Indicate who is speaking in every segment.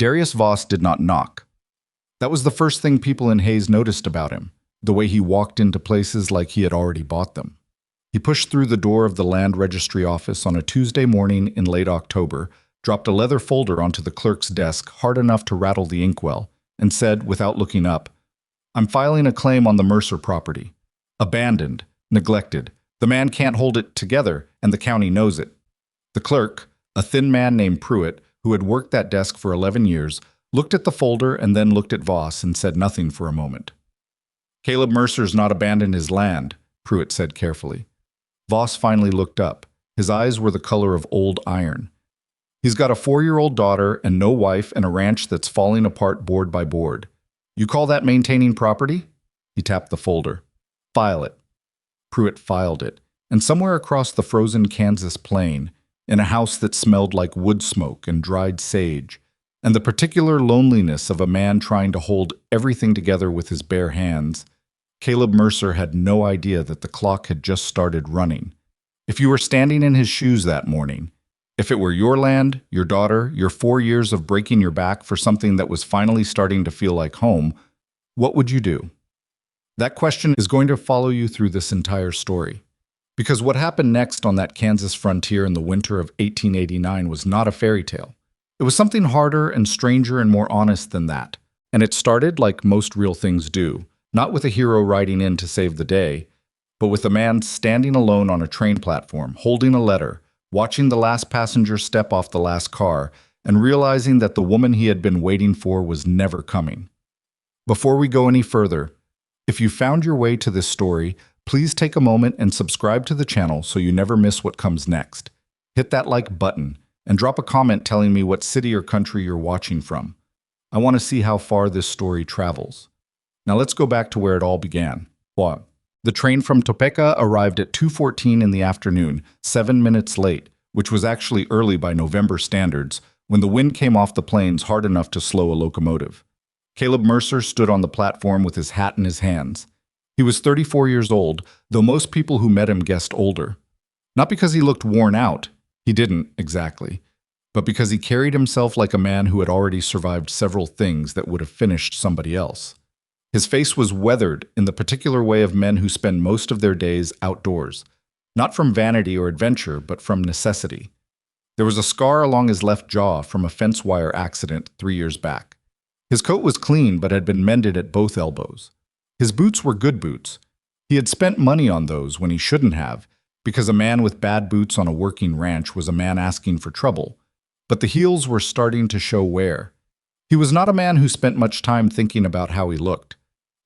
Speaker 1: Darius Voss did not knock. That was the first thing people in Hayes noticed about him, the way he walked into places like he had already bought them. He pushed through the door of the land registry office on a Tuesday morning in late October, dropped a leather folder onto the clerk's desk hard enough to rattle the inkwell, and said, without looking up, "I'm filing a claim on the Mercer property. Abandoned, neglected. The man can't hold it together, and the county knows it." The clerk, a thin man named Pruitt, who had worked that desk for 11 years, looked at the folder and then looked at Voss and said nothing for a moment. "Caleb Mercer's not abandoned his land," Pruitt said carefully. Voss finally looked up. His eyes were the color of old iron. "He's got a 4-year-old daughter and no wife and a ranch that's falling apart board by board. You call that maintaining property?" He tapped the folder. "File it." Pruitt filed it, and somewhere across the frozen Kansas plain, in a house that smelled like wood smoke and dried sage, and the particular loneliness of a man trying to hold everything together with his bare hands, Caleb Mercer had no idea that the clock had just started running. If you were standing in his shoes that morning, if it were your land, your daughter, your 4 years of breaking your back for something that was finally starting to feel like home, what would you do? That question is going to follow you through this entire story. Because what happened next on that Kansas frontier in the winter of 1889 was not a fairy tale. It was something harder and stranger and more honest than that. And it started like most real things do, not with a hero riding in to save the day, but with a man standing alone on a train platform, holding a letter, watching the last passenger step off the last car, and realizing that the woman he had been waiting for was never coming. Before we go any further, if you found your way to this story, please take a moment and subscribe to the channel so you never miss what comes next. Hit that like button and drop a comment telling me what city or country you're watching from. I want to see how far this story travels. Now let's go back to where it all began. The train from Topeka arrived at 2:14 in the afternoon, 7 minutes late, which was actually early by November standards, when the wind came off the plains hard enough to slow a locomotive. Caleb Mercer stood on the platform with his hat in his hands. He was 34 years old, though most people who met him guessed older. Not because he looked worn out, he didn't exactly, but because he carried himself like a man who had already survived several things that would have finished somebody else. His face was weathered in the particular way of men who spend most of their days outdoors, not from vanity or adventure, but from necessity. There was a scar along his left jaw from a fence wire accident 3 years back. His coat was clean but had been mended at both elbows. His boots were good boots. He had spent money on those when he shouldn't have, because a man with bad boots on a working ranch was a man asking for trouble, but the heels were starting to show wear. He was not a man who spent much time thinking about how he looked.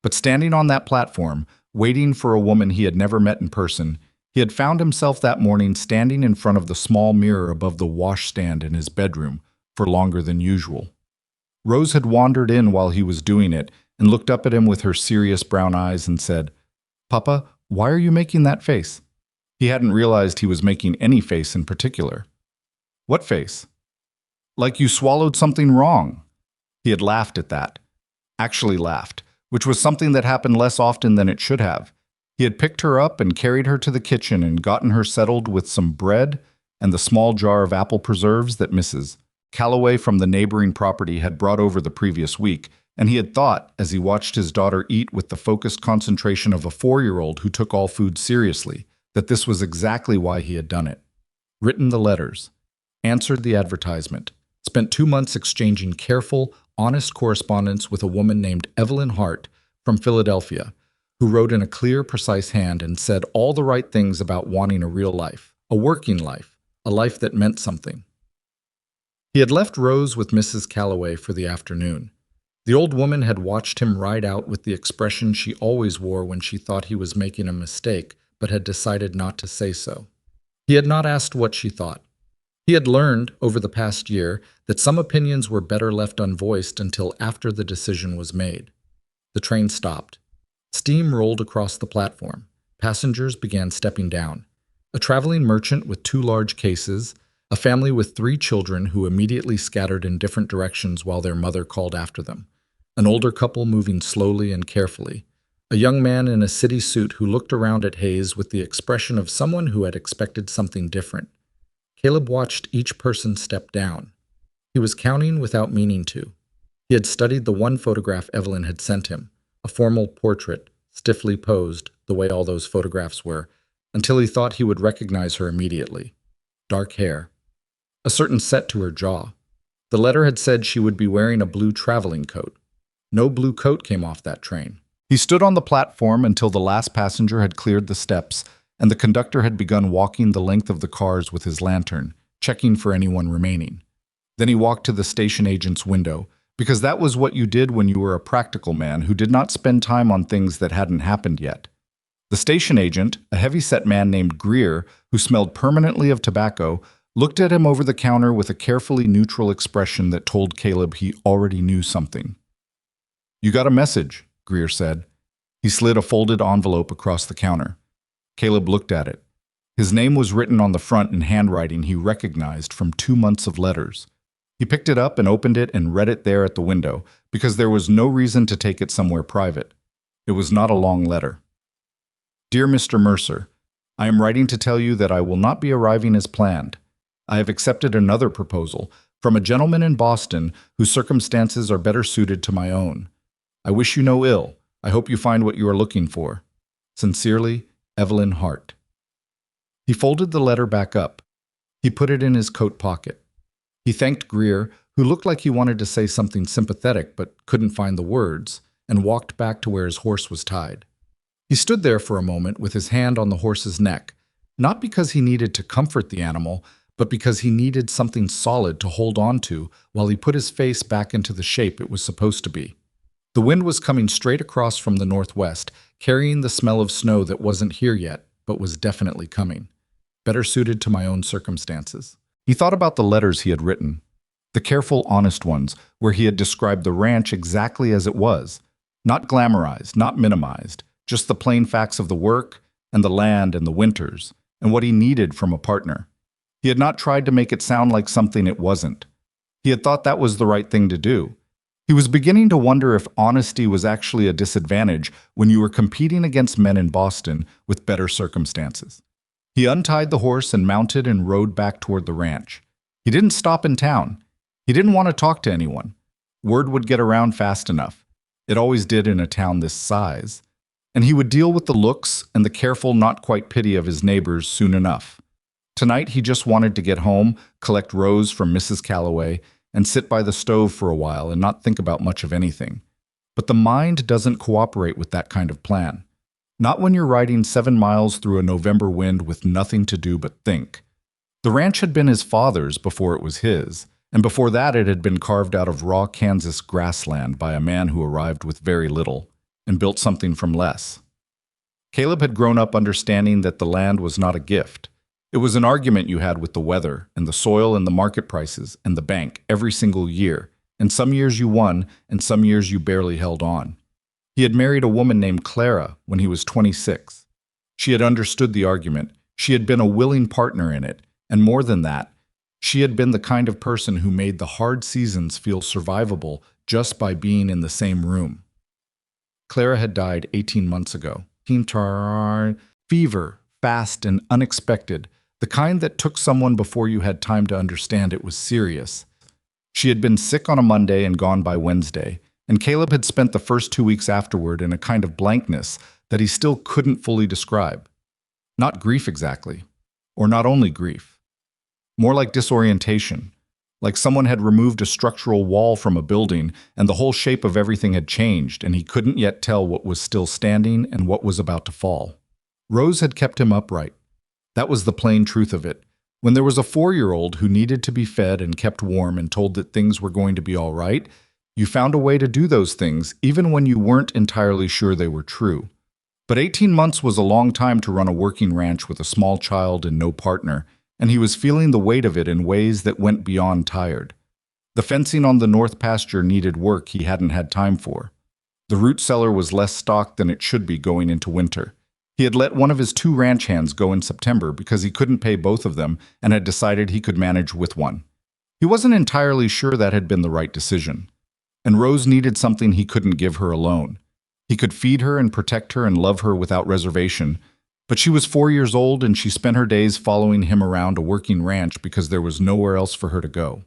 Speaker 1: But standing on that platform, waiting for a woman he had never met in person, he had found himself that morning standing in front of the small mirror above the washstand in his bedroom for longer than usual. Rose had wandered in while he was doing it and looked up at him with her serious brown eyes and said, "Papa, why are you making that face?" He hadn't realized he was making any face in particular. "What face?" "Like you swallowed something wrong." He had laughed at that. Actually laughed, which was something that happened less often than it should have. He had picked her up and carried her to the kitchen and gotten her settled with some bread and the small jar of apple preserves that Mrs. Calloway from the neighboring property had brought over the previous week, and he had thought, as he watched his daughter eat with the focused concentration of a 4-year-old who took all food seriously, that this was exactly why he had done it. Written the letters, answered the advertisement, spent 2 months exchanging careful, honest correspondence with a woman named Evelyn Hart from Philadelphia, who wrote in a clear, precise hand and said all the right things about wanting a real life, a working life, a life that meant something. He had left Rose with Mrs. Calloway for the afternoon. The old woman had watched him ride out with the expression she always wore when she thought he was making a mistake, but had decided not to say so. He had not asked what she thought. He had learned, over the past year, that some opinions were better left unvoiced until after the decision was made. The train stopped. Steam rolled across the platform. Passengers began stepping down. A traveling merchant with 2 large cases, a family with 3 children who immediately scattered in different directions while their mother called after them, an older couple moving slowly and carefully, a young man in a city suit who looked around at Hayes with the expression of someone who had expected something different. Caleb watched each person step down. He was counting without meaning to. He had studied the one photograph Evelyn had sent him, a formal portrait, stiffly posed, the way all those photographs were, until he thought he would recognize her immediately. Dark hair. A certain set to her jaw. The letter had said she would be wearing a blue traveling coat. No blue coat came off that train. He stood on the platform until the last passenger had cleared the steps, and the conductor had begun walking the length of the cars with his lantern, checking for anyone remaining. Then he walked to the station agent's window, because that was what you did when you were a practical man who did not spend time on things that hadn't happened yet. The station agent, a heavy-set man named Greer, who smelled permanently of tobacco, looked at him over the counter with a carefully neutral expression that told Caleb he already knew something. "You got a message," Greer said. He slid a folded envelope across the counter. Caleb looked at it. His name was written on the front in handwriting he recognized from 2 months of letters. He picked it up and opened it and read it there at the window, because there was no reason to take it somewhere private. It was not a long letter. "Dear Mr. Mercer, I am writing to tell you that I will not be arriving as planned. I have accepted another proposal from a gentleman in Boston whose circumstances are better suited to my own. I wish you no ill. I hope you find what you are looking for. Sincerely, Evelyn Hart." He folded the letter back up. He put it in his coat pocket. He thanked Greer, who looked like he wanted to say something sympathetic but couldn't find the words, and walked back to where his horse was tied. He stood there for a moment with his hand on the horse's neck, not because he needed to comfort the animal, but because he needed something solid to hold on to while he put his face back into the shape it was supposed to be. The wind was coming straight across from the northwest, carrying the smell of snow that wasn't here yet, but was definitely coming. Better suited to my own circumstances. He thought about the letters he had written, the careful, honest ones, where he had described the ranch exactly as it was, not glamorized, not minimized, just the plain facts of the work and the land and the winters, and what he needed from a partner. He had not tried to make it sound like something it wasn't. He had thought that was the right thing to do. He was beginning to wonder if honesty was actually a disadvantage when you were competing against men in Boston with better circumstances. He untied the horse and mounted and rode back toward the ranch. He didn't stop in town. He didn't want to talk to anyone. Word would get around fast enough. It always did in a town this size. And he would deal with the looks and the careful, not quite pity of his neighbors soon enough. Tonight he just wanted to get home, collect Rose from Mrs. Calloway, and sit by the stove for a while and not think about much of anything. But the mind doesn't cooperate with that kind of plan. Not when you're riding 7 miles through a November wind with nothing to do but think. The ranch had been his father's before it was his, and before that it had been carved out of raw Kansas grassland by a man who arrived with very little and built something from less. Caleb had grown up understanding that the land was not a gift. It was an argument you had with the weather and the soil and the market prices and the bank every single year, and some years you won and some years you barely held on. He had married a woman named Clara when he was 26. She had understood the argument, she had been a willing partner in it, and more than that, she had been the kind of person who made the hard seasons feel survivable just by being in the same room. Clara had died 18 months ago. Fever, fast and unexpected, the kind that took someone before you had time to understand it was serious. She had been sick on a Monday and gone by Wednesday, and Caleb had spent the first 2 weeks afterward in a kind of blankness that he still couldn't fully describe. Not grief exactly, or not only grief. More like disorientation, like someone had removed a structural wall from a building and the whole shape of everything had changed and he couldn't yet tell what was still standing and what was about to fall. Rose had kept him upright. That was the plain truth of it. When there was a 4-year-old who needed to be fed and kept warm and told that things were going to be all right, you found a way to do those things even when you weren't entirely sure they were true. But 18 months was a long time to run a working ranch with a small child and no partner, and he was feeling the weight of it in ways that went beyond tired. The fencing on the north pasture needed work he hadn't had time for. The root cellar was less stocked than it should be going into winter. He had let one of his 2 ranch hands go in September because he couldn't pay both of them and had decided he could manage with one. He wasn't entirely sure that had been the right decision. And Rose needed something he couldn't give her alone. He could feed her and protect her and love her without reservation, but she was 4 years old and she spent her days following him around a working ranch because there was nowhere else for her to go.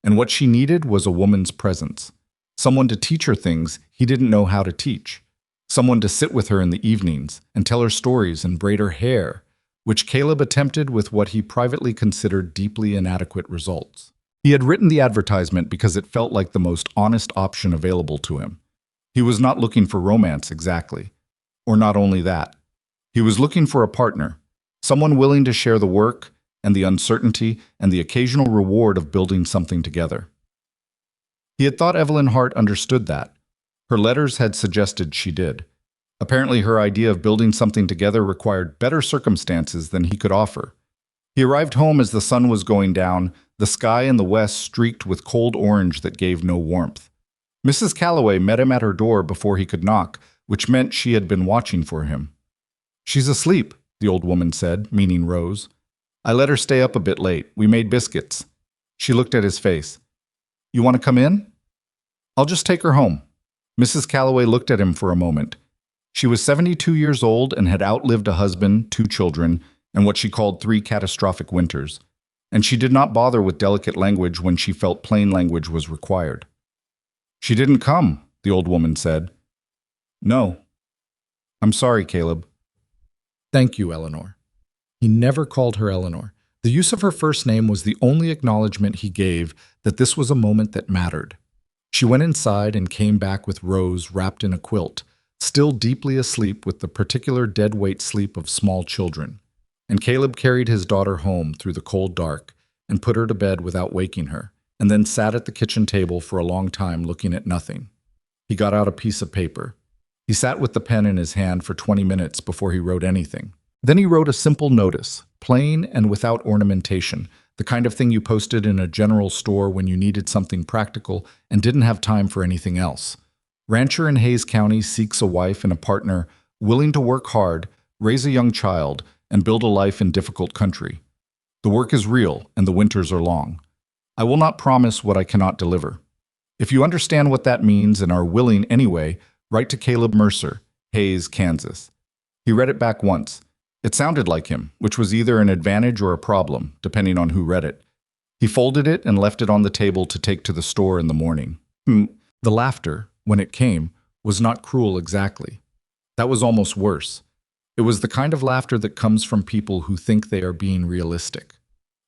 Speaker 1: and what she needed was a woman's presence. Someone to teach her things he didn't know how to teach. Someone to sit with her in the evenings and tell her stories and braid her hair, which Caleb attempted with what he privately considered deeply inadequate results. He had written the advertisement because it felt like the most honest option available to him. He was not looking for romance exactly. Or not only that. He was looking for a partner, someone willing to share the work and the uncertainty and the occasional reward of building something together. He had thought Evelyn Hart understood that. Her letters had suggested she did. Apparently her idea of building something together required better circumstances than he could offer. He arrived home as the sun was going down, the sky in the west streaked with cold orange that gave no warmth. Mrs. Calloway met him at her door before he could knock, which meant she had been watching for him. "She's asleep," the old woman said, meaning Rose. "I let her stay up a bit late. We made biscuits." She looked at his face. "You want to come in?" "I'll just take her home." Mrs. Calloway looked at him for a moment. She was 72 years old and had outlived a husband, 2 children, and what she called 3 catastrophic winters. And she did not bother with delicate language when she felt plain language was required. "She didn't come," the old woman said. "No." "I'm sorry, Caleb." "Thank you, Eleanor." He never called her Eleanor. The use of her first name was the only acknowledgement he gave that this was a moment that mattered. She went inside and came back with Rose wrapped in a quilt, still deeply asleep with the particular dead-weight sleep of small children. And Caleb carried his daughter home through the cold dark and put her to bed without waking her, and then sat at the kitchen table for a long time looking at nothing. He got out a piece of paper. He sat with the pen in his hand for 20 minutes before he wrote anything. Then he wrote a simple notice, plain and without ornamentation, the kind of thing you posted in a general store when you needed something practical and didn't have time for anything else. Rancher in Hayes County seeks a wife and a partner willing to work hard, raise a young child, and build a life in difficult country. The work is real and the winters are long. I will not promise what I cannot deliver. If you understand what that means and are willing anyway, write to Caleb Mercer, Hayes, Kansas. He read it back once. It sounded like him, which was either an advantage or a problem, depending on who read it. He folded it and left it on the table to take to the store in the morning. The laughter, when it came, was not cruel exactly. That was almost worse. It was the kind of laughter that comes from people who think they are being realistic.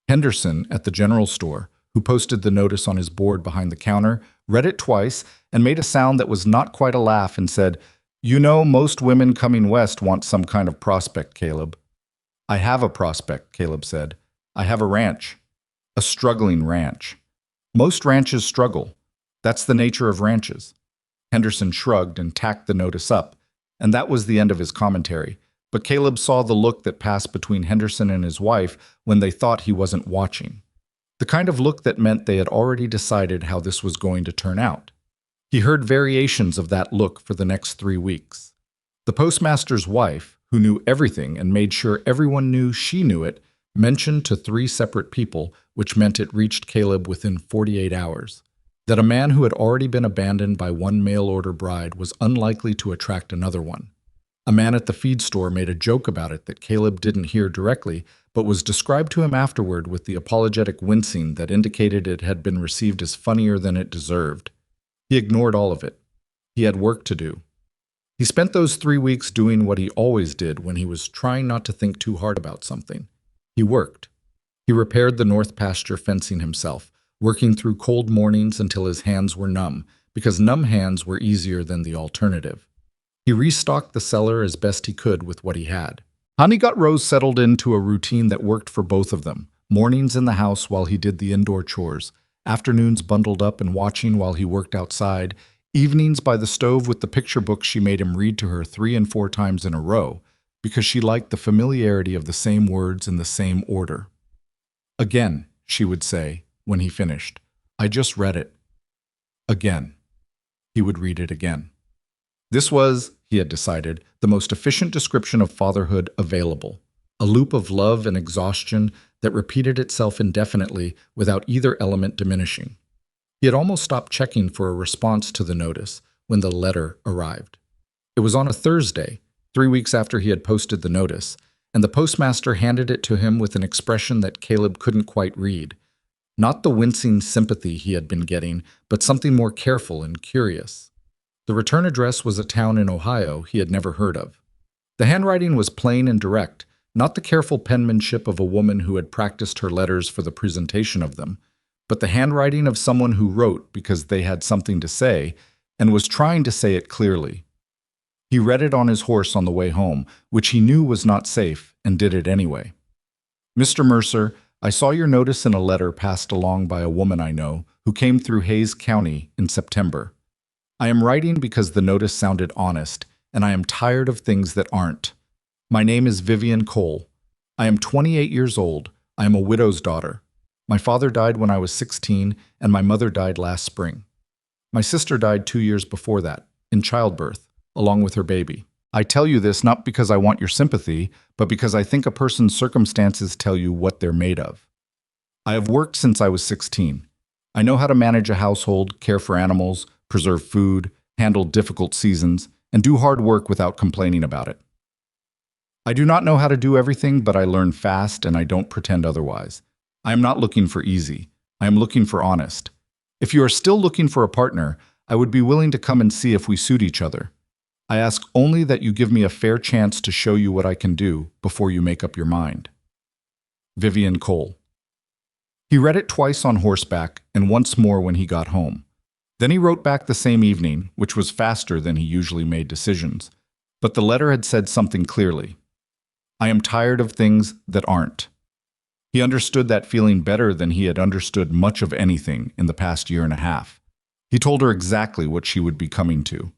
Speaker 1: Henderson, at the general store, who posted the notice on his board behind the counter, read it twice and made a sound that was not quite a laugh and said, "You know, most women coming west want some kind of prospect, Caleb." "I have a prospect," Caleb said. "I have a ranch. A struggling ranch. Most ranches struggle. That's the nature of ranches." Henderson shrugged and tacked the notice up, and that was the end of his commentary. But Caleb saw the look that passed between Henderson and his wife when they thought he wasn't watching. The kind of look that meant they had already decided how this was going to turn out. He heard variations of that look for the next 3 weeks. The postmaster's wife, who knew everything and made sure everyone knew she knew it, mentioned to 3 separate people, which meant it reached Caleb within 48 hours, that a man who had already been abandoned by one mail-order bride was unlikely to attract another one. A man at the feed store made a joke about it that Caleb didn't hear directly, but was described to him afterward with the apologetic wincing that indicated it had been received as funnier than it deserved. He ignored all of it. He had work to do. He spent those 3 weeks doing what he always did when he was trying not to think too hard about something. He worked. He repaired the north pasture fencing himself, working through cold mornings until his hands were numb, because numb hands were easier than the alternative. He restocked the cellar as best he could with what he had. Honey got Rose settled into a routine that worked for both of them. Mornings in the house while he did the indoor chores, afternoons bundled up and watching while he worked outside, evenings by the stove with the picture books she made him read to her 3 and 4 times in a row, because she liked the familiarity of the same words in the same order. "Again," she would say, when he finished. "I just read it." Again. He would read it again. This was, he had decided, the most efficient description of fatherhood available. A loop of love and exhaustion that repeated itself indefinitely without either element diminishing. He had almost stopped checking for a response to the notice when the letter arrived. It was on a Thursday, 3 weeks after he had posted the notice, and the postmaster handed it to him with an expression that Caleb couldn't quite read. Not the wincing sympathy he had been getting, but something more careful and curious. The return address was a town in Ohio he had never heard of. The handwriting was plain and direct, not the careful penmanship of a woman who had practiced her letters for the presentation of them, but the handwriting of someone who wrote because they had something to say and was trying to say it clearly. He read it on his horse on the way home, which he knew was not safe, and did it anyway. Mr. Mercer, I saw your notice in a letter passed along by a woman I know who came through Hayes County in September. I am writing because the notice sounded honest, and I am tired of things that aren't. My name is Vivian Cole. I am 28 years old. I am a widow's daughter. My father died when I was 16, and my mother died last spring. My sister died 2 years before that, in childbirth, along with her baby. I tell you this not because I want your sympathy, but because I think a person's circumstances tell you what they're made of. I have worked since I was 16. I know how to manage a household, care for animals, preserve food, handle difficult seasons, and do hard work without complaining about it. I do not know how to do everything, but I learn fast and I don't pretend otherwise. I am not looking for easy. I am looking for honest. If you are still looking for a partner, I would be willing to come and see if we suit each other. I ask only that you give me a fair chance to show you what I can do before you make up your mind. Vivian Cole. He read it twice on horseback and once more when he got home. Then he wrote back the same evening, which was faster than he usually made decisions. But the letter had said something clearly. I am tired of things that aren't. He understood that feeling better than he had understood much of anything in the past year and a half. He told her exactly what she would be coming to.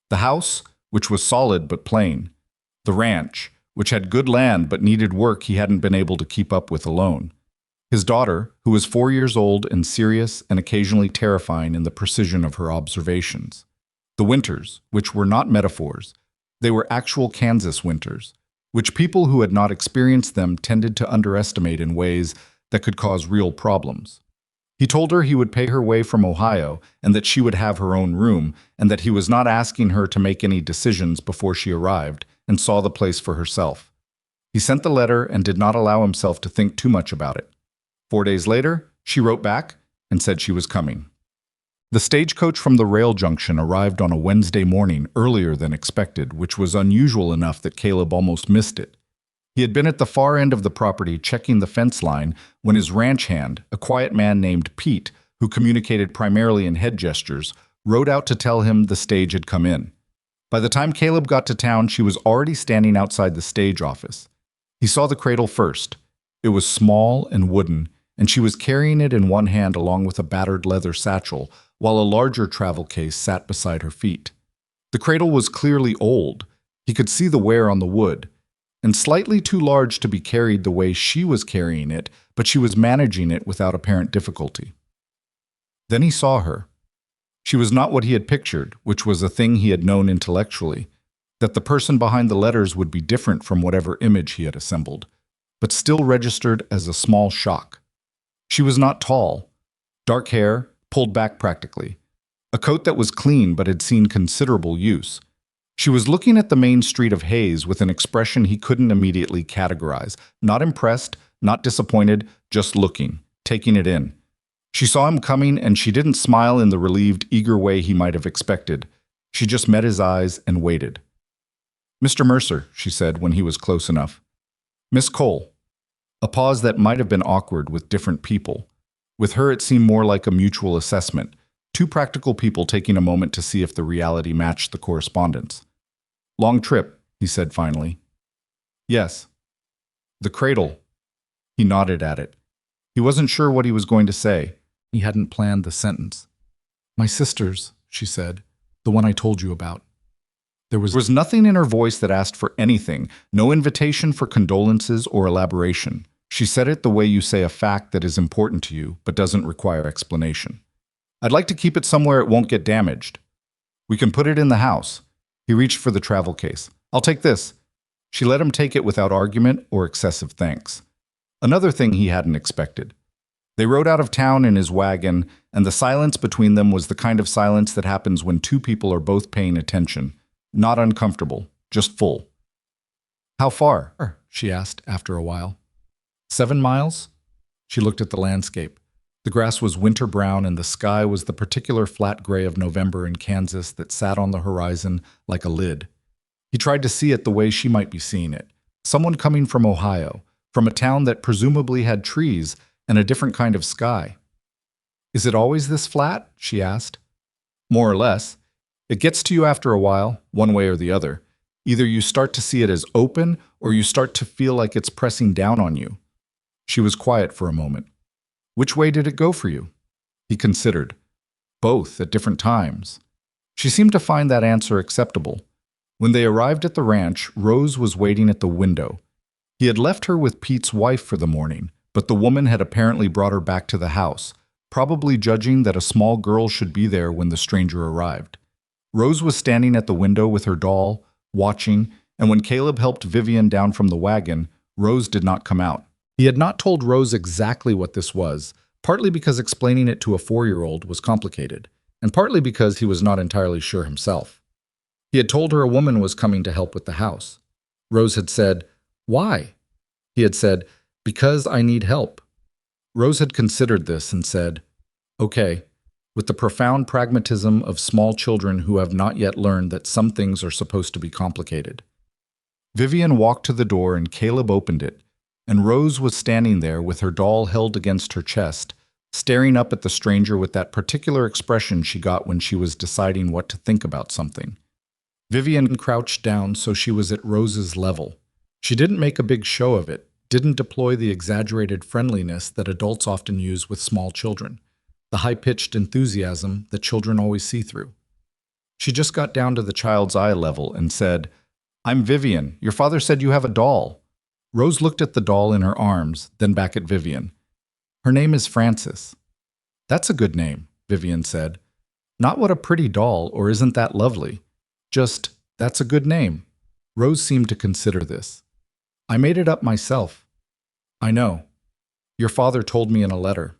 Speaker 1: The house, which was solid but plain. The ranch, which had good land but needed work he hadn't been able to keep up with alone. His daughter, who was 4 years old and serious and occasionally terrifying in the precision of her observations. The winters, which were not metaphors. They were actual Kansas winters, which people who had not experienced them tended to underestimate in ways that could cause real problems. He told her he would pay her way from Ohio and that she would have her own room and that he was not asking her to make any decisions before she arrived and saw the place for herself. He sent the letter and did not allow himself to think too much about it. 4 days later, she wrote back and said she was coming. The stagecoach from the rail junction arrived on a Wednesday morning earlier than expected, which was unusual enough that Caleb almost missed it. He had been at the far end of the property checking the fence line when his ranch hand, a quiet man named Pete, who communicated primarily in head gestures, rode out to tell him the stage had come in. By the time Caleb got to town, she was already standing outside the stage office. He saw the cradle first. It was small and wooden, and she was carrying it in one hand along with a battered leather satchel, while a larger travel case sat beside her feet. The cradle was clearly old. He could see the wear on the wood, and slightly too large to be carried the way she was carrying it, but she was managing it without apparent difficulty. Then he saw her. She was not what he had pictured, which was a thing he had known intellectually, that the person behind the letters would be different from whatever image he had assembled, but still registered as a small shock. She was not tall. Dark hair, pulled back practically. A coat that was clean but had seen considerable use. She was looking at the main street of Hayes with an expression he couldn't immediately categorize. Not impressed, not disappointed, just looking, taking it in. She saw him coming and she didn't smile in the relieved, eager way he might have expected. She just met his eyes and waited. "Mr. Mercer," she said when he was close enough. "Miss Cole." A pause that might have been awkward with different people. With her it seemed more like a mutual assessment, two practical people taking a moment to see if the reality matched the correspondence. "Long trip," he said finally. "Yes." "The cradle." He nodded at it. He wasn't sure what he was going to say. He hadn't planned the sentence. "My sister's," she said, "the one I told you about." There was nothing in her voice that asked for anything, no invitation for condolences or elaboration. She said it the way you say a fact that is important to you, but doesn't require explanation. "I'd like to keep it somewhere it won't get damaged. We can put it in the house." He reached for the travel case. "I'll take this." She let him take it without argument or excessive thanks. Another thing he hadn't expected. They rode out of town in his wagon, and the silence between them was the kind of silence that happens when two people are both paying attention. Not uncomfortable, just full. "How far?" she asked after a while. 7 miles? She looked at the landscape. The grass was winter brown and the sky was the particular flat gray of November in Kansas that sat on the horizon like a lid. He tried to see it the way she might be seeing it. Someone coming from Ohio, from a town that presumably had trees and a different kind of sky. "Is it always this flat?" she asked. "More or less. It gets to you after a while, one way or the other. Either you start to see it as open or you start to feel like it's pressing down on you." She was quiet for a moment. "Which way did it go for you?" He considered. "Both, at different times." She seemed to find that answer acceptable. When they arrived at the ranch, Rose was waiting at the window. He had left her with Pete's wife for the morning, but the woman had apparently brought her back to the house, probably judging that a small girl should be there when the stranger arrived. Rose was standing at the window with her doll, watching, and when Caleb helped Vivian down from the wagon, Rose did not come out. He had not told Rose exactly what this was, partly because explaining it to a 4-year-old was complicated, and partly because he was not entirely sure himself. He had told her a woman was coming to help with the house. Rose had said, "Why?" He had said, "Because I need help." Rose had considered this and said, "Okay," with the profound pragmatism of small children who have not yet learned that some things are supposed to be complicated. Vivian walked to the door and Caleb opened it, and Rose was standing there with her doll held against her chest, staring up at the stranger with that particular expression she got when she was deciding what to think about something. Vivian crouched down so she was at Rose's level. She didn't make a big show of it, didn't deploy the exaggerated friendliness that adults often use with small children, the high-pitched enthusiasm that children always see through. She just got down to the child's eye level and said, "I'm Vivian. Your father said you have a doll." Rose looked at the doll in her arms, then back at Vivian. "Her name is Frances." "That's a good name," Vivian said. "Not what a pretty doll, or isn't that lovely? Just, that's a good name." Rose seemed to consider this. "I made it up myself." "I know. Your father told me in a letter."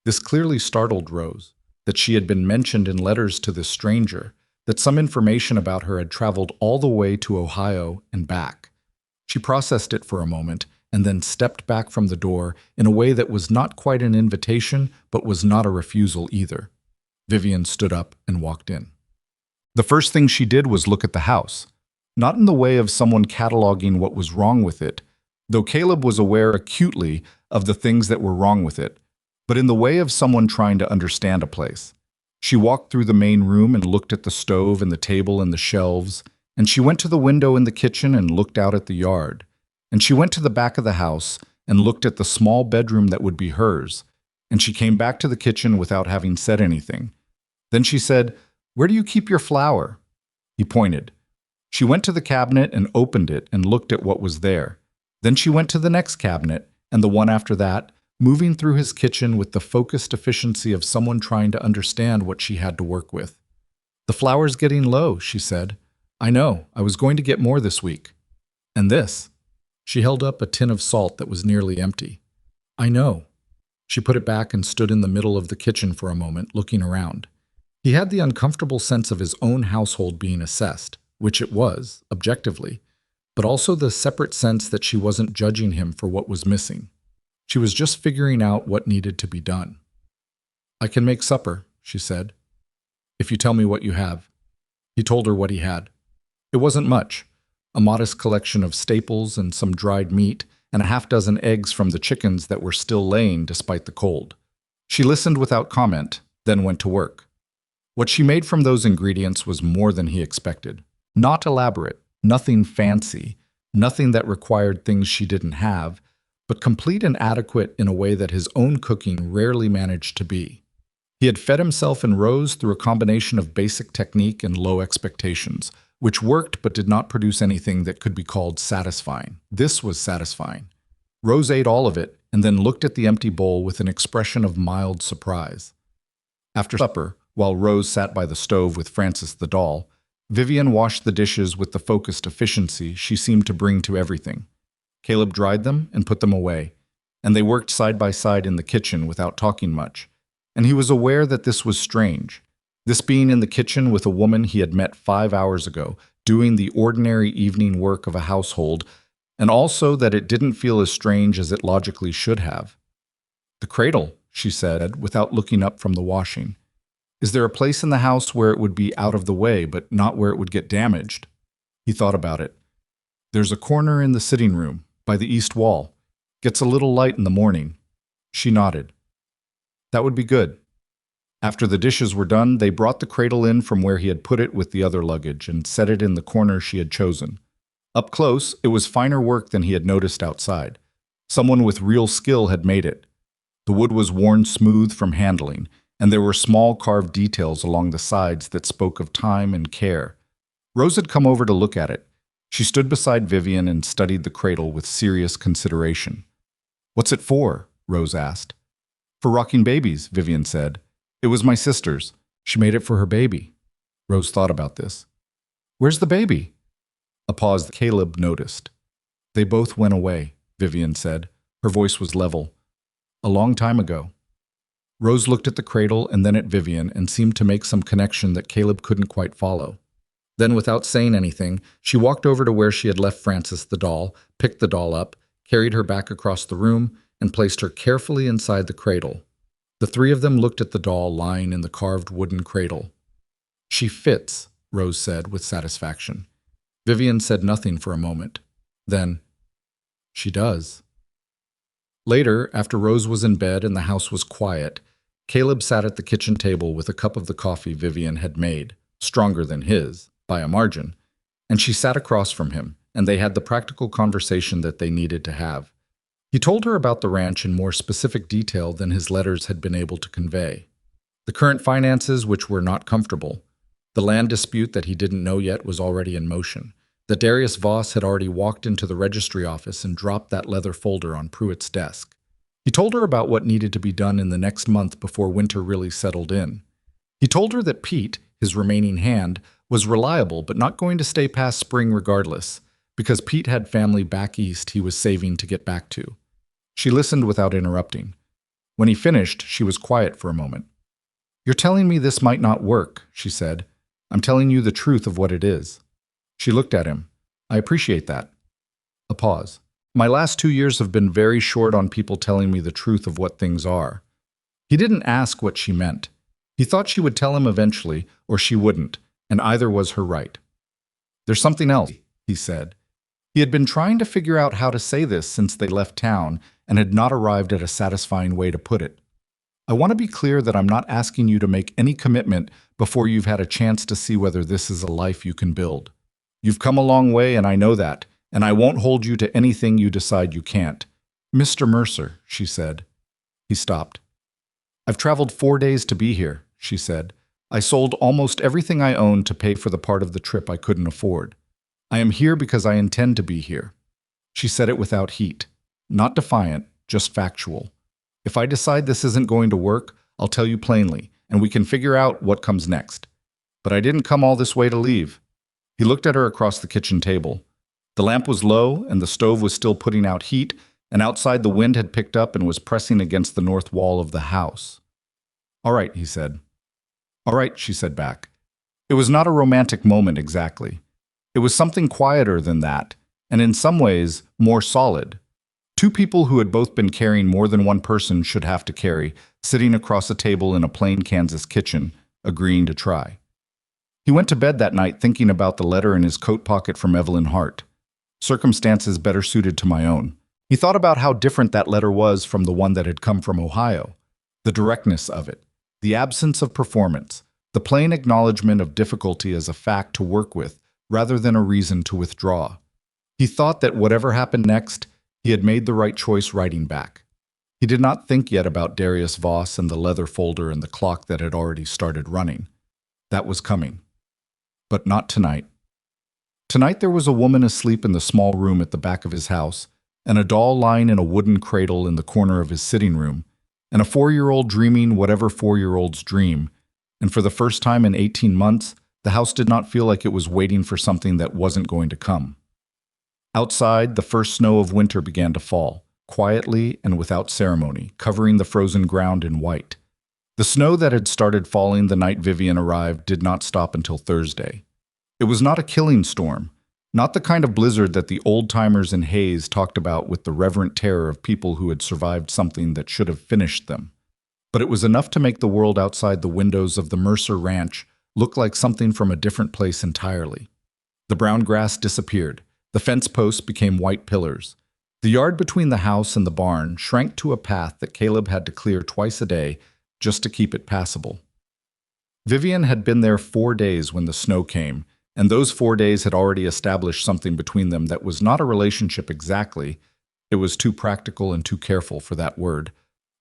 Speaker 1: This clearly startled Rose, that she had been mentioned in letters to this stranger, that some information about her had traveled all the way to Ohio and back. She processed it for a moment and then stepped back from the door in a way that was not quite an invitation, but was not a refusal either. Vivian stood up and walked in. The first thing she did was look at the house, not in the way of someone cataloging what was wrong with it, though Caleb was aware acutely of the things that were wrong with it, but in the way of someone trying to understand a place. She walked through the main room and looked at the stove and the table and the shelves, and she went to the window in the kitchen and looked out at the yard, and she went to the back of the house and looked at the small bedroom that would be hers, and she came back to the kitchen without having said anything. Then she said, "Where do you keep your flour?" He pointed. She went to the cabinet and opened it and looked at what was there. Then she went to the next cabinet and the one after that, moving through his kitchen with the focused efficiency of someone trying to understand what she had to work with. "The flour's getting low," she said. "I know. I was going to get more this week." "And this?" She held up a tin of salt that was nearly empty. "I know." She put it back and stood in the middle of the kitchen for a moment, looking around. He had the uncomfortable sense of his own household being assessed, which it was, objectively, but also the separate sense that she wasn't judging him for what was missing. She was just figuring out what needed to be done. "I can make supper," she said, "if you tell me what you have." He told her what he had. It wasn't much, a modest collection of staples and some dried meat, and a half-dozen eggs from the chickens that were still laying despite the cold. She listened without comment, then went to work. What she made from those ingredients was more than he expected. Not elaborate, nothing fancy, nothing that required things she didn't have, but complete and adequate in a way that his own cooking rarely managed to be. He had fed himself and Rose through a combination of basic technique and low expectations, which worked but did not produce anything that could be called satisfying. This was satisfying. Rose ate all of it and then looked at the empty bowl with an expression of mild surprise. After supper, while Rose sat by the stove with Frances the doll, Vivian washed the dishes with the focused efficiency she seemed to bring to everything. Caleb dried them and put them away, and they worked side by side in the kitchen without talking much. And he was aware that this was strange, this being in the kitchen with a woman he had met 5 hours ago, doing the ordinary evening work of a household, and also that it didn't feel as strange as it logically should have. "The cradle," she said, without looking up from the washing. Is there a place in the house where it would be out of the way, but not where it would get damaged? He thought about it. There's a corner in the sitting room, by the east wall. Gets a little light in the morning. She nodded. That would be good. After the dishes were done, they brought the cradle in from where he had put it with the other luggage and set it in the corner she had chosen. Up close, it was finer work than he had noticed outside. Someone with real skill had made it. The wood was worn smooth from handling, and there were small carved details along the sides that spoke of time and care. Rose had come over to look at it. She stood beside Vivian and studied the cradle with serious consideration. "What's it for?" Rose asked. "For rocking babies," Vivian said. "It was my sister's. She made it for her baby." Rose thought about this. "Where's the baby?" A pause that Caleb noticed. "They both went away," Vivian said. Her voice was level. "A long time ago." Rose looked at the cradle and then at Vivian and seemed to make some connection that Caleb couldn't quite follow. Then, without saying anything, she walked over to where she had left Frances the doll, picked the doll up, carried her back across the room, and placed her carefully inside the cradle. The three of them looked at the doll lying in the carved wooden cradle. "She fits," Rose said with satisfaction. Vivian said nothing for a moment. Then, "She does." Later, after Rose was in bed and the house was quiet, Caleb sat at the kitchen table with a cup of the coffee Vivian had made, stronger than his, by a margin, and she sat across from him, and they had the practical conversation that they needed to have. He told her about the ranch in more specific detail than his letters had been able to convey. The current finances, which were not comfortable. The land dispute that he didn't know yet was already in motion. That Darius Voss had already walked into the registry office and dropped that leather folder on Pruitt's desk. He told her about what needed to be done in the next month before winter really settled in. He told her that Pete, his remaining hand, was reliable but not going to stay past spring regardless, because Pete had family back east he was saving to get back to. She listened without interrupting. When he finished, she was quiet for a moment. "You're telling me this might not work," she said. "I'm telling you the truth of what it is." She looked at him. "I appreciate that." A pause. "My last 2 years have been very short on people telling me the truth of what things are." He didn't ask what she meant. He thought she would tell him eventually, or she wouldn't, and either was her right. "There's something else," he said. He had been trying to figure out how to say this since they left town and had not arrived at a satisfying way to put it. "I want to be clear that I'm not asking you to make any commitment before you've had a chance to see whether this is a life you can build. You've come a long way, and I know that, and I won't hold you to anything you decide you can't." "Mr. Mercer," she said. He stopped. "I've traveled 4 days to be here," she said. "I sold almost everything I owned to pay for the part of the trip I couldn't afford. I am here because I intend to be here." She said it without heat. Not defiant, just factual. "If I decide this isn't going to work, I'll tell you plainly, and we can figure out what comes next. But I didn't come all this way to leave." He looked at her across the kitchen table. The lamp was low, and the stove was still putting out heat, and outside the wind had picked up and was pressing against the north wall of the house. "All right," he said. "All right," she said back. It was not a romantic moment exactly. It was something quieter than that, and in some ways more solid. Two people who had both been carrying more than one person should have to carry, sitting across a table in a plain Kansas kitchen, agreeing to try. He went to bed that night thinking about the letter in his coat pocket from Evelyn Hart. Circumstances better suited to my own. He thought about how different that letter was from the one that had come from Ohio. The directness of it, the absence of performance, the plain acknowledgement of difficulty as a fact to work with rather than a reason to withdraw. He thought that whatever happened next, he had made the right choice writing back. He did not think yet about Darius Voss and the leather folder and the clock that had already started running. That was coming. But not tonight. Tonight there was a woman asleep in the small room at the back of his house, and a doll lying in a wooden cradle in the corner of his sitting room, and a 4-year-old dreaming whatever 4-year-olds dream, and for the first time in 18 months, the house did not feel like it was waiting for something that wasn't going to come. Outside, the first snow of winter began to fall, quietly and without ceremony, covering the frozen ground in white. The snow that had started falling the night Vivian arrived did not stop until Thursday. It was not a killing storm, not the kind of blizzard that the old-timers in Hayes talked about with the reverent terror of people who had survived something that should have finished them. but it was enough to make the world outside the windows of the Mercer ranch look like something from a different place entirely. The brown grass disappeared. The fence posts became white pillars. The yard between the house and the barn shrank to a path that Caleb had to clear twice a day just to keep it passable. Vivian had been there 4 days when the snow came, and those 4 days had already established something between them that was not a relationship exactly. It was too practical and too careful for that word,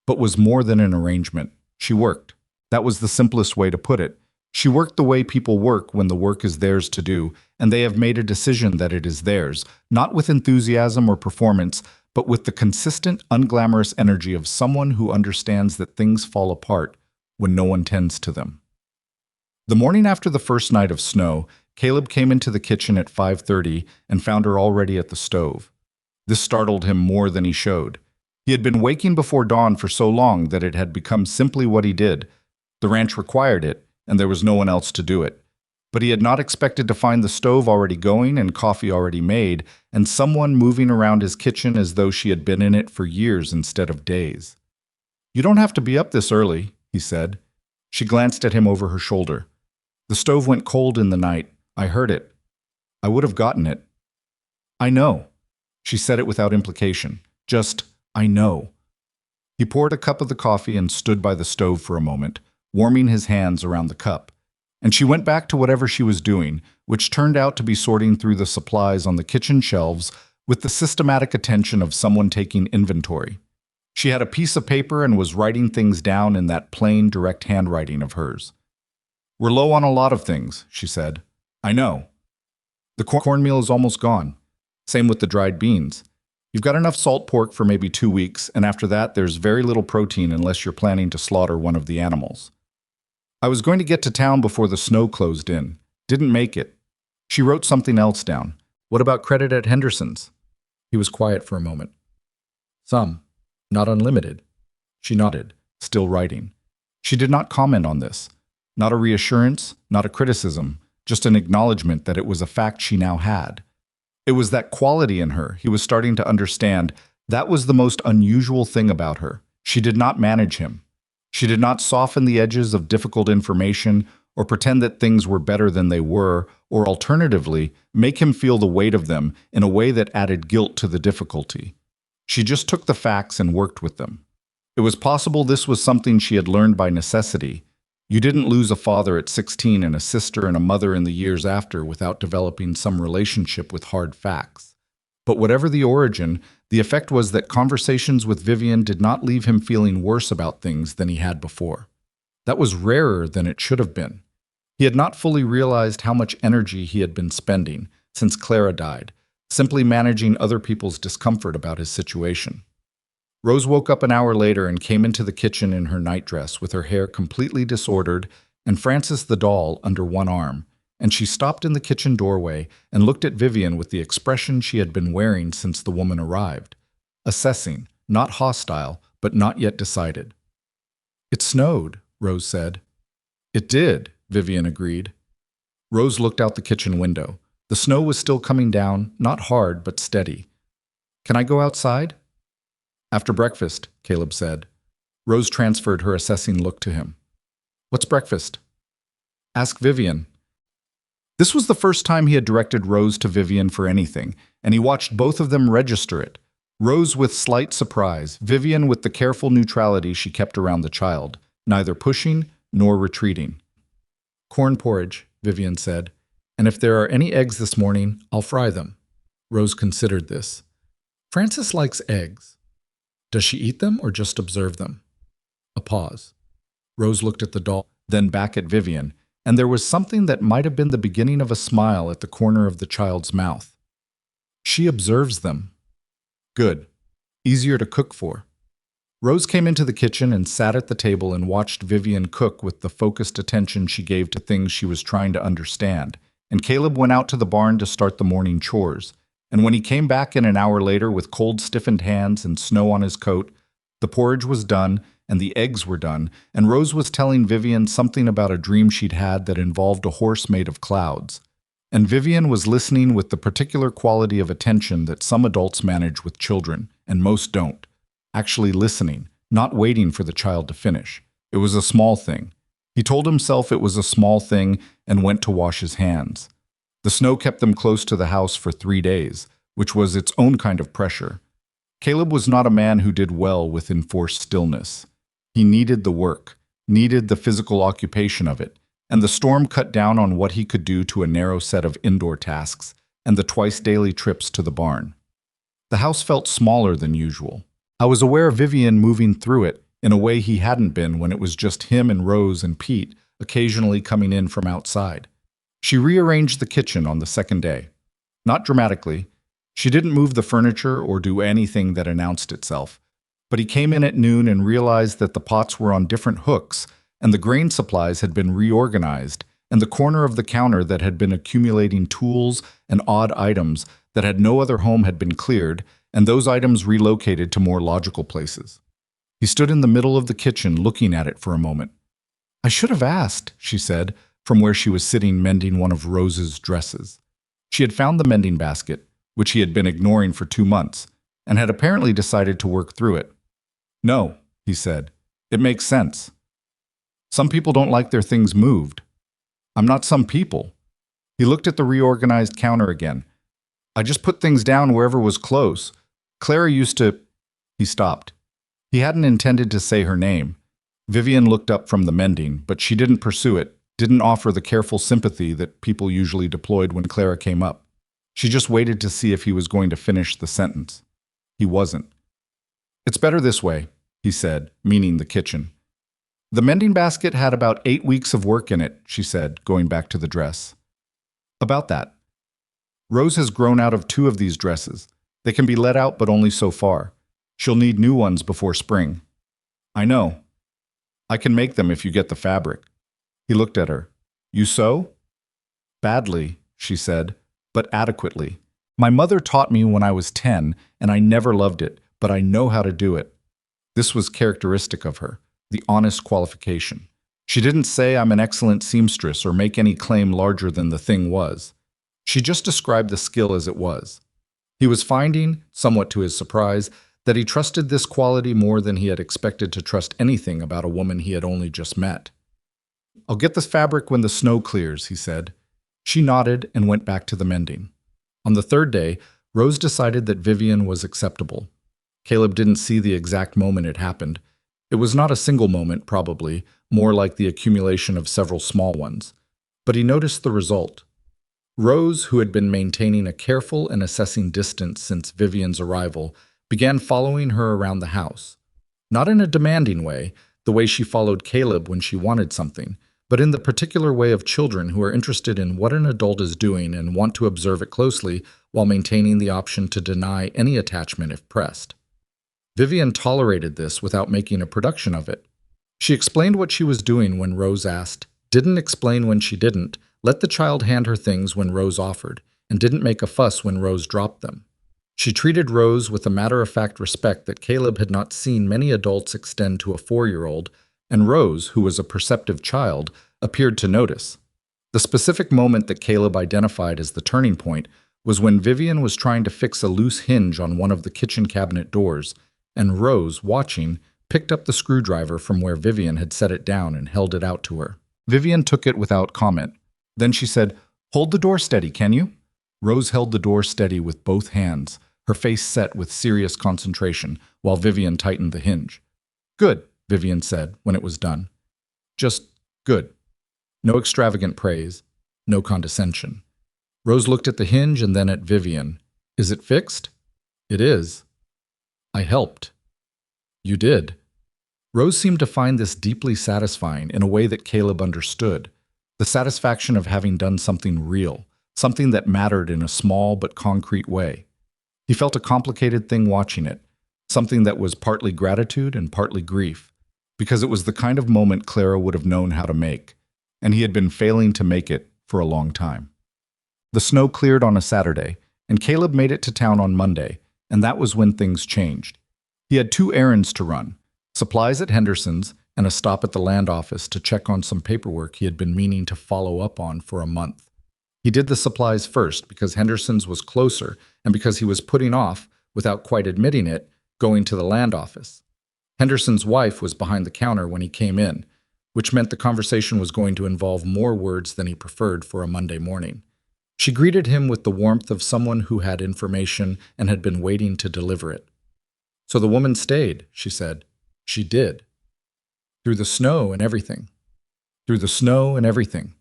Speaker 1: but was more than an arrangement. She worked. That was the simplest way to put it. She worked the way people work when the work is theirs to do, and they have made a decision that it is theirs, not with enthusiasm or performance, but with the consistent, unglamorous energy of someone who understands that things fall apart when no one tends to them. The morning after the first night of snow, Caleb came into the kitchen at 5:30 and found her already at the stove. This startled him more than he showed. He had been waking before dawn for so long that it had become simply what he did. The ranch required it, and there was no one else to do it. But he had not expected to find the stove already going and coffee already made, and someone moving around his kitchen as though she had been in it for years instead of days. "You don't have to be up this early," he said. She glanced at him over her shoulder. "The stove went cold in the night. I heard it. I would have gotten it." "I know." She said it without implication. Just, "I know." He poured a cup of the coffee and stood by the stove for a moment, warming his hands around the cup. And she went back to whatever she was doing, which turned out to be sorting through the supplies on the kitchen shelves with the systematic attention of someone taking inventory. She had a piece of paper and was writing things down in that plain, direct handwriting of hers. "We're low on a lot of things," she said. "I know. The cornmeal is almost gone. Same with the dried beans. You've got enough salt pork for maybe 2 weeks, and after that there's very little protein unless you're planning to slaughter one of the animals. I was going to get to town before the snow closed in. Didn't make it." She wrote something else down. "What about credit at Henderson's?" He was quiet for a moment. "Some. Not unlimited." She nodded, still writing. She did not comment on this. Not a reassurance, not a criticism, just an acknowledgement that it was a fact she now had. It was that quality in her, he was starting to understand. That was the most unusual thing about her. She did not manage him. She did not soften the edges of difficult information or pretend that things were better than they were, or alternatively, make him feel the weight of them in a way that added guilt to the difficulty. She just took the facts and worked with them. It was possible this was something she had learned by necessity. You didn't lose a father at 16 and a sister and a mother in the years after without developing some relationship with hard facts. But whatever the origin, the effect was that conversations with Vivian did not leave him feeling worse about things than he had before. That was rarer than it should have been. He had not fully realized how much energy he had been spending since Clara died, simply managing other people's discomfort about his situation. Rose woke up an hour later and came into the kitchen in her nightdress with her hair completely disordered and Frances the doll under one arm, and she stopped in the kitchen doorway and looked at Vivian with the expression she had been wearing since the woman arrived. Assessing, not hostile, but not yet decided. "It snowed," Rose said. "It did," Vivian agreed. Rose looked out the kitchen window. The snow was still coming down, not hard, but steady. "Can I go outside?" "After breakfast," Caleb said. Rose transferred her assessing look to him. "What's breakfast?" "Ask Vivian." This was the first time he had directed Rose to Vivian for anything, and he watched both of them register it. Rose with slight surprise, Vivian with the careful neutrality she kept around the child, neither pushing nor retreating. "Corn porridge," Vivian said, "and if there are any eggs this morning, I'll fry them." Rose considered this. "Frances likes eggs. Does she eat them or just observe them?" A pause. Rose looked at the doll, then back at Vivian, and there was something that might have been the beginning of a smile at the corner of the child's mouth. "She observes them." Good. Easier to cook for. Rose came into the kitchen and sat at the table and watched Vivian cook with the focused attention she gave to things she was trying to understand, and Caleb went out to the barn to start the morning chores. And when he came back in an hour later with cold, stiffened hands and snow on his coat, the porridge was done and the eggs were done, and Rose was telling Vivian something about a dream she'd had that involved a horse made of clouds. And Vivian was listening with the particular quality of attention that some adults manage with children, and most don't. Actually listening, not waiting for the child to finish. It was a small thing. He told himself it was a small thing and went to wash his hands. The snow kept them close to the house for 3 days, which was its own kind of pressure. Caleb was not a man who did well with enforced stillness. He needed the work, needed the physical occupation of it, and the storm cut down on what he could do to a narrow set of indoor tasks and the twice-daily trips to the barn. The house felt smaller than usual. I was aware of Vivian moving through it in a way he hadn't been when it was just him and Rose and Pete occasionally coming in from outside. She rearranged the kitchen on the second day. Not dramatically. She didn't move the furniture or do anything that announced itself. But he came in at noon and realized that the pots were on different hooks, and the grain supplies had been reorganized, and the corner of the counter that had been accumulating tools and odd items that had no other home had been cleared, and those items relocated to more logical places. He stood in the middle of the kitchen looking at it for a moment. "I should have asked," she said, from where she was sitting mending one of Rose's dresses. She had found the mending basket, which he had been ignoring for 2 months, and had apparently decided to work through it. "No," he said. "It makes sense. Some people don't like their things moved. I'm not some people." He looked at the reorganized counter again. "I just put things down wherever was close. Clara used to—" He stopped. He hadn't intended to say her name. Vivian looked up from the mending, but she didn't pursue it, didn't offer the careful sympathy that people usually deployed when Clara came up. She just waited to see if he was going to finish the sentence. He wasn't. "It's better this way," he said, meaning the kitchen. "The mending basket had about 8 weeks of work in it," she said, going back to the dress. "About that. Rose has grown out of 2 of these dresses. They can be let out, but only so far. She'll need new ones before spring." "I know. I can make them if you get the fabric." He looked at her. "You sew?" "Badly," she said, "but adequately. My mother taught me when I was 10, and I never loved it, but I know how to do it." This was characteristic of her, the honest qualification. She didn't say I'm an excellent seamstress or make any claim larger than the thing was. She just described the skill as it was. He was finding, somewhat to his surprise, that he trusted this quality more than he had expected to trust anything about a woman he had only just met. "I'll get the fabric when the snow clears," he said. She nodded and went back to the mending. On the 3rd day, Rose decided that Vivian was acceptable. Caleb didn't see the exact moment it happened. It was not a single moment, probably, more like the accumulation of several small ones. But he noticed the result. Rose, who had been maintaining a careful and assessing distance since Vivian's arrival, began following her around the house. Not in a demanding way, the way she followed Caleb when she wanted something, but in the particular way of children who are interested in what an adult is doing and want to observe it closely while maintaining the option to deny any attachment if pressed. Vivian tolerated this without making a production of it. She explained what she was doing when Rose asked, didn't explain when she didn't, let the child hand her things when Rose offered, and didn't make a fuss when Rose dropped them. She treated Rose with a matter-of-fact respect that Caleb had not seen many adults extend to a 4-year-old, and Rose, who was a perceptive child, appeared to notice. The specific moment that Caleb identified as the turning point was when Vivian was trying to fix a loose hinge on one of the kitchen cabinet doors, and Rose, watching, picked up the screwdriver from where Vivian had set it down and held it out to her. Vivian took it without comment. Then she said, "Hold the door steady, can you?" Rose held the door steady with both hands, her face set with serious concentration, while Vivian tightened the hinge. "Good," Vivian said when it was done. "Just good." No extravagant praise, no condescension. Rose looked at the hinge and then at Vivian. "Is it fixed?" "It is." "I helped." "You did." Rose seemed to find this deeply satisfying in a way that Caleb understood. The satisfaction of having done something real, something that mattered in a small but concrete way. He felt a complicated thing watching it, something that was partly gratitude and partly grief, because it was the kind of moment Clara would have known how to make, and he had been failing to make it for a long time. The snow cleared on a Saturday, and Caleb made it to town on Monday, and that was when things changed. He had 2 errands to run, supplies at Henderson's and a stop at the land office to check on some paperwork he had been meaning to follow up on for a month. He did the supplies first because Henderson's was closer and because he was putting off, without quite admitting it, going to the land office. Henderson's wife was behind the counter when he came in, which meant the conversation was going to involve more words than he preferred for a Monday morning. She greeted him with the warmth of someone who had information and had been waiting to deliver it. "So the woman stayed," she said. "She did. Through the snow and everything. Through the snow and everything."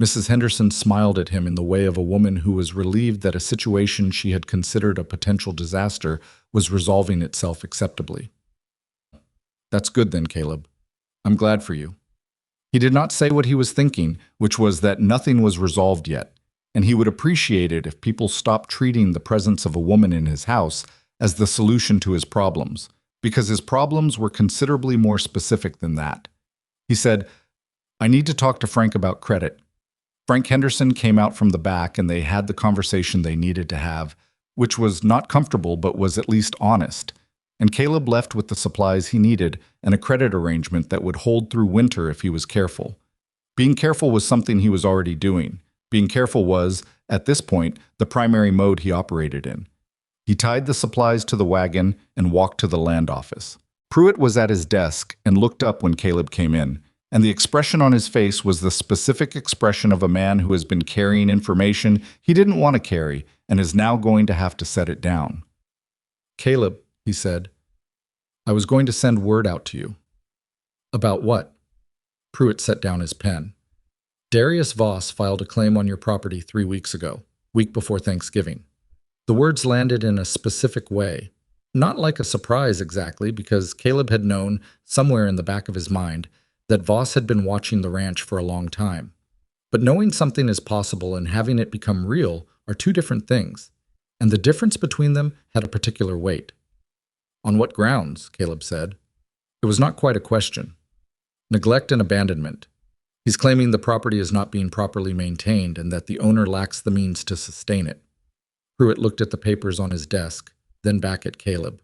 Speaker 1: Mrs. Henderson smiled at him in the way of a woman who was relieved that a situation she had considered a potential disaster was resolving itself acceptably. "That's good then, Caleb. I'm glad for you." He did not say what he was thinking, which was that nothing was resolved yet, and he would appreciate it if people stopped treating the presence of a woman in his house as the solution to his problems, because his problems were considerably more specific than that. He said, "I need to talk to Frank about credit." Frank Henderson came out from the back and they had the conversation they needed to have, which was not comfortable but was at least honest. And Caleb left with the supplies he needed and a credit arrangement that would hold through winter if he was careful. Being careful was something he was already doing. Being careful was, at this point, the primary mode he operated in. He tied the supplies to the wagon and walked to the land office. Pruitt was at his desk and looked up when Caleb came in, and the expression on his face was the specific expression of a man who has been carrying information he didn't want to carry and is now going to have to set it down. "Caleb," he said, "I was going to send word out to you." "About what?" Pruitt set down his pen. "Darius Voss filed a claim on your property 3 weeks ago, week before Thanksgiving." The words landed in a specific way, not like a surprise exactly, because Caleb had known, somewhere in the back of his mind, that Voss had been watching the ranch for a long time. But knowing something is possible and having it become real are two different things, and the difference between them had a particular weight. "On what grounds?" Caleb said. It was not quite a question. "Neglect and abandonment. He's claiming the property is not being properly maintained and that the owner lacks the means to sustain it." Pruitt looked at the papers on his desk, then back at Caleb.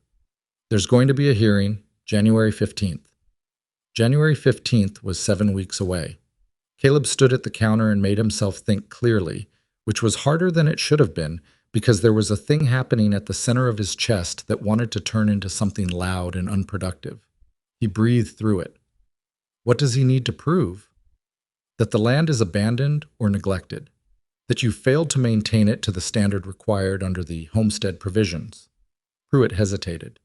Speaker 1: "There's going to be a hearing, January 15th. January 15th was 7 weeks away. Caleb stood at the counter and made himself think clearly, which was harder than it should have been, because there was a thing happening at the center of his chest that wanted to turn into something loud and unproductive. He breathed through it. What does he need to prove? That the land is abandoned or neglected. That you failed to maintain it to the standard required under the homestead provisions. Pruitt hesitated.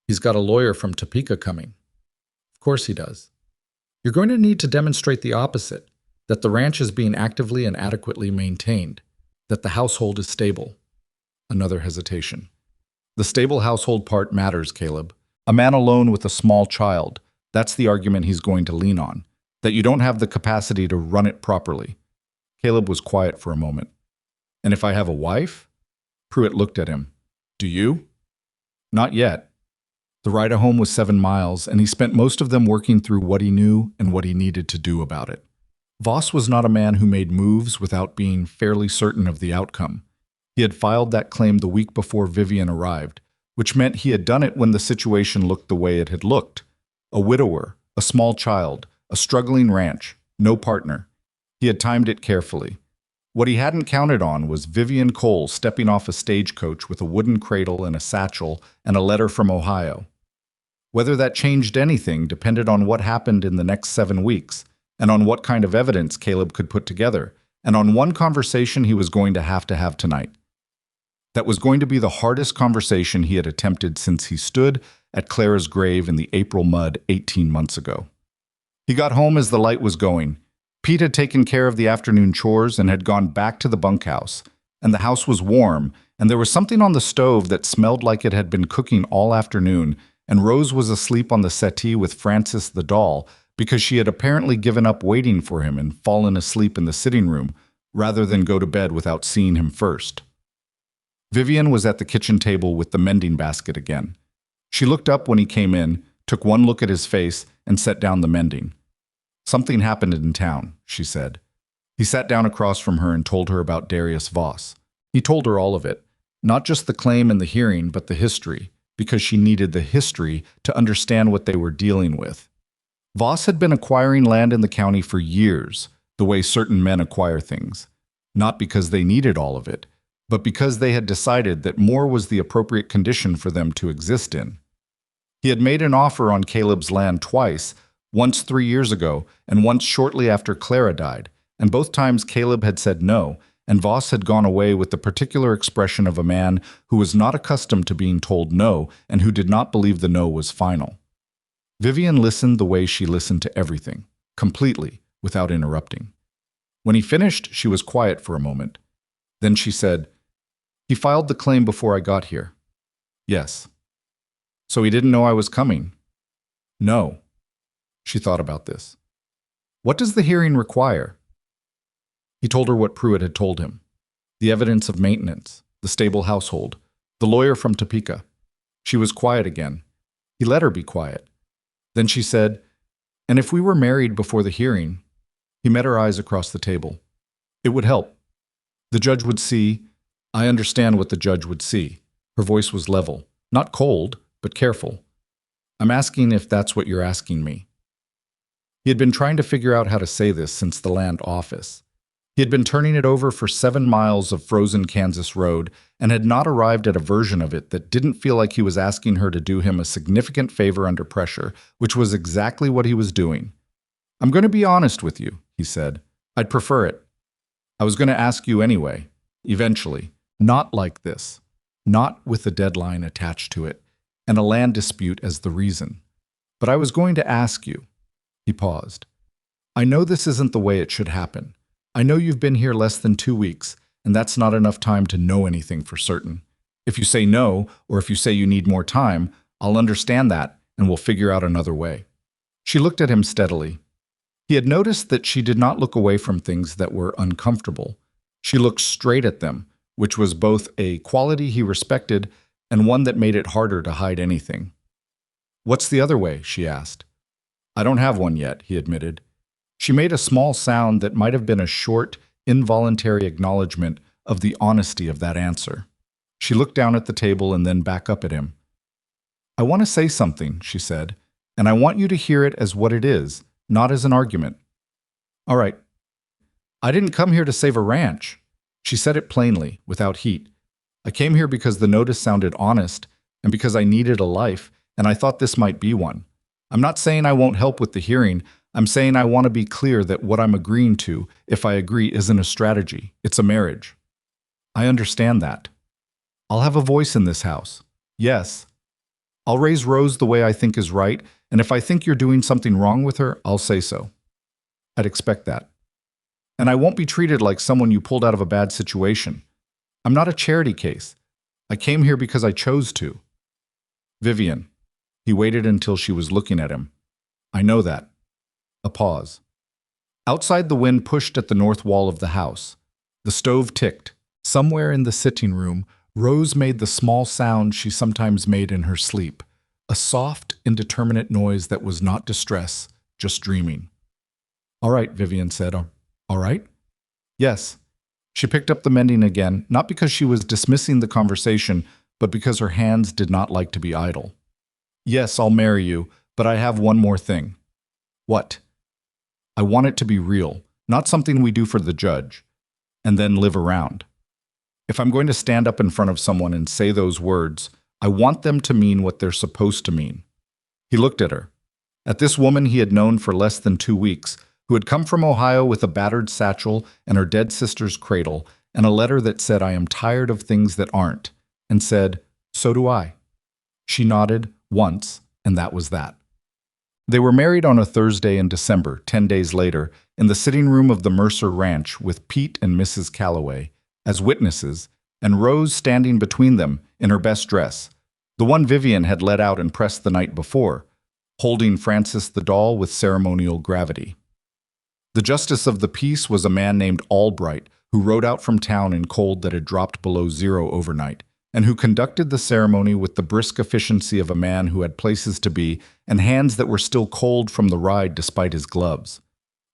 Speaker 1: He's got a lawyer from Topeka coming. Of course he does. You're going to need to demonstrate the opposite, that the ranch is being actively and adequately maintained, that the household is stable. Another hesitation. The stable household part matters, Caleb. A man alone with a small child, that's the argument he's going to lean on, that you don't have the capacity to run it properly. Caleb was quiet for a moment. And if I have a wife? Pruitt looked at him. Do you? Not yet. The ride home was 7 miles, and he spent most of them working through what he knew and what he needed to do about it. Voss was not a man who made moves without being fairly certain of the outcome. He had filed that claim the week before Vivian arrived, which meant he had done it when the situation looked the way it had looked. A widower, a small child, a struggling ranch, no partner. He had timed it carefully. What he hadn't counted on was Vivian Cole stepping off a stagecoach with a wooden cradle and a satchel and a letter from Ohio. Whether that changed anything depended on what happened in the next 7 weeks, and on what kind of evidence Caleb could put together, and on one conversation he was going to have tonight. That was going to be the hardest conversation he had attempted since he stood at Clara's grave in the April mud 18 months ago. He got home as the light was going. Pete had taken care of the afternoon chores and had gone back to the bunkhouse, and the house was warm, and there was something on the stove that smelled like it had been cooking all afternoon, and Rose was asleep on the settee with Frances the doll because she had apparently given up waiting for him and fallen asleep in the sitting room rather than go to bed without seeing him first. Vivian was at the kitchen table with the mending basket again. She looked up when he came in, took one look at his face, and set down the mending. Something happened in town, she said. He sat down across from her and told her about Darius Voss. He told her all of it, not just the claim and the hearing, but the history, because she needed the history to understand what they were dealing with. Voss had been acquiring land in the county for years, the way certain men acquire things, not because they needed all of it, but because they had decided that more was the appropriate condition for them to exist in. He had made an offer on Caleb's land twice, once 3 years ago and once shortly after Clara died, and both times Caleb had said no, and Voss had gone away with the particular expression of a man who was not accustomed to being told no and who did not believe the no was final. Vivian listened the way she listened to everything, completely, without interrupting. When he finished, she was quiet for a moment. Then she said, "He filed the claim before I got here." "Yes." "So he didn't know I was coming?" "No." She thought about this. "What does the hearing require?" He told her what Pruitt had told him. The evidence of maintenance, the stable household, the lawyer from Topeka. She was quiet again. He let her be quiet. Then she said, "And if we were married before the hearing?" He met her eyes across the table. "It would help. The judge would see." "I understand what the judge would see." Her voice was level, not cold, but careful. "I'm asking if that's what you're asking me." He had been trying to figure out how to say this since the land office. He had been turning it over for 7 miles of frozen Kansas road and had not arrived at a version of it that didn't feel like he was asking her to do him a significant favor under pressure, which was exactly what he was doing. "I'm going to be honest with you," he said. "I'd prefer it. I was going to ask you anyway, eventually. Not like this. Not with a deadline attached to it, and a land dispute as the reason. But I was going to ask you." He paused. "I know this isn't the way it should happen. I know you've been here less than 2 weeks, and that's not enough time to know anything for certain. If you say no, or if you say you need more time, I'll understand that, and we'll figure out another way." She looked at him steadily. He had noticed that she did not look away from things that were uncomfortable. She looked straight at them, which was both a quality he respected and one that made it harder to hide anything. "What's the other way?" she asked. "I don't have one yet," he admitted. She made a small sound that might have been a short, involuntary acknowledgement of the honesty of that answer. She looked down at the table and then back up at him. "I want to say something," she said, "and I want you to hear it as what it is, not as an argument." "All right. I didn't come here to save a ranch." She said it plainly, without heat. "I came here because the notice sounded honest, and because I needed a life, and I thought this might be one. I'm not saying I won't help with the hearing. I'm saying I want to be clear that what I'm agreeing to, if I agree, isn't a strategy. It's a marriage." "I understand that." "I'll have a voice in this house." "Yes." "I'll raise Rose the way I think is right, and if I think you're doing something wrong with her, I'll say so." "I'd expect that." "And I won't be treated like someone you pulled out of a bad situation. I'm not a charity case. I came here because I chose to." "Vivian." He waited until she was looking at him. "I know that." A pause. Outside, the wind pushed at the north wall of the house. The stove ticked. Somewhere in the sitting room, Rose made the small sound she sometimes made in her sleep, a soft, indeterminate noise that was not distress, just dreaming. "All right," Vivian said. "All right?" "Yes." She picked up the mending again, not because she was dismissing the conversation, but because her hands did not like to be idle. "Yes, I'll marry you, but I have one more thing." "What?" "I want it to be real, not something we do for the judge, and then live around. If I'm going to stand up in front of someone and say those words, I want them to mean what they're supposed to mean." He looked at her. At this woman he had known for less than 2 weeks, who had come from Ohio with a battered satchel and her dead sister's cradle, and a letter that said, "I am tired of things that aren't," and said, "So do I." She nodded once, and that was that. They were married on a Thursday in December, 10 days later, in the sitting room of the Mercer Ranch with Pete and Mrs. Calloway as witnesses, and Rose standing between them in her best dress, the one Vivian had let out and pressed the night before, holding Francis the doll with ceremonial gravity. The justice of the peace was a man named Albright, who rode out from town in cold that had dropped below zero overnight, and who conducted the ceremony with the brisk efficiency of a man who had places to be and hands that were still cold from the ride despite his gloves.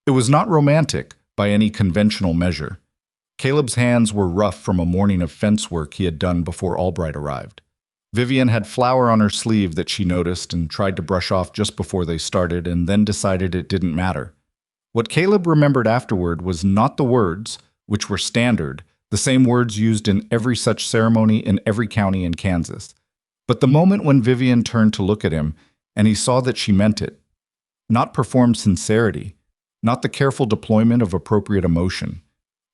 Speaker 1: It was not romantic by any conventional measure. Caleb's hands were rough from a morning of fence work he had done before Albright arrived. Vivian had flour on her sleeve that she noticed and tried to brush off just before they started, and then decided it didn't matter. What Caleb remembered afterward was not the words, which were standard, the same words used in every such ceremony in every county in Kansas. But the moment when Vivian turned to look at him, and he saw that she meant it, not performed sincerity, not the careful deployment of appropriate emotion.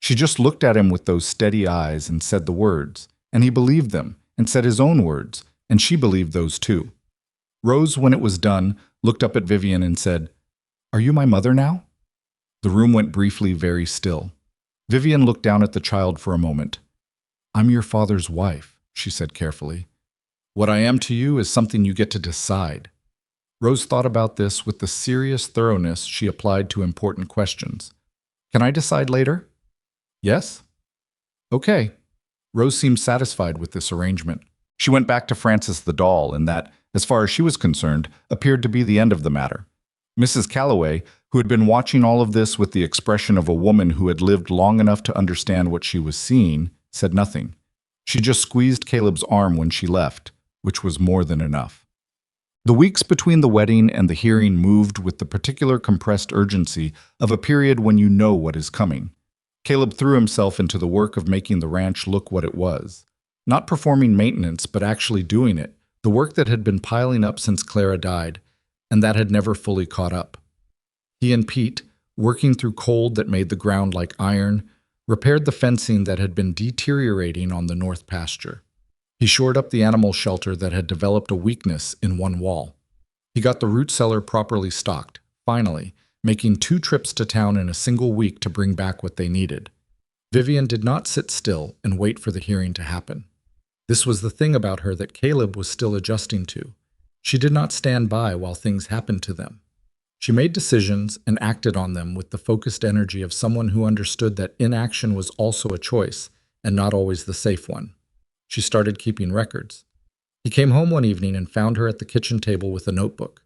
Speaker 1: She just looked at him with those steady eyes and said the words, and he believed them, and said his own words, and she believed those too. Rose, when it was done, looked up at Vivian and said, "Are you my mother now?" The room went briefly very still. Vivian looked down at the child for a moment. "I'm your father's wife," she said carefully. "What I am to you is something you get to decide." Rose thought about this with the serious thoroughness she applied to important questions. "Can I decide later?" "Yes." "Okay." Rose seemed satisfied with this arrangement. She went back to Frances the doll, and that, as far as she was concerned, appeared to be the end of the matter. Mrs. Calloway, who had been watching all of this with the expression of a woman who had lived long enough to understand what she was seeing, said nothing. She just squeezed Caleb's arm when she left, which was more than enough. The weeks between the wedding and the hearing moved with the particular compressed urgency of a period when you know what is coming. Caleb threw himself into the work of making the ranch look what it was. Not performing maintenance, but actually doing it, the work that had been piling up since Clara died, and that had never fully caught up. He and Pete, working through cold that made the ground like iron, repaired the fencing that had been deteriorating on the north pasture. He shored up the animal shelter that had developed a weakness in one wall. He got the root cellar properly stocked, finally, making 2 trips to town in a single week to bring back what they needed. Vivian did not sit still and wait for the hearing to happen. This was the thing about her that Caleb was still adjusting to. She did not stand by while things happened to them. She made decisions and acted on them with the focused energy of someone who understood that inaction was also a choice and not always the safe one. She started keeping records. He came home one evening and found her at the kitchen table with a notebook.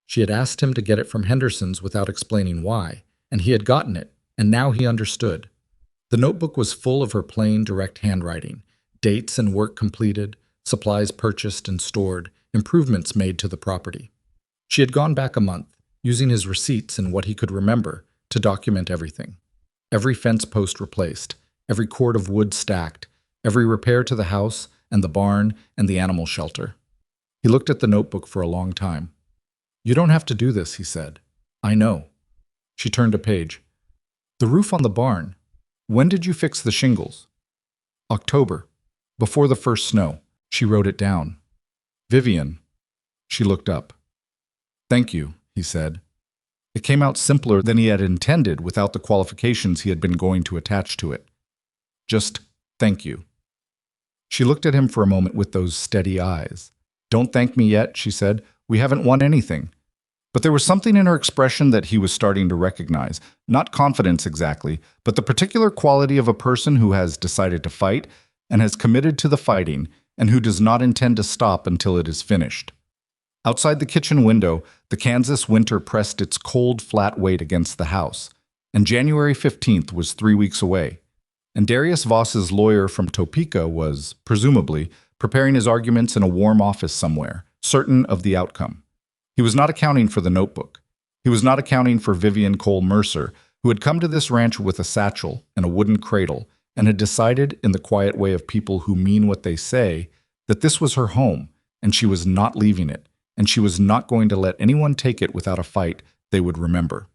Speaker 1: She had asked him to get it from Henderson's without explaining why, and he had gotten it, and now he understood. The notebook was full of her plain, direct handwriting, dates and work completed, supplies purchased and stored, improvements made to the property. She had gone back a month, using his receipts and what he could remember to document everything. Every fence post replaced, every cord of wood stacked, every repair to the house and the barn and the animal shelter. He looked at the notebook for a long time. "You don't have to do this," he said. "I know." She turned a page. "The roof on the barn. When did you fix the shingles?" "October. Before the first snow." She wrote it down. "Vivian." She looked up. "Thank you," he said. It came out simpler than he had intended without the qualifications he had been going to attach to it. Just, "Thank you." She looked at him for a moment with those steady eyes. "Don't thank me yet," she said. "We haven't won anything." But there was something in her expression that he was starting to recognize. Not confidence exactly, but the particular quality of a person who has decided to fight and has committed to the fighting and who does not intend to stop until it is finished. Outside the kitchen window, the Kansas winter pressed its cold, flat weight against the house, and January 15th was 3 weeks away. And Darius Voss's lawyer from Topeka was, presumably, preparing his arguments in a warm office somewhere, certain of the outcome. He was not accounting for the notebook. He was not accounting for Vivian Cole Mercer, who had come to this ranch with a satchel and a wooden cradle, and had decided, in the quiet way of people who mean what they say, that this was her home, and she was not leaving it, and she was not going to let anyone take it without a fight they would remember.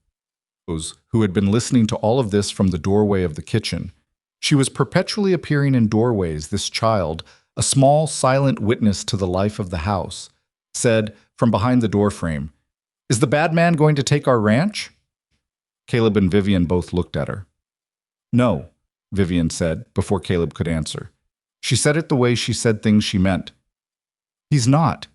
Speaker 1: Those who had been listening to all of this from the doorway of the kitchen. She was perpetually appearing in doorways, this child, a small, silent witness to the life of the house, said, from behind the doorframe, "Is the bad man going to take our ranch?" Caleb and Vivian both looked at her. "No," Vivian said, before Caleb could answer. She said it the way she said things she meant. "He's not."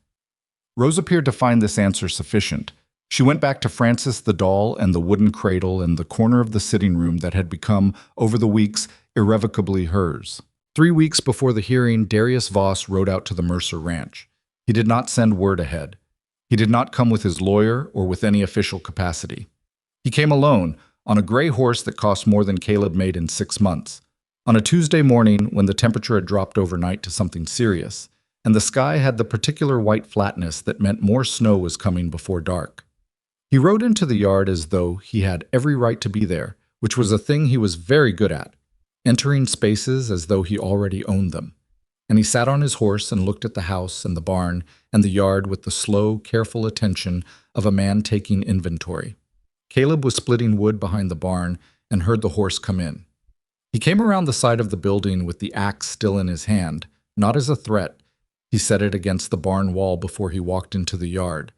Speaker 1: Rose appeared to find this answer sufficient. She went back to Frances the doll and the wooden cradle and the corner of the sitting room that had become, over the weeks, irrevocably hers. 3 weeks before the hearing, Darius Voss rode out to the Mercer ranch. He did not send word ahead. He did not come with his lawyer or with any official capacity. He came alone, on a gray horse that cost more than Caleb made in 6 months, on a Tuesday morning when the temperature had dropped overnight to something serious, and the sky had the particular white flatness that meant more snow was coming before dark. He rode into the yard as though he had every right to be there, which was a thing he was very good at, entering spaces as though he already owned them. and he sat on his horse and looked at the house and the barn and the yard with the slow, careful attention of a man taking inventory. Caleb was splitting wood behind the barn and heard the horse come in. He came around the side of the building with the axe still in his hand, not as a threat. He set it against the barn wall before he walked into the yard,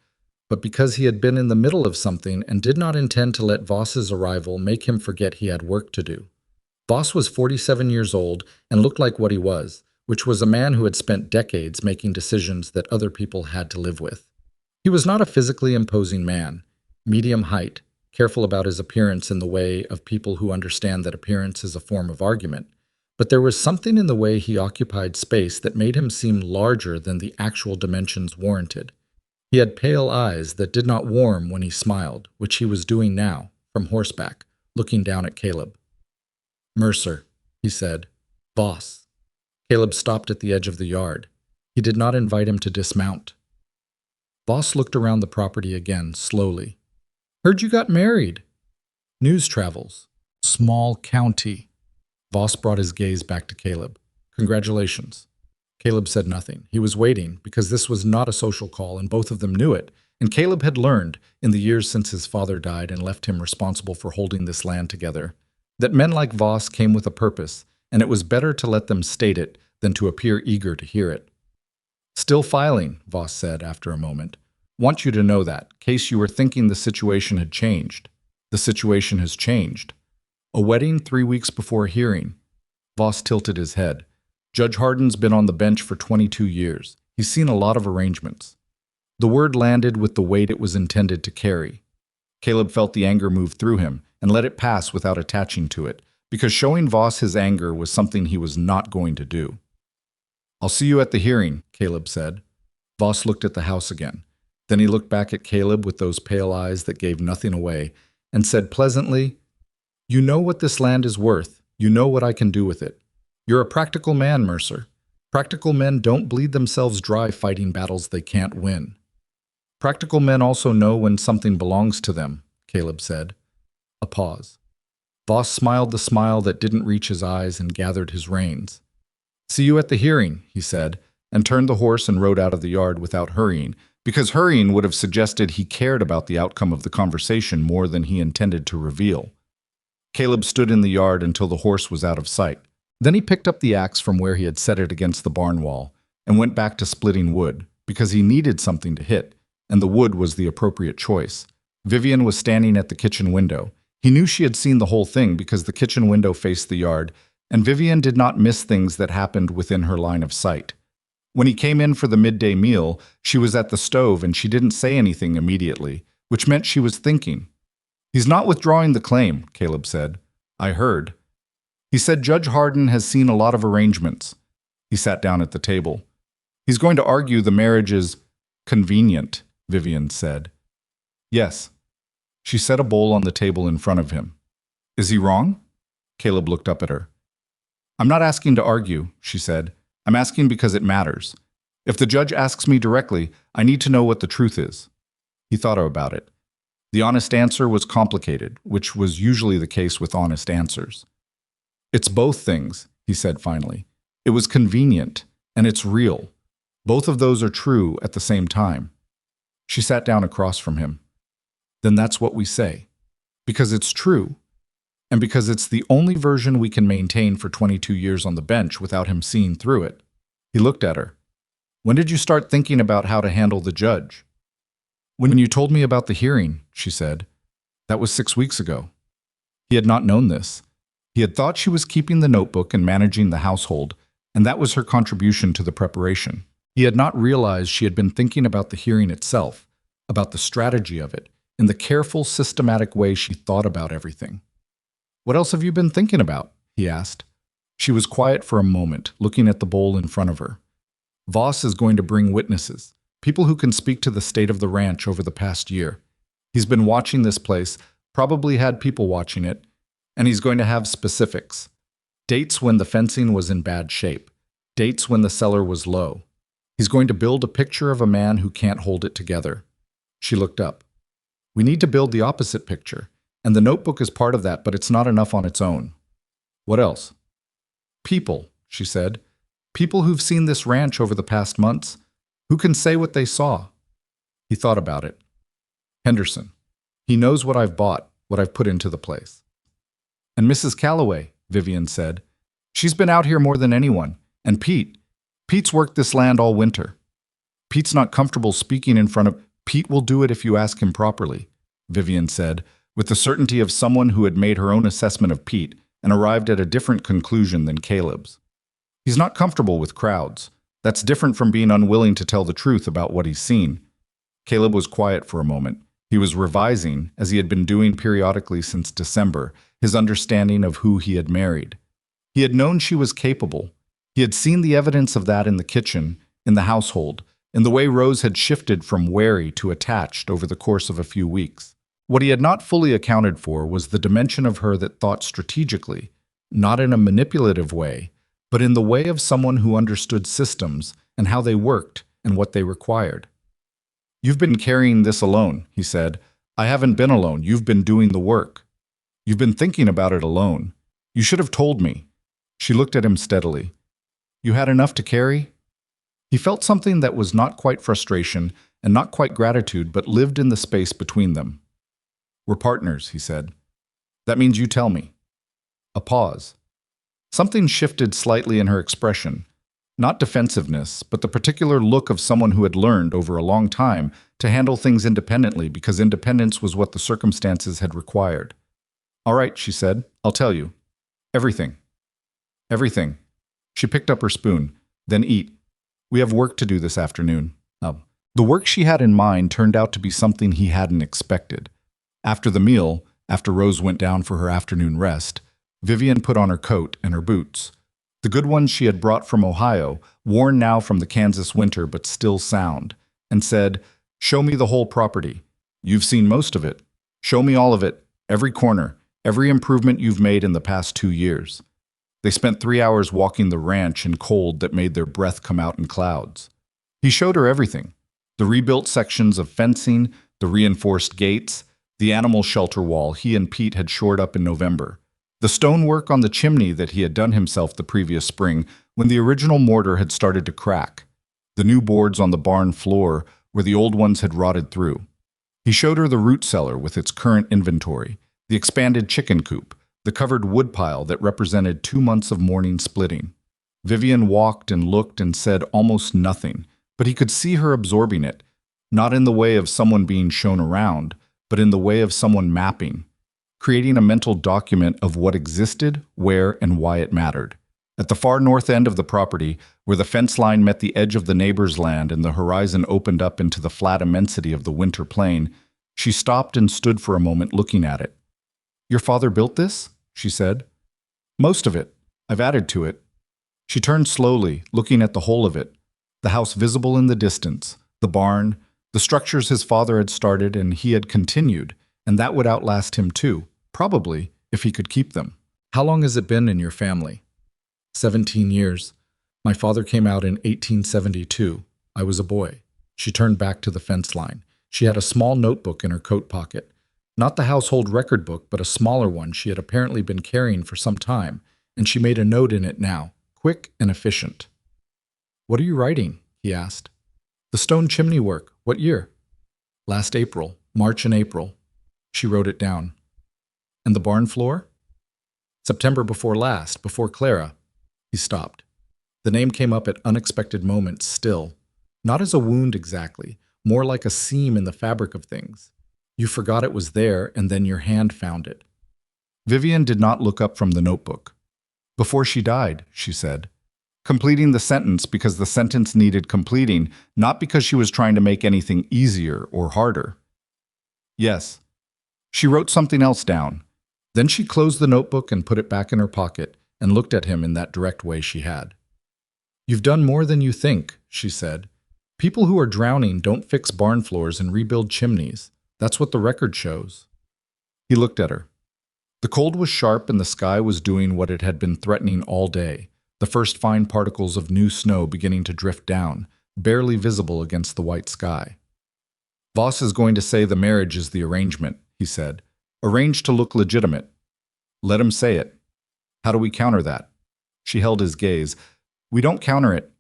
Speaker 1: but because he had been in the middle of something and did not intend to let Voss's arrival make him forget he had work to do. Voss was 47 years old and looked like what he was, which was a man who had spent decades making decisions that other people had to live with. He was not a physically imposing man, medium height, careful about his appearance in the way of people who understand that appearance is a form of argument, but there was something in the way he occupied space that made him seem larger than the actual dimensions warranted. He had pale eyes that did not warm when he smiled, which he was doing now, from horseback, looking down at Caleb. "Mercer," he said. "Voss." Caleb stopped at the edge of the yard. He did not invite him to dismount. Voss looked around the property again, slowly. "Heard you got married." "News travels. Small county." Voss brought his gaze back to Caleb. "Congratulations." Caleb said nothing. He was waiting, because this was not a social call, and both of them knew it. And Caleb had learned, in the years since his father died and left him responsible for holding this land together, that men like Voss came with a purpose, and it was better to let them state it than to appear eager to hear it. "Still filing," Voss said after a moment. "Want you to know that, case you were thinking the situation had changed. The situation has changed. A wedding 3 weeks before a hearing." Voss tilted his head. "Judge Hardin's been on the bench for 22 years. He's seen a lot of arrangements." The word landed with the weight it was intended to carry. Caleb felt the anger move through him and let it pass without attaching to it, because showing Voss his anger was something he was not going to do. "I'll see you at the hearing," Caleb said. Voss looked at the house again. Then he looked back at Caleb with those pale eyes that gave nothing away, and said pleasantly, "You know what this land is worth. You know what I can do with it. You're a practical man, Mercer. Practical men don't bleed themselves dry fighting battles they can't win." "Practical men also know when something belongs to them," Caleb said. A pause. Voss smiled the smile that didn't reach his eyes and gathered his reins. "See you at the hearing," he said, and turned the horse and rode out of the yard without hurrying, because hurrying would have suggested he cared about the outcome of the conversation more than he intended to reveal. Caleb stood in the yard until the horse was out of sight. Then he picked up the axe from where he had set it against the barn wall and went back to splitting wood, because he needed something to hit, and the wood was the appropriate choice. Vivian was standing at the kitchen window. He knew she had seen the whole thing because the kitchen window faced the yard, and Vivian did not miss things that happened within her line of sight. When he came in for the midday meal, she was at the stove and she didn't say anything immediately, which meant she was thinking. "He's not withdrawing the claim," Caleb said. "I heard. He said Judge Hardin has seen a lot of arrangements." He sat down at the table. "He's going to argue the marriage is convenient," Vivian said. "Yes." She set a bowl on the table in front of him. "Is he wrong?" Caleb looked up at her. "I'm not asking to argue," she said. "I'm asking because it matters. If the judge asks me directly, I need to know what the truth is." He thought about it. The honest answer was complicated, which was usually the case with honest answers. "It's both things," he said finally. "It was convenient, and it's real. Both of those are true at the same time." She sat down across from him. "Then that's what we say. Because it's true, and because it's the only version we can maintain for 22 years on the bench without him seeing through it." He looked at her. "When did you start thinking about how to handle the judge?" "When you told me about the hearing," she said. "That was 6 weeks ago." He had not known this. He had thought she was keeping the notebook and managing the household, and that was her contribution to the preparation. He had not realized she had been thinking about the hearing itself, about the strategy of it, in the careful, systematic way she thought about everything. "What else have you been thinking about?" he asked. She was quiet for a moment, looking at the bowl in front of her. "Voss is going to bring witnesses, people who can speak to the state of the ranch over the past year. He's been watching this place, probably had people watching it, and he's going to have specifics. Dates when the fencing was in bad shape. Dates when the cellar was low. He's going to build a picture of a man who can't hold it together." She looked up. "We need to build the opposite picture, and the notebook is part of that, but it's not enough on its own." "What else?" "People," she said. People who've seen this ranch over the past months, who can say what they saw? He thought about it. Henderson. He knows what I've bought, what I've put into the place. And Mrs. Calloway, Vivian said. She's been out here more than anyone. And Pete's worked this land all winter. Pete's not comfortable speaking in front of... Pete will do it if you ask him properly, Vivian said, with the certainty of someone who had made her own assessment of Pete and arrived at a different conclusion than Caleb's. He's not comfortable with crowds. That's different from being unwilling to tell the truth about what he's seen. Caleb was quiet for a moment. He was revising, as he had been doing periodically since December, his understanding of who he had married. He had known she was capable. He had seen the evidence of that in the kitchen, in the household, in the way Rose had shifted from wary to attached over the course of a few weeks. What he had not fully accounted for was the dimension of her that thought strategically, not in a manipulative way, but in the way of someone who understood systems and how they worked and what they required. You've been carrying this alone, he said. I haven't been alone. You've been doing the work. You've been thinking about it alone. You should have told me. She looked at him steadily. You had enough to carry? He felt something that was not quite frustration and not quite gratitude, but lived in the space between them. We're partners, he said. That means you tell me. A pause. Something shifted slightly in her expression. Not defensiveness, but the particular look of someone who had learned over a long time to handle things independently because independence was what the circumstances had required. All right, she said, I'll tell you. Everything. Everything. She picked up her spoon. Then eat. We have work to do this afternoon. The work she had in mind turned out to be something he hadn't expected. After the meal, after Rose went down for her afternoon rest, Vivian put on her coat and her boots. The good ones she had brought from Ohio, worn now from the Kansas winter but still sound, and said, Show me the whole property. You've seen most of it. Show me all of it, every corner, every improvement you've made in the past 2 years. They spent 3 hours walking the ranch in cold that made their breath come out in clouds. He showed her everything. The rebuilt sections of fencing, the reinforced gates, the animal shelter wall he and Pete had shored up in November, the stonework on the chimney that he had done himself the previous spring when the original mortar had started to crack, the new boards on the barn floor where the old ones had rotted through. He showed her the root cellar with its current inventory, the expanded chicken coop, the covered woodpile that represented 2 months of morning splitting. Vivian walked and looked and said almost nothing, but he could see her absorbing it, not in the way of someone being shown around, but in the way of someone mapping, creating a mental document of what existed, where, and why it mattered. At the far north end of the property, where the fence line met the edge of the neighbor's land and the horizon opened up into the flat immensity of the winter plain, she stopped and stood for a moment looking at it. Your father built this? She said. Most of it. I've added to it. She turned slowly, looking at the whole of it, the house visible in the distance, the barn, the structures his father had started and he had continued, and that would outlast him too, probably, if he could keep them. How long has it been in your family? 17 years. My father came out in 1872. I was a boy. She turned back to the fence line. She had a small notebook in her coat pocket. Not the household record book, but a smaller one she had apparently been carrying for some time, and she made a note in it now, quick and efficient. What are you writing? He asked. The stone chimney work. What year? Last April. March and April. She wrote it down. And the barn floor? September before last, before Clara. He stopped. The name came up at unexpected moments still, not as a wound exactly, more like a seam in the fabric of things. You forgot it was there, and then your hand found it. Vivian did not look up from the notebook. Before she died, she said, completing the sentence because the sentence needed completing, not because she was trying to make anything easier or harder. Yes. She wrote something else down. Then she closed the notebook and put it back in her pocket and looked at him in that direct way she had. You've done more than you think, she said. People who are drowning don't fix barn floors and rebuild chimneys. That's what the record shows. He looked at her. The cold was sharp and the sky was doing what it had been threatening all day, the first fine particles of new snow beginning to drift down, barely visible against the white sky. Voss is going to say the marriage is the arrangement, he said. Arranged to look legitimate. Let him say it. How do we counter that? She held his gaze. We don't counter it.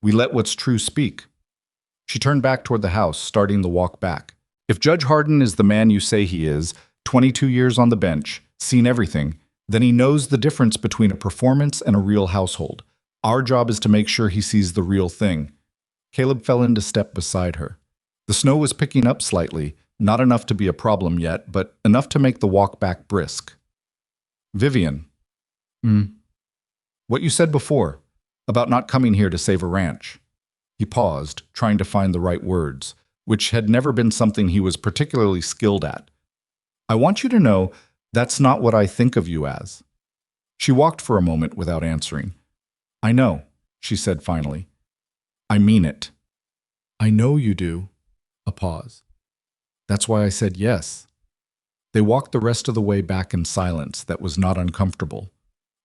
Speaker 1: We let what's true speak. She turned back toward the house, starting the walk back. If Judge Harden is the man you say he is, 22 years on the bench, seen everything, then he knows the difference between a performance and a real household. Our job is to make sure he sees the real thing. Caleb fell into step beside her. The snow was picking up slightly, not enough to be a problem yet, but enough to make the walk back brisk. Vivian. What you said before, about not coming here to save a ranch. He paused, trying to find the right words, which had never been something he was particularly skilled at. I want you to know that's not what I think of you as. She walked for a moment without answering. I know, she said finally. I mean it. I know you do. A pause. That's why I said yes. They walked the rest of the way back in silence that was not uncomfortable.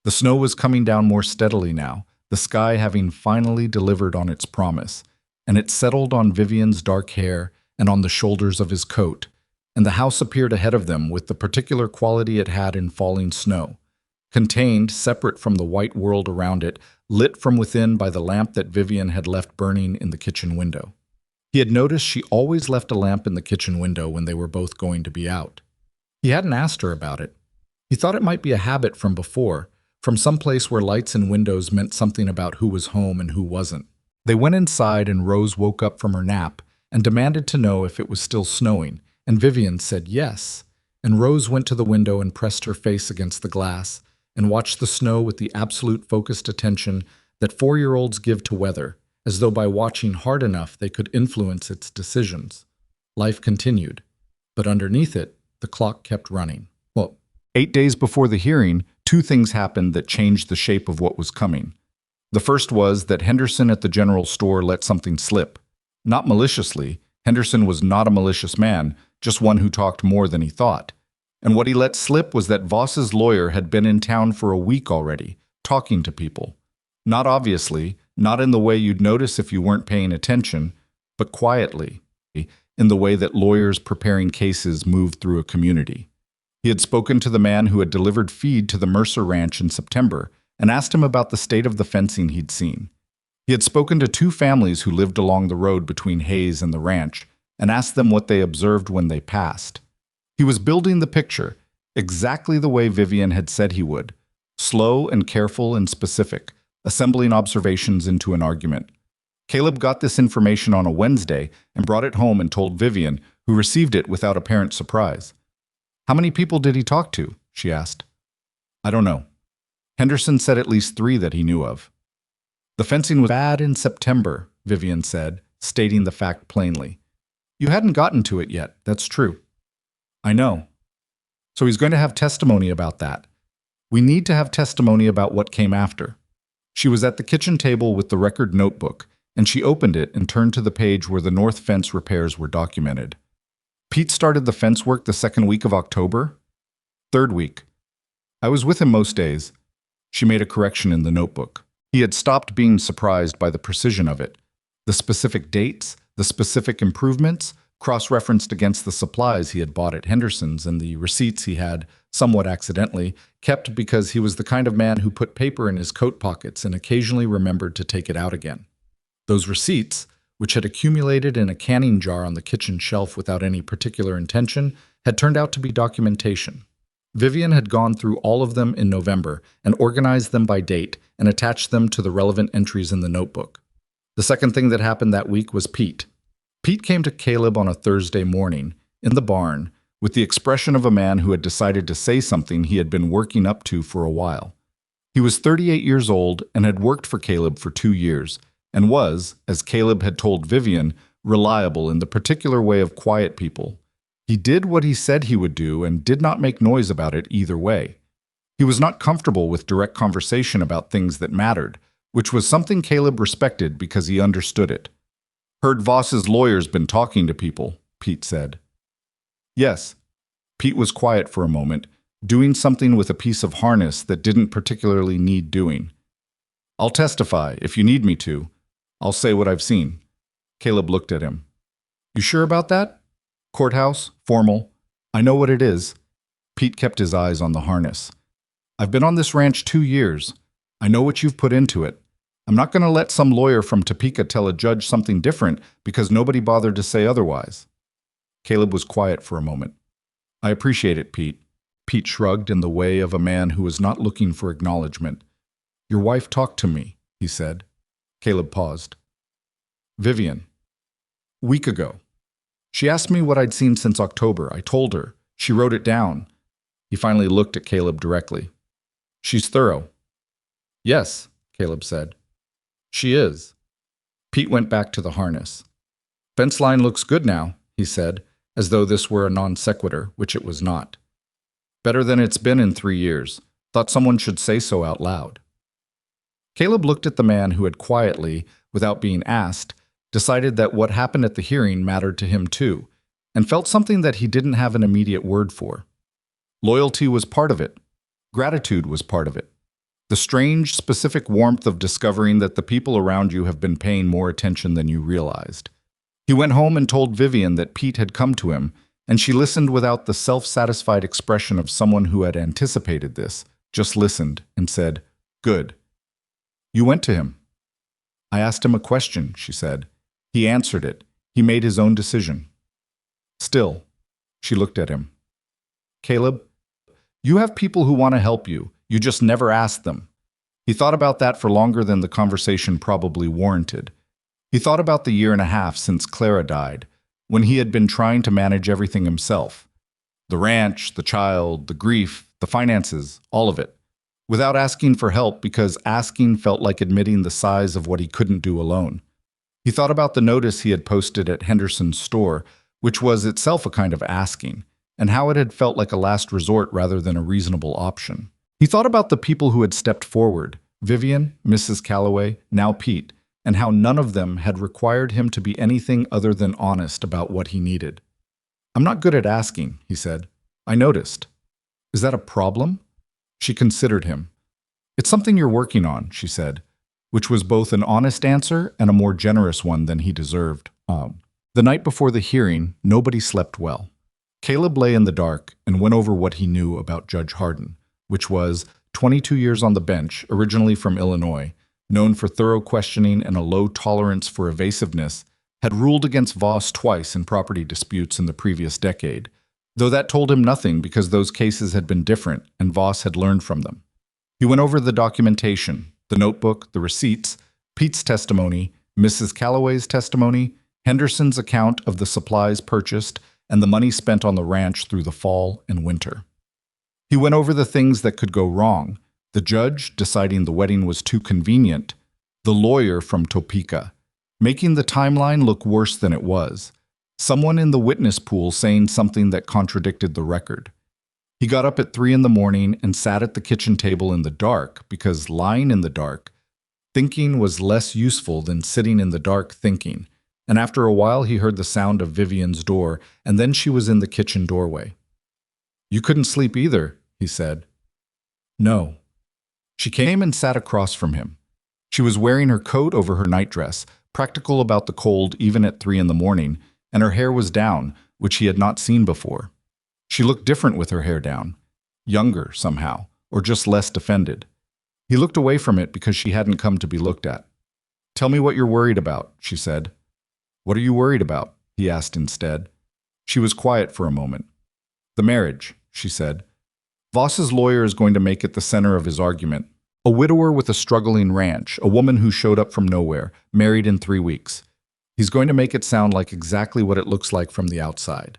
Speaker 1: The snow was coming down more steadily now, the sky having finally delivered on its promise, and it settled on Vivian's dark hair and on the shoulders of his coat, and the house appeared ahead of them with the particular quality it had in falling snow, contained, separate from the white world around it, lit from within by the lamp that Vivian had left burning in the kitchen window. He had noticed she always left a lamp in the kitchen window when they were both going to be out. He hadn't asked her about it. He thought it might be a habit from before, from some place where lights and windows meant something about who was home and who wasn't. They went inside and Rose woke up from her nap and demanded to know if it was still snowing, and Vivian said yes, and Rose went to the window and pressed her face against the glass and watched the snow with the absolute focused attention that 4-year-olds give to weather, as though by watching hard enough they could influence its decisions. Life continued, but underneath it, the clock kept running. Well, 8 days before the hearing, 2 things happened that changed the shape of what was coming. The first was that Henderson at the general store let something slip. Not maliciously. Henderson was not a malicious man, just one who talked more than he thought. And what he let slip was that Voss's lawyer had been in town for a week already, talking to people. Not obviously, not in the way you'd notice if you weren't paying attention, but quietly, in the way that lawyers preparing cases move through a community. He had spoken to the man who had delivered feed to the Mercer ranch in September and asked him about the state of the fencing he'd seen. He had spoken to 2 families who lived along the road between Hayes and the ranch and asked them what they observed when they passed. He was building the picture, exactly the way Vivian had said he would, slow and careful and specific, assembling observations into an argument. Caleb got this information on a Wednesday and brought it home and told Vivian, who received it without apparent surprise. How many people did he talk to? She asked. I don't know. Henderson said at least 3 that he knew of. The fencing was bad in September, Vivian said, stating the fact plainly. You hadn't gotten to it yet, that's true. I know. So he's going to have testimony about that. We need to have testimony about what came after. She was at the kitchen table with the record notebook, and she opened it and turned to the page where the north fence repairs were documented. Pete started the fence work the 2nd week of October? 3rd week. I was with him most days. She made a correction in the notebook. He had stopped being surprised by the precision of it. The specific dates, the specific improvements, cross-referenced against the supplies he had bought at Henderson's and the receipts he had, somewhat accidentally, kept because he was the kind of man who put paper in his coat pockets and occasionally remembered to take it out again. Those receipts, which had accumulated in a canning jar on the kitchen shelf without any particular intention, had turned out to be documentation. Vivian had gone through all of them in November and organized them by date and attached them to the relevant entries in the notebook. The second thing that happened that week was Pete. Pete came to Caleb on a Thursday morning, in the barn, with the expression of a man who had decided to say something he had been working up to for a while. He was 38 years old and had worked for Caleb for 2 years, and was, as Caleb had told Vivian, reliable in the particular way of quiet people. He did what he said he would do and did not make noise about it either way. He was not comfortable with direct conversation about things that mattered, which was something Caleb respected because he understood it. Heard Voss's lawyer's been talking to people, Pete said. Yes. Pete was quiet for a moment, doing something with a piece of harness that didn't particularly need doing. I'll testify, if you need me to. I'll say what I've seen. Caleb looked at him. You sure about that? Courthouse, formal. I know what it is. Pete kept his eyes on the harness. I've been on this ranch 2 years. I know what you've put into it. I'm not going to let some lawyer from Topeka tell a judge something different because nobody bothered to say otherwise. Caleb was quiet for a moment. I appreciate it, Pete. Pete shrugged in the way of a man who was not looking for acknowledgement. Your wife talked to me, he said. Caleb paused. Vivian. Week ago. She asked me what I'd seen since October. I told her. She wrote it down. He finally looked at Caleb directly. She's thorough. Yes, Caleb said. She is. Pete went back to the harness. Fence line looks good now, he said, as though this were a non sequitur, which it was not. Better than it's been in 3 years. Thought someone should say so out loud. Caleb looked at the man who had quietly, without being asked, decided that what happened at the hearing mattered to him too, and felt something that he didn't have an immediate word for. Loyalty was part of it. Gratitude was part of it. The strange, specific warmth of discovering that the people around you have been paying more attention than you realized. He went home and told Vivian that Pete had come to him, and she listened without the self-satisfied expression of someone who had anticipated this, just listened and said, Good. You went to him. I asked him a question, she said. He answered it. He made his own decision. Still, she looked at him. Caleb, you have people who want to help you. You just never ask them. He thought about that for longer than the conversation probably warranted. He thought about the 1.5 years since Clara died, when he had been trying to manage everything himself. The ranch, the child, the grief, the finances, all of it. Without asking for help because asking felt like admitting the size of what he couldn't do alone. He thought about the notice he had posted at Henderson's store, which was itself a kind of asking, and how it had felt like a last resort rather than a reasonable option. He thought about the people who had stepped forward, Vivian, Mrs. Calloway, now Pete, and how none of them had required him to be anything other than honest about what he needed. I'm not good at asking, he said. I noticed. Is that a problem? She considered him. It's something you're working on, she said, which was both an honest answer and a more generous one than he deserved. The night before the hearing, nobody slept well. Caleb lay in the dark and went over what he knew about Judge Hardin, which was 22 years on the bench, originally from Illinois, known for thorough questioning and a low tolerance for evasiveness, had ruled against Voss twice in property disputes in the previous decade, though that told him nothing because those cases had been different and Voss had learned from them. He went over the documentation, the notebook, the receipts, Pete's testimony, Mrs. Calloway's testimony, Henderson's account of the supplies purchased, and the money spent on the ranch through the fall and winter. He went over the things that could go wrong, the judge deciding the wedding was too convenient, the lawyer from Topeka, making the timeline look worse than it was, someone in the witness pool saying something that contradicted the record. He got up at 3 a.m. and sat at the kitchen table in the dark because lying in the dark, thinking was less useful than sitting in the dark thinking, and after a while he heard the sound of Vivian's door, and then she was in the kitchen doorway. You couldn't sleep either, he said. No. She came and sat across from him. She was wearing her coat over her nightdress, practical about the cold even at 3 a.m, and her hair was down, which he had not seen before. She looked different with her hair down, younger somehow, or just less defended. He looked away from it because she hadn't come to be looked at. Tell me what you're worried about, she said. What are you worried about? He asked instead. She was quiet for a moment. The marriage, she said. Voss's lawyer is going to make it the center of his argument. A widower with a struggling ranch, a woman who showed up from nowhere, married in 3 weeks. He's going to make it sound like exactly what it looks like from the outside.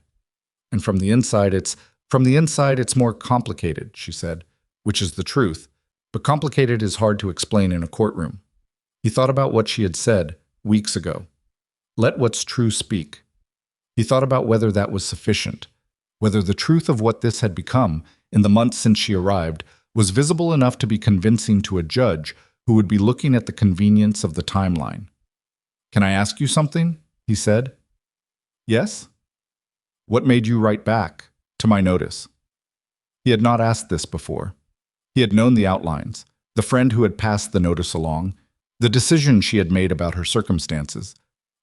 Speaker 1: And from the inside it's more complicated, she said, which is the truth. But complicated is hard to explain in a courtroom. He thought about what she had said weeks ago. Let what's true speak. He thought about whether that was sufficient, whether the truth of what this had become in the months since she arrived was visible enough to be convincing to a judge who would be looking at the convenience of the timeline. Can I ask you something? He said. Yes? What made you write back, to my notice? He had not asked this before. He had known the outlines, the friend who had passed the notice along, the decision she had made about her circumstances,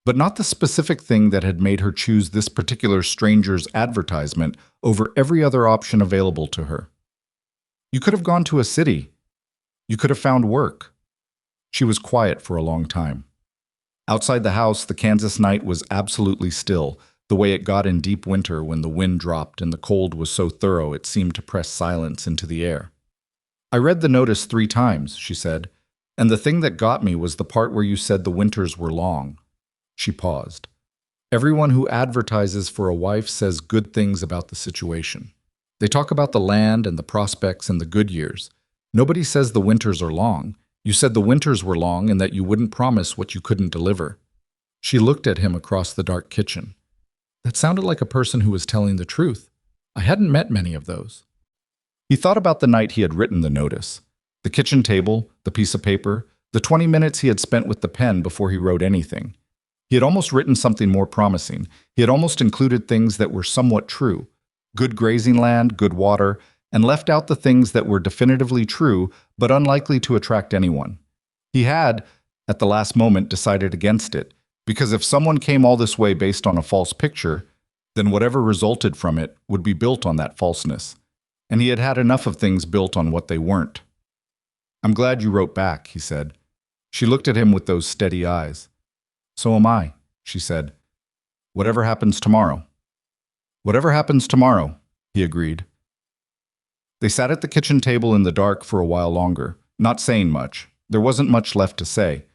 Speaker 1: but not the specific thing that had made her choose this particular stranger's advertisement over every other option available to her. You could have gone to a city. You could have found work. She was quiet for a long time. Outside the house, the Kansas night was absolutely still, the way it got in deep winter when the wind dropped and the cold was so thorough it seemed to press silence into the air. "I read the notice 3 times," she said, "and the thing that got me was the part where you said the winters were long." She paused. "Everyone who advertises for a wife says good things about the situation. They talk about the land and the prospects and the good years. Nobody says the winters are long. You said the winters were long and that you wouldn't promise what you couldn't deliver." She looked at him across the dark kitchen. That sounded like a person who was telling the truth. I hadn't met many of those. He thought about the night he had written the notice. The kitchen table, the piece of paper, the 20 minutes he had spent with the pen before he wrote anything. He had almost written something more promising. He had almost included things that were somewhat true. Good grazing land, good water, and left out the things that were definitively true but unlikely to attract anyone. He had, at the last moment, decided against it, because if someone came all this way based on a false picture, then whatever resulted from it would be built on that falseness. And he had had enough of things built on what they weren't. "I'm glad you wrote back," he said. She looked at him with those steady eyes. "So am I," she said. "Whatever happens tomorrow." "Whatever happens tomorrow," he agreed. They sat at the kitchen table in the dark for a while longer, not saying much. There wasn't much left to say.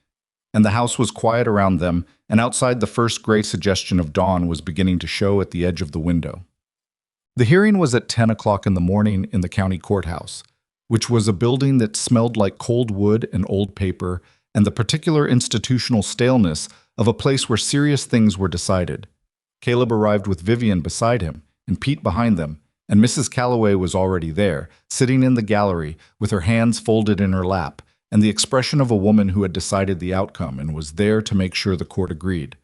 Speaker 1: And the house was quiet around them, and outside the first gray suggestion of dawn was beginning to show at the edge of the window. The hearing was at 10 o'clock in the morning in the county courthouse, which was a building that smelled like cold wood and old paper and the particular institutional staleness of a place where serious things were decided. Caleb arrived with Vivian beside him and Pete behind them, and Mrs. Calloway was already there, sitting in the gallery with her hands folded in her lap, and the expression of a woman who had decided the outcome and was there to make sure the court agreed.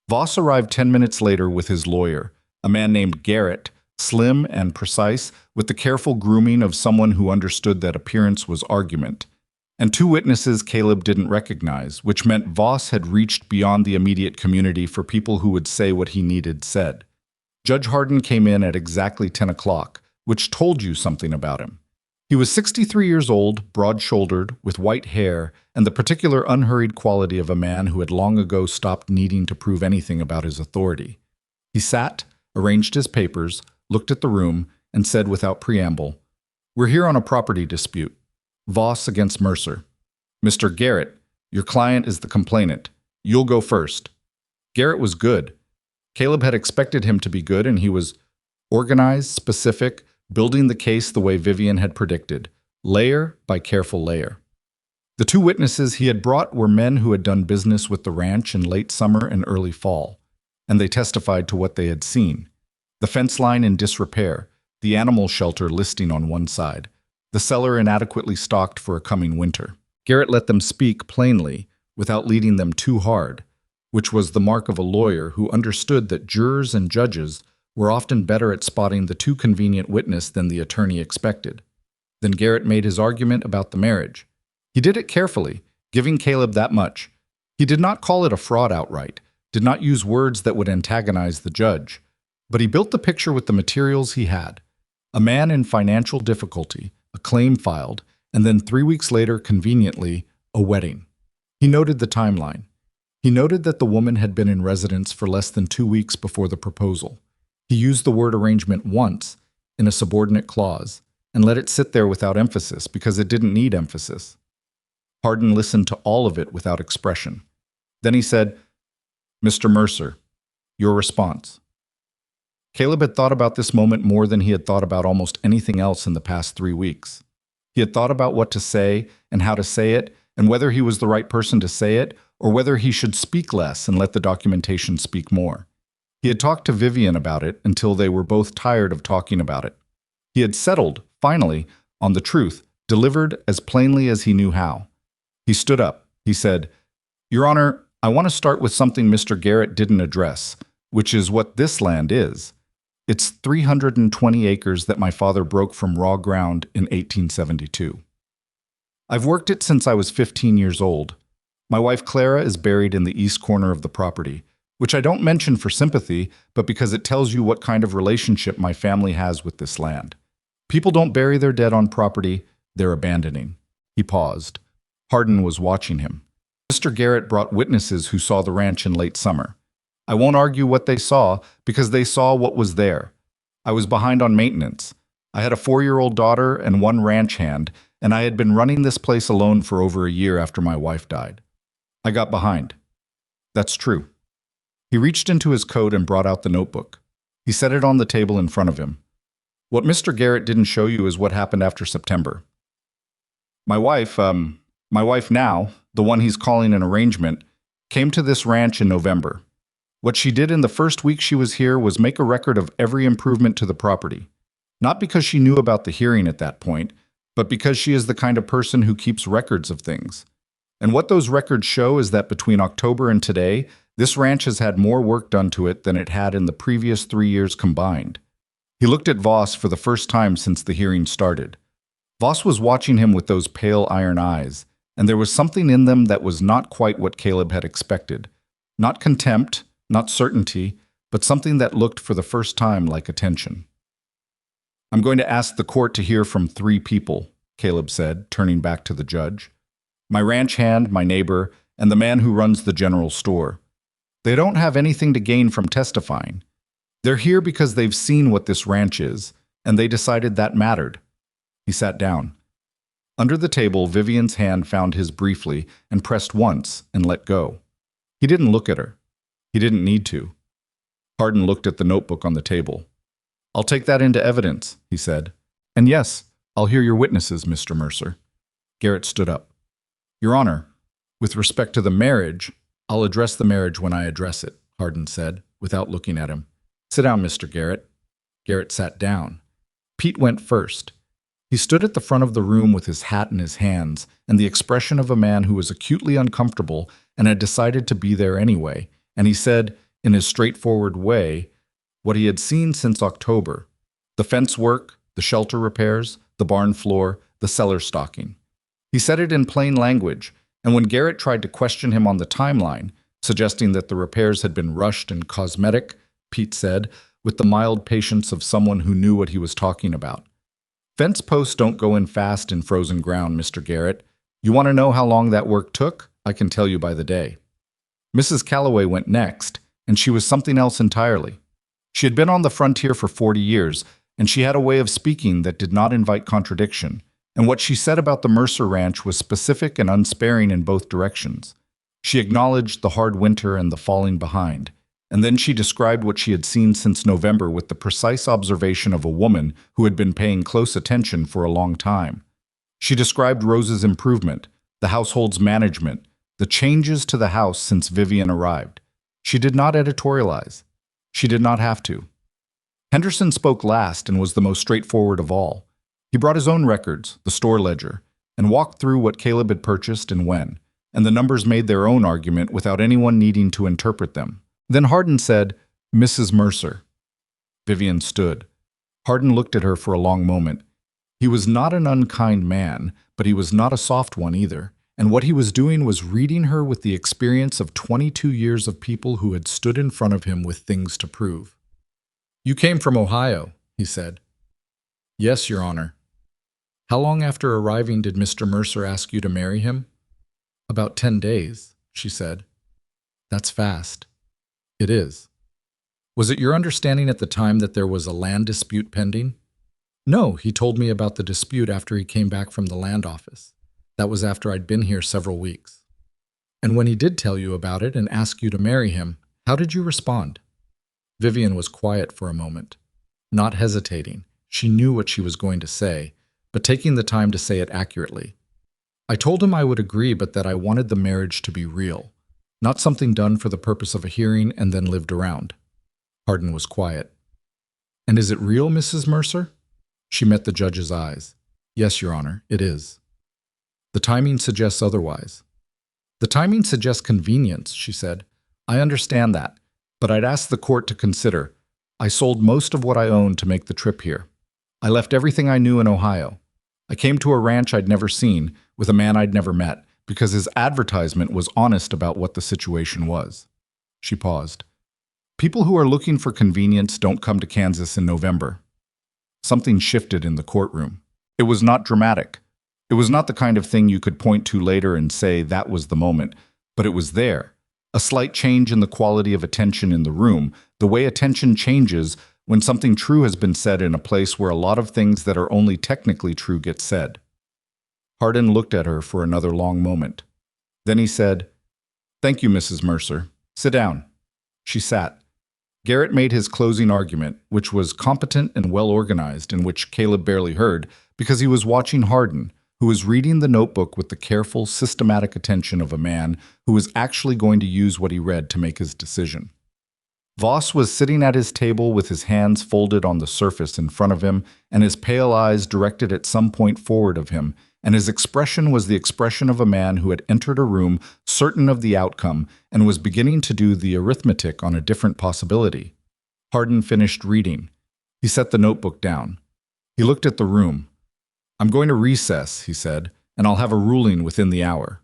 Speaker 1: Voss arrived 10 minutes later with his lawyer, a man named Garrett, slim and precise, with the careful grooming of someone who understood that appearance was argument, and 2 witnesses Caleb didn't recognize, which meant Voss had reached beyond the immediate community for people who would say what he needed said. Judge Harden came in at exactly 10 o'clock, which told you something about him. He was 63 years old, broad-shouldered, with white hair, and the particular unhurried quality of a man who had long ago stopped needing to prove anything about his authority. He sat, arranged his papers, looked at the room, and said without preamble, "We're here on a property dispute. Voss against Mercer. Mr. Garrett, your client is the complainant. You'll go first." Garrett was good. Caleb had expected him to be good, and he was organized, specific, building the case the way Vivian had predicted, layer by careful layer. The 2 witnesses he had brought were men who had done business with the ranch in late summer and early fall, and they testified to what they had seen. The fence line in disrepair, the animal shelter listing on one side, the cellar inadequately stocked for a coming winter. Garrett let them speak plainly, without leading them too hard, which was the mark of a lawyer who understood that jurors and judges were often better at spotting the too convenient witness than the attorney expected. Then Garrett made his argument about the marriage. He did it carefully, giving Caleb that much. He did not call it a fraud outright, did not use words that would antagonize the judge, but he built the picture with the materials he had. A man in financial difficulty, a claim filed, and then 3 weeks later, conveniently, a wedding. He noted the timeline. He noted that the woman had been in residence for less than 2 weeks before the proposal. He used the word arrangement once, in a subordinate clause, and let it sit there without emphasis because it didn't need emphasis. Harden listened to all of it without expression. Then he said, "Mr. Mercer, your response." Caleb had thought about this moment more than he had thought about almost anything else in the past 3 weeks. He had thought about what to say and how to say it, and whether he was the right person to say it, or whether he should speak less and let the documentation speak more. He had talked to Vivian about it until they were both tired of talking about it. He had settled, finally, on the truth, delivered as plainly as he knew how. He stood up. He said, "Your Honor, I want to start with something Mr. Garrett didn't address, which is what this land is. It's 320 acres that my father broke from raw ground in 1872. I've worked it since I was 15 years old. My wife Clara is buried in the east corner of the property, which I don't mention for sympathy, but because it tells you what kind of relationship my family has with this land. People don't bury their dead on property, they're abandoning." He paused. Hardin was watching him. Mr. Garrett brought witnesses who saw the ranch in late summer. I won't argue what they saw, because they saw what was there. I was behind on maintenance. I had a 4-year-old daughter and 1 ranch hand, and I had been running this place alone for over a year after my wife died. I got behind. That's true. He reached into his coat and brought out the notebook. He set it on the table in front of him. What Mr. Garrett didn't show you is what happened after September. My wife now, the one he's calling an arrangement, came to this ranch in November. What she did in the first week she was here was make a record of every improvement to the property. Not because she knew about the hearing at that point, but because she is the kind of person who keeps records of things. And what those records show is that between October and today, this ranch has had more work done to it than it had in the previous 3 years combined. He looked at Voss for the first time since the hearing started. Voss was watching him with those pale iron eyes, and there was something in them that was not quite what Caleb had expected. Not contempt, not certainty, but something that looked for the first time like attention. I'm going to ask the court to hear from 3 people, Caleb said, turning back to the judge. My ranch hand, my neighbor, and the man who runs the general store. They don't have anything to gain from testifying. They're here because they've seen what this ranch is, and they decided that mattered. He sat down. Under the table, Vivian's hand found his briefly and pressed once and let go. He didn't look at her. He didn't need to. Hardin looked at the notebook on the table. I'll take that into evidence, he said. And yes, I'll hear your witnesses, Mr. Mercer. Garrett stood up. Your Honor, with respect to the marriage, I'll address the marriage when I address it, Hardin said, without looking at him. Sit down, Mr. Garrett. Garrett sat down. Pete went first. He stood at the front of the room with his hat in his hands and the expression of a man who was acutely uncomfortable and had decided to be there anyway, and he said, in his straightforward way, what he had seen since October: the fence work, the shelter repairs, the barn floor, the cellar stocking. He said it in plain language, and when Garrett tried to question him on the timeline, suggesting that the repairs had been rushed and cosmetic, Pete said, with the mild patience of someone who knew what he was talking about, Fence posts don't go in fast in frozen ground, Mr. Garrett. You want to know how long that work took? I can tell you by the day. Mrs. Calloway went next, and she was something else entirely. She had been on the frontier for 40 years, and she had a way of speaking that did not invite contradiction, and what she said about the Mercer Ranch was specific and unsparing in both directions. She acknowledged the hard winter and the falling behind, and then she described what she had seen since November with the precise observation of a woman who had been paying close attention for a long time. She described Rose's improvement, the household's management, the changes to the house since Vivian arrived. She did not editorialize. She did not have to. Henderson spoke last and was the most straightforward of all. He brought his own records, the store ledger, and walked through what Caleb had purchased and when, and the numbers made their own argument without anyone needing to interpret them. Then Hardin said, Mrs. Mercer. Vivian stood. Hardin looked at her for a long moment. He was not an unkind man, but he was not a soft one either, and what he was doing was reading her with the experience of 22 years of people who had stood in front of him with things to prove. You came from Ohio, he said. Yes, Your Honor. How long after arriving did Mr. Mercer ask you to marry him? About 10 days, she said. That's fast. It is. Was it your understanding at the time that there was a land dispute pending? No, he told me about the dispute after he came back from the land office. That was after I'd been here several weeks. And when he did tell you about it and ask you to marry him, how did you respond? Vivian was quiet for a moment, not hesitating. She knew what she was going to say, but taking the time to say it accurately. I told him I would agree, but that I wanted the marriage to be real, not something done for the purpose of a hearing and then lived around. Hardin was quiet. And is it real, Mrs. Mercer? She met the judge's eyes. Yes, Your Honor, it is. The timing suggests otherwise. The timing suggests convenience, she said. I understand that, but I'd ask the court to consider. I sold most of what I owned to make the trip here. I left everything I knew in Ohio. I came to a ranch I'd never seen, with a man I'd never met, because his advertisement was honest about what the situation was. She paused. People who are looking for convenience don't come to Kansas in November. Something shifted in the courtroom. It was not dramatic. It was not the kind of thing you could point to later and say that was the moment, but it was there. A slight change in the quality of attention in the room, the way attention changes when something true has been said in a place where a lot of things that are only technically true get said. Hardin looked at her for another long moment. Then he said, "Thank you, Mrs. Mercer. Sit down." She sat. Garrett made his closing argument, which was competent and well-organized, and which Caleb barely heard, because he was watching Hardin, who was reading the notebook with the careful, systematic attention of a man who was actually going to use what he read to make his decision. Voss was sitting at his table with his hands folded on the surface in front of him and his pale eyes directed at some point forward of him, and his expression was the expression of a man who had entered a room certain of the outcome and was beginning to do the arithmetic on a different possibility. Hardin finished reading. He set the notebook down. He looked at the room. "I'm going to recess," he said, "and I'll have a ruling within the hour."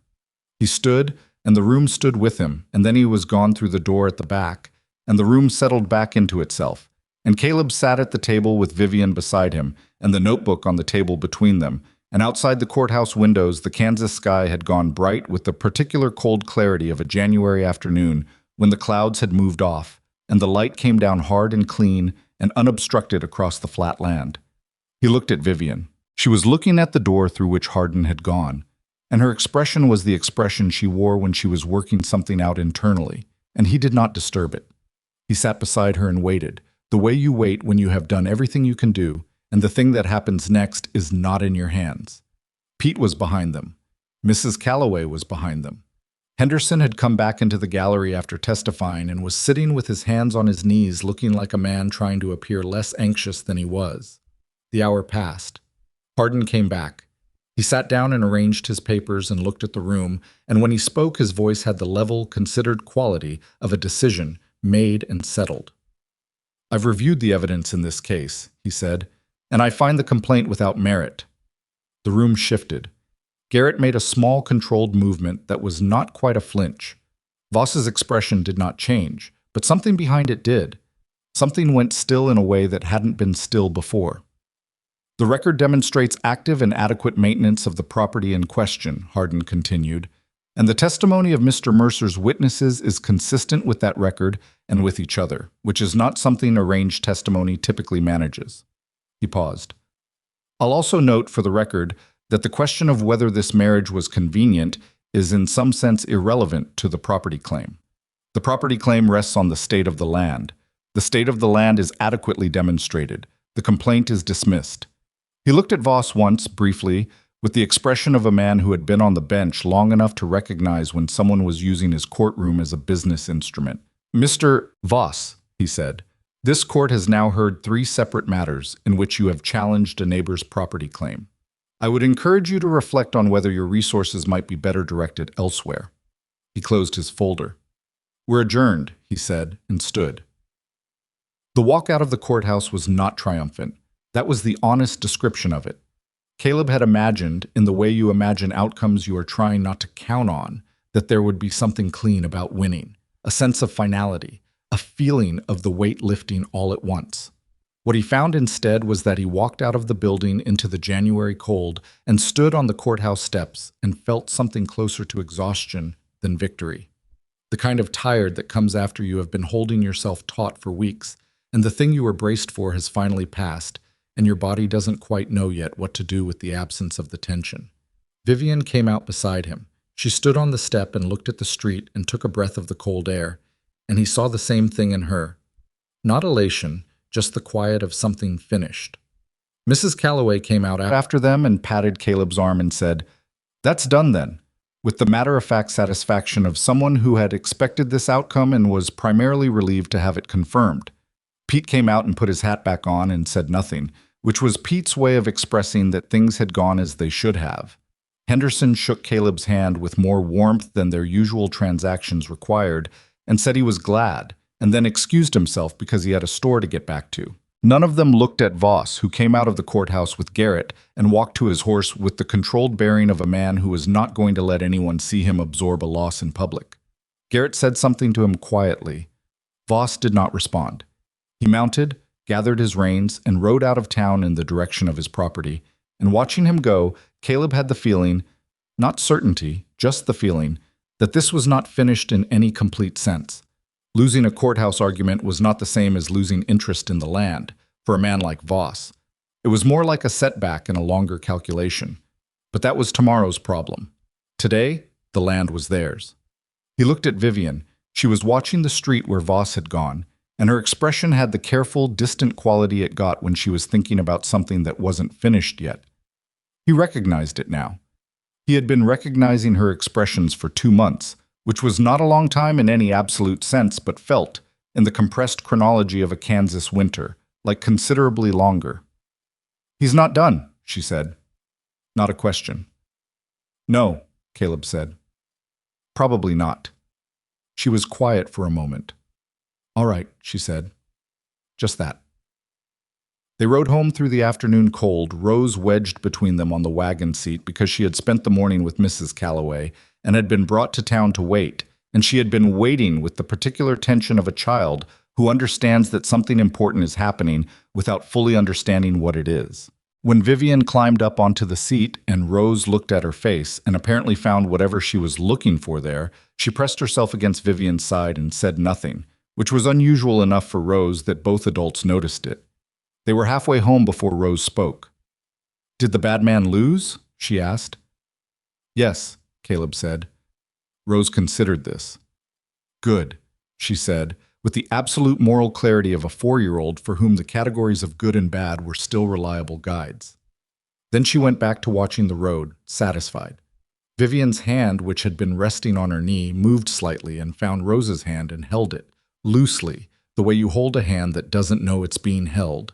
Speaker 1: He stood, and the room stood with him, and then he was gone through the door at the back, and the room settled back into itself, and Caleb sat at the table with Vivian beside him, and the notebook on the table between them, and outside the courthouse windows the Kansas sky had gone bright with the particular cold clarity of a January afternoon when the clouds had moved off, and the light came down hard and clean and unobstructed across the flat land. He looked at Vivian. She was looking at the door through which Hardin had gone, and her expression was the expression she wore when she was working something out internally, and he did not disturb it. He sat beside her and waited, the way you wait when you have done everything you can do, and the thing that happens next is not in your hands. Pete was behind them. Mrs. Calloway was behind them. Henderson had come back into the gallery after testifying and was sitting with his hands on his knees looking like a man trying to appear less anxious than he was. The hour passed. Hardin came back. He sat down and arranged his papers and looked at the room, and when he spoke his voice had the level, considered quality of a decision made and settled. "I've reviewed the evidence in this case," he said, "and I find the complaint without merit." The room shifted. Garrett made a small, controlled movement that was not quite a flinch. Voss's expression did not change, but something behind it did. Something went still in a way that hadn't been still before. "The record demonstrates active and adequate maintenance of the property in question," Hardin continued, "and the testimony of Mr. Mercer's witnesses is consistent with that record and with each other, which is not something arranged testimony typically manages." He paused. "I'll also note for the record that the question of whether this marriage was convenient is in some sense irrelevant to the property claim. The property claim rests on the state of the land. The state of the land is adequately demonstrated. The complaint is dismissed." He looked at Voss once, briefly, with the expression of a man who had been on the bench long enough to recognize when someone was using his courtroom as a business instrument. "Mr. Voss," he said, "this court has now heard 3 separate matters in which you have challenged a neighbor's property claim. I would encourage you to reflect on whether your resources might be better directed elsewhere." He closed his folder. "We're adjourned," he said, and stood. The walk out of the courthouse was not triumphant. That was the honest description of it. Caleb had imagined, in the way you imagine outcomes you are trying not to count on, that there would be something clean about winning, a sense of finality, a feeling of the weight lifting all at once. What he found instead was that he walked out of the building into the January cold and stood on the courthouse steps and felt something closer to exhaustion than victory. The kind of tired that comes after you have been holding yourself taut for weeks, and the thing you were braced for has finally passed, and your body doesn't quite know yet what to do with the absence of the tension. Vivian came out beside him. She stood on the step and looked at the street and took a breath of the cold air, and he saw the same thing in her. Not elation, just the quiet of something finished. Mrs. Calloway came out after them and patted Caleb's arm and said, "That's done then," with the matter-of-fact satisfaction of someone who had expected this outcome and was primarily relieved to have it confirmed. Pete came out and put his hat back on and said nothing, which was Pete's way of expressing that things had gone as they should have. Henderson shook Caleb's hand with more warmth than their usual transactions required and said he was glad, and then excused himself because he had a store to get back to. None of them looked at Voss, who came out of the courthouse with Garrett and walked to his horse with the controlled bearing of a man who was not going to let anyone see him absorb a loss in public. Garrett said something to him quietly. Voss did not respond. He mounted, gathered his reins, and rode out of town in the direction of his property, and watching him go, Caleb had the feeling, not certainty, just the feeling, that this was not finished in any complete sense. Losing a courthouse argument was not the same as losing interest in the land, for a man like Voss. It was more like a setback in a longer calculation. But that was tomorrow's problem. Today, the land was theirs. He looked at Vivian. She was watching the street where Voss had gone, and her expression had the careful, distant quality it got when she was thinking about something that wasn't finished yet. He recognized it now. He had been recognizing her expressions for 2 months, which was not a long time in any absolute sense, but felt, in the compressed chronology of a Kansas winter, like considerably longer. "He's not done," she said. Not a question. "No," Caleb said. "Probably not." She was quiet for a moment. "All right," she said. Just that. They rode home through the afternoon cold, Rose wedged between them on the wagon seat because she had spent the morning with Mrs. Calloway and had been brought to town to wait, and she had been waiting with the particular tension of a child who understands that something important is happening without fully understanding what it is. When Vivian climbed up onto the seat and Rose looked at her face and apparently found whatever she was looking for there, she pressed herself against Vivian's side and said nothing, which was unusual enough for Rose that both adults noticed it. They were halfway home before Rose spoke. "Did the bad man lose?" she asked. "Yes," Caleb said. Rose considered this. "Good," she said, with the absolute moral clarity of a 4-year-old for whom the categories of good and bad were still reliable guides. Then she went back to watching the road, satisfied. Vivian's hand, which had been resting on her knee, moved slightly and found Rose's hand and held it, loosely, the way you hold a hand that doesn't know it's being held.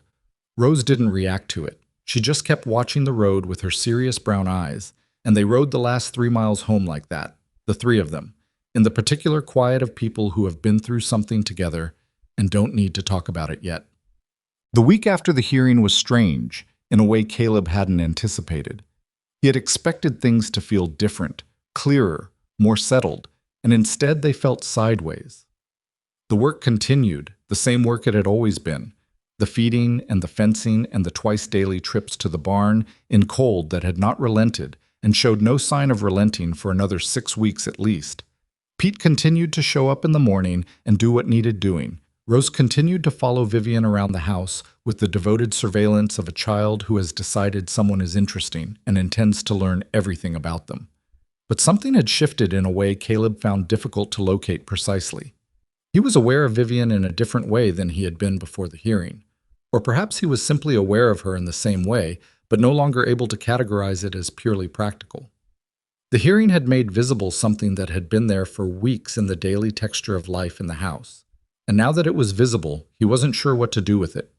Speaker 1: Rose didn't react to it. She just kept watching the road with her serious brown eyes, and they rode the last 3 miles home like that, the 3 of them, in the particular quiet of people who have been through something together and don't need to talk about it yet. The week after the hearing was strange, in a way Caleb hadn't anticipated. He had expected things to feel different, clearer, more settled, and instead they felt sideways. The work continued, the same work it had always been. The feeding and the fencing and the twice-daily trips to the barn in cold that had not relented and showed no sign of relenting for another 6 weeks at least. Pete continued to show up in the morning and do what needed doing. Rose continued to follow Vivian around the house with the devoted surveillance of a child who has decided someone is interesting and intends to learn everything about them. But something had shifted in a way Caleb found difficult to locate precisely. He was aware of Vivian in a different way than he had been before the hearing. Or perhaps he was simply aware of her in the same way, but no longer able to categorize it as purely practical. The hearing had made visible something that had been there for weeks in the daily texture of life in the house. And now that it was visible, he wasn't sure what to do with it.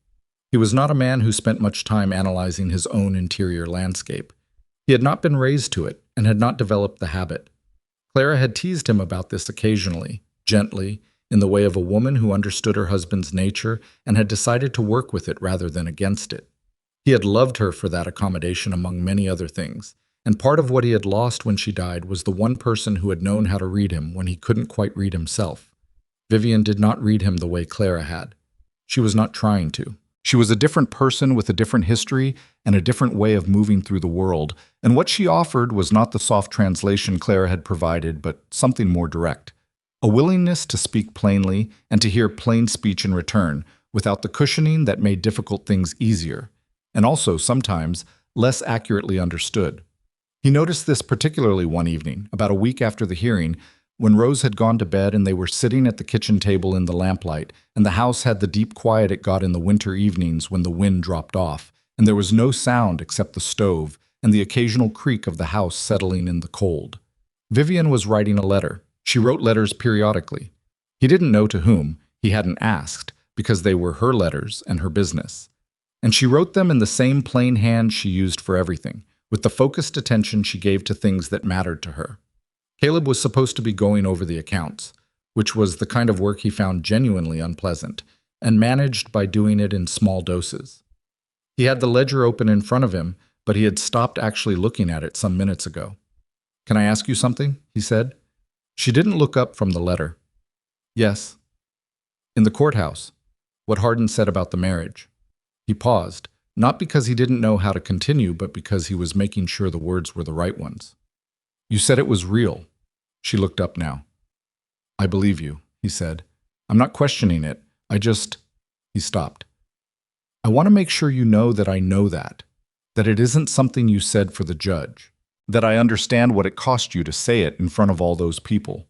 Speaker 1: He was not a man who spent much time analyzing his own interior landscape. He had not been raised to it and had not developed the habit. Clara had teased him about this occasionally, gently, in the way of a woman who understood her husband's nature and had decided to work with it rather than against it. He had loved her for that accommodation among many other things, and part of what he had lost when she died was the one person who had known how to read him when he couldn't quite read himself. Vivian did not read him the way Clara had. She was not trying to. She was a different person with a different history and a different way of moving through the world, and what she offered was not the soft translation Clara had provided, but something more direct. A willingness to speak plainly and to hear plain speech in return, without the cushioning that made difficult things easier, and also, sometimes, less accurately understood. He noticed this particularly one evening, about a week after the hearing, when Rose had gone to bed and they were sitting at the kitchen table in the lamplight, and the house had the deep quiet it got in the winter evenings when the wind dropped off, and there was no sound except the stove and the occasional creak of the house settling in the cold. Vivian was writing a letter. She wrote letters periodically. He didn't know to whom, he hadn't asked, because they were her letters and her business. And she wrote them in the same plain hand she used for everything, with the focused attention she gave to things that mattered to her. Caleb was supposed to be going over the accounts, which was the kind of work he found genuinely unpleasant, and managed by doing it in small doses. He had the ledger open in front of him, but he had stopped actually looking at it some minutes ago. "Can I ask you something?" he said. She didn't look up from the letter. "Yes." "In the courthouse, what Hardin said about the marriage." He paused, not because he didn't know how to continue, but because he was making sure the words were the right ones. You said it was real. She looked up now. I believe you, he said. I'm not questioning it. He stopped. I want to make sure you know that I know that it isn't something you said for the judge, that I understand what it cost you to say it in front of all those people.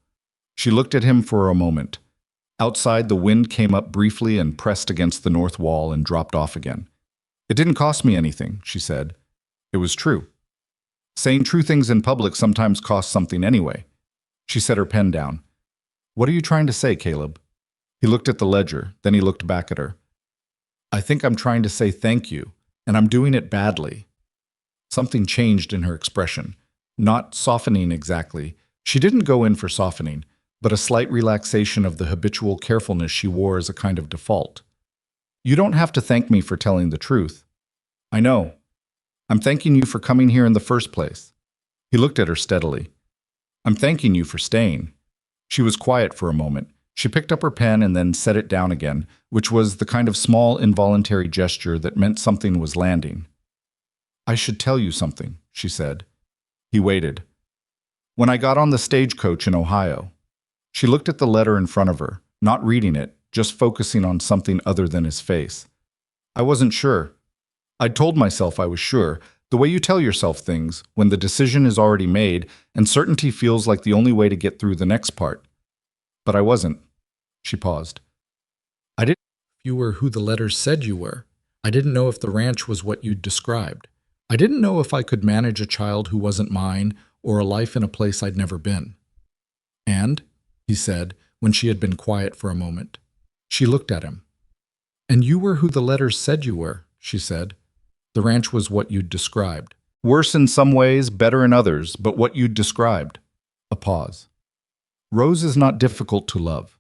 Speaker 1: She looked at him for a moment. Outside, the wind came up briefly and pressed against the north wall and dropped off again. It didn't cost me anything, she said. It was true. Saying true things in public sometimes costs something anyway. She set her pen down. What are you trying to say, Caleb? He looked at the ledger, then he looked back at her. I think I'm trying to say thank you, and I'm doing it badly. Something changed in her expression. Not softening exactly. She didn't go in for softening, but a slight relaxation of the habitual carefulness she wore as a kind of default. You don't have to thank me for telling the truth. I know. I'm thanking you for coming here in the first place. He looked at her steadily. I'm thanking you for staying. She was quiet for a moment. She picked up her pen and then set it down again, which was the kind of small, involuntary gesture that meant something was landing. I should tell you something, she said. He waited. When I got on the stagecoach in Ohio. She looked at the letter in front of her, not reading it, just focusing on something other than his face. I wasn't sure. I'd told myself I was sure, the way you tell yourself things, when the decision is already made and certainty feels like the only way to get through the next part. But I wasn't. She paused. I didn't know if you were who the letters said you were. I didn't know if the ranch was what you'd described. I didn't know if I could manage a child who wasn't mine or a life in a place I'd never been. And, he said, when she had been quiet for a moment. She looked at him. And you were who the letters said you were, she said. The ranch was what you'd described. Worse in some ways, better in others, but what you'd described. A pause. Rose is not difficult to love.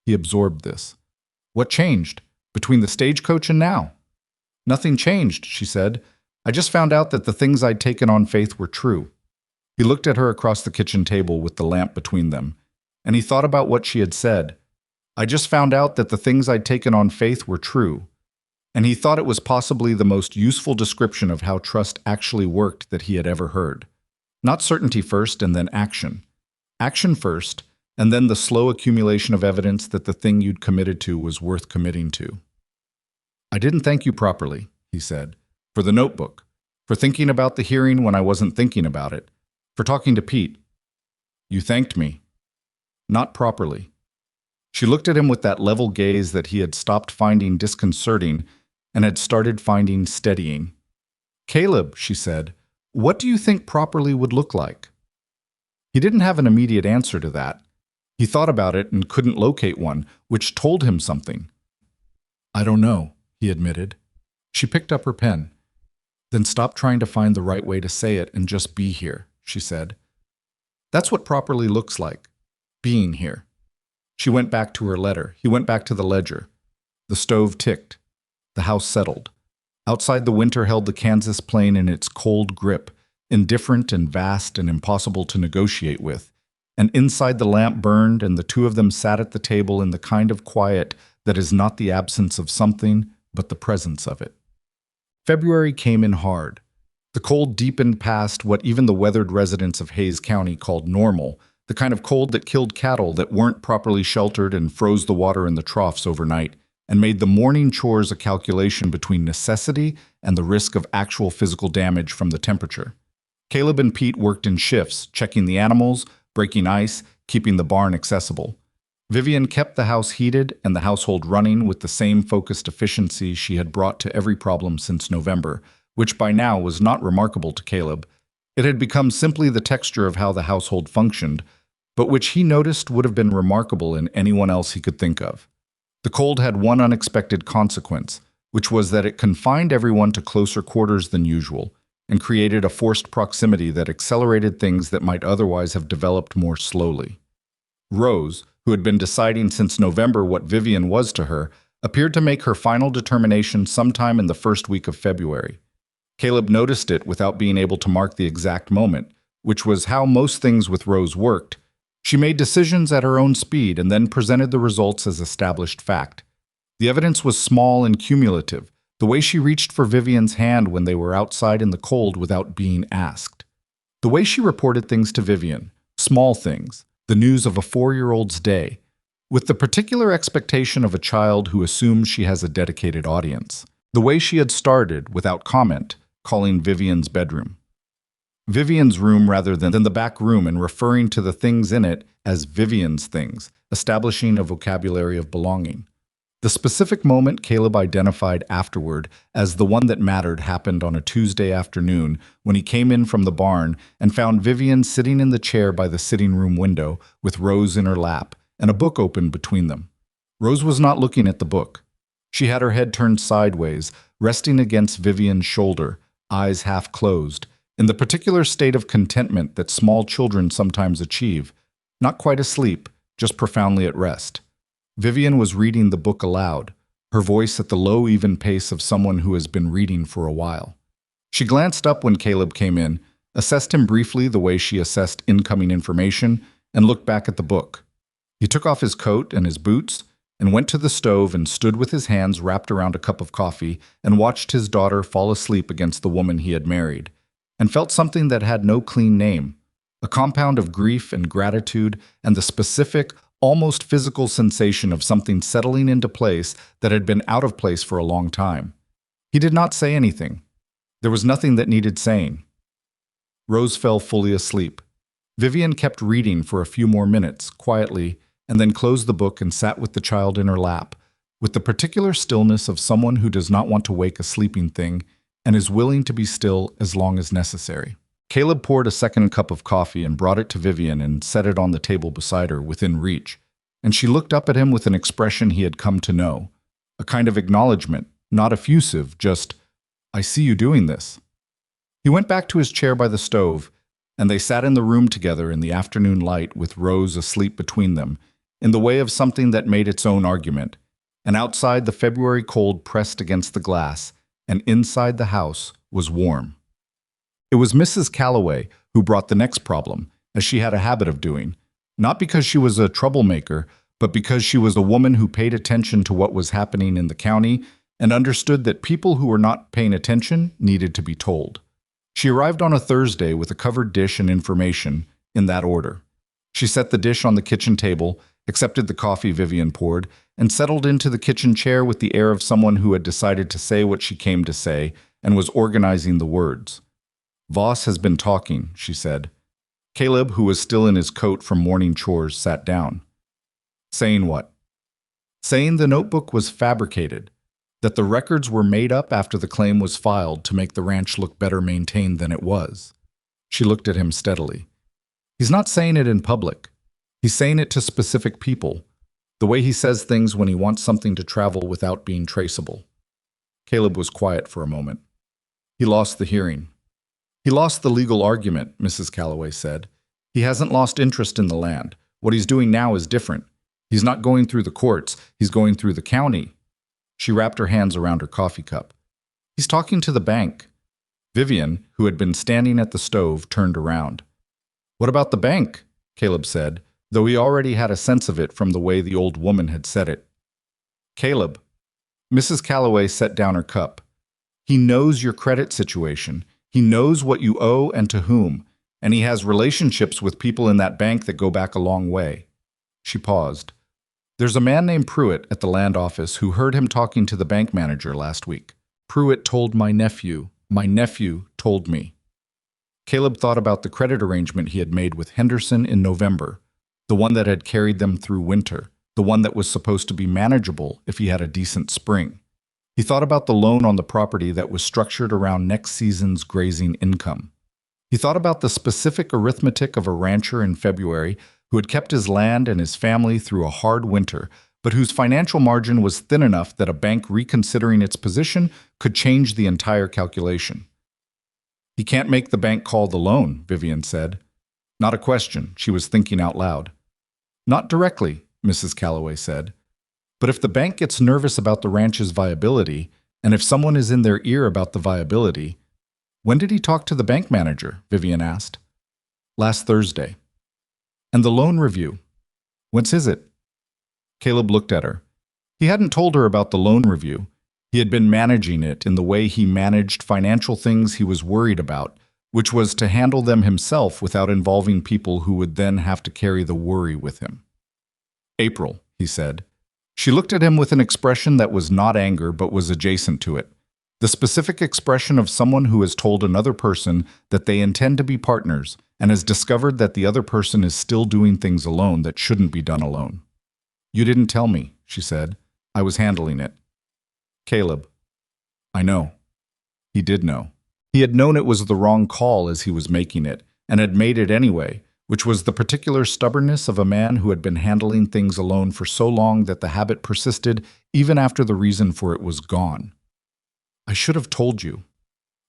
Speaker 1: He absorbed this. What changed? Between the stagecoach and now? Nothing changed, she said. I just found out that the things I'd taken on faith were true. He looked at her across the kitchen table with the lamp between them, and he thought about what she had said. I just found out that the things I'd taken on faith were true. And he thought it was possibly the most useful description of how trust actually worked that he had ever heard. Not certainty first and then action. Action first, and then the slow accumulation of evidence that the thing you'd committed to was worth committing to. I didn't thank you properly, he said, for the notebook, for thinking about the hearing when I wasn't thinking about it, for talking to Pete. You thanked me. Not properly. She looked at him with that level gaze that he had stopped finding disconcerting and had started finding steadying. Caleb, she said, what do you think properly would look like? He didn't have an immediate answer to that. He thought about it and couldn't locate one, which told him something. I don't know, he admitted. She picked up her pen. Then stop trying to find the right way to say it and just be here, she said. That's what properly looks like, being here. She went back to her letter. He went back to the ledger. The stove ticked. The house settled. Outside, the winter held the Kansas plain in its cold grip, indifferent and vast and impossible to negotiate with. And inside, the lamp burned, and the two of them sat at the table in the kind of quiet that is not the absence of something, but the presence of it. February came in hard. The cold deepened past what even the weathered residents of Hays County called normal, the kind of cold that killed cattle that weren't properly sheltered and froze the water in the troughs overnight, and made the morning chores a calculation between necessity and the risk of actual physical damage from the temperature. Caleb and Pete worked in shifts, checking the animals, breaking ice, keeping the barn accessible. Vivian kept the house heated and the household running with the same focused efficiency she had brought to every problem since November, which by now was not remarkable to Caleb. It had become simply the texture of how the household functioned, but which he noticed would have been remarkable in anyone else he could think of. The cold had one unexpected consequence, which was that it confined everyone to closer quarters than usual, and created a forced proximity that accelerated things that might otherwise have developed more slowly. Rose, who had been deciding since November what Vivian was to her, appeared to make her final determination sometime in the first week of February. Caleb noticed it without being able to mark the exact moment, which was how most things with Rose worked. She made decisions at her own speed and then presented the results as established fact. The evidence was small and cumulative, The way she reached for Vivian's hand when they were outside in the cold without being asked. The way she reported things to Vivian, small things, the news of a 4-year-old's day, with the particular expectation of a child who assumes she has a dedicated audience. The way she had started, without comment, calling Vivian's bedroom Vivian's room rather than the back room, and referring to the things in it as Vivian's things, establishing a vocabulary of belonging. The specific moment Caleb identified afterward as the one that mattered happened on a Tuesday afternoon when he came in from the barn and found Vivian sitting in the chair by the sitting room window with Rose in her lap and a book open between them. Rose was not looking at the book. She had her head turned sideways, resting against Vivian's shoulder, eyes half closed, in the particular state of contentment that small children sometimes achieve, not quite asleep, just profoundly at rest. Vivian was reading the book aloud, her voice at the low, even pace of someone who has been reading for a while. She glanced up when Caleb came in, assessed him briefly the way she assessed incoming information, and looked back at the book. He took off his coat and his boots and went to the stove and stood with his hands wrapped around a cup of coffee and watched his daughter fall asleep against the woman he had married, and felt something that had no clean name, a compound of grief and gratitude and the specific, almost physical sensation of something settling into place that had been out of place for a long time. He did not say anything. There was nothing that needed saying. Rose fell fully asleep. Vivian kept reading for a few more minutes, quietly, and then closed the book and sat with the child in her lap, with the particular stillness of someone who does not want to wake a sleeping thing and is willing to be still as long as necessary. Caleb poured a second cup of coffee and brought it to Vivian and set it on the table beside her, within reach, and she looked up at him with an expression he had come to know, a kind of acknowledgement, not effusive, just, "I see you doing this." He went back to his chair by the stove, and they sat in the room together in the afternoon light with Rose asleep between them, in the way of something that made its own argument, and outside the February cold pressed against the glass, and inside the house was warm. It was Mrs. Calloway who brought the next problem, as she had a habit of doing, not because she was a troublemaker, but because she was a woman who paid attention to what was happening in the county and understood that people who were not paying attention needed to be told. She arrived on a Thursday with a covered dish and information, in that order. She set the dish on the kitchen table, accepted the coffee Vivian poured, and settled into the kitchen chair with the air of someone who had decided to say what she came to say and was organizing the words. "Voss has been talking," she said. Caleb, who was still in his coat from morning chores, sat down. "Saying what?" "Saying the notebook was fabricated, that the records were made up after the claim was filed to make the ranch look better maintained than it was." She looked at him steadily. "He's not saying it in public. He's saying it to specific people, the way he says things when he wants something to travel without being traceable." Caleb was quiet for a moment. "He lost the hearing." "He lost the legal argument," Mrs. Calloway said. "He hasn't lost interest in the land. What he's doing now is different. He's not going through the courts. He's going through the county." She wrapped her hands around her coffee cup. "He's talking to the bank." Vivian, who had been standing at the stove, turned around. "What about the bank?" Caleb said, though he already had a sense of it from the way the old woman had said it. "Caleb." Mrs. Calloway set down her cup. "He knows your credit situation. He knows what you owe and to whom, and he has relationships with people in that bank that go back a long way." She paused. "There's a man named Pruitt at the land office who heard him talking to the bank manager last week. Pruitt told my nephew. My nephew told me." Caleb thought about the credit arrangement he had made with Henderson in November, the one that had carried them through winter, the one that was supposed to be manageable if he had a decent spring. He thought about the loan on the property that was structured around next season's grazing income. He thought about the specific arithmetic of a rancher in February who had kept his land and his family through a hard winter, but whose financial margin was thin enough that a bank reconsidering its position could change the entire calculation. "He can't make the bank call the loan," Vivian said. Not a question, she was thinking out loud. "Not directly," Mrs. Calloway said. "But if the bank gets nervous about the ranch's viability, and if someone is in their ear about the viability—" "When did he talk to the bank manager?" Vivian asked. "Last Thursday." "And the loan review? When's is it?" Caleb looked at her. He hadn't told her about the loan review. He had been managing it in the way he managed financial things he was worried about, which was to handle them himself without involving people who would then have to carry the worry with him. April, he said. She looked at him with an expression that was not anger but was adjacent to it. The specific expression of someone who has told another person that they intend to be partners and has discovered that the other person is still doing things alone that shouldn't be done alone. You didn't tell me, she said. I was handling it. Caleb. I know. He did know. He had known it was the wrong call as he was making it, and had made it anyway, which was the particular stubbornness of a man who had been handling things alone for so long that the habit persisted even after the reason for it was gone. I should have told you.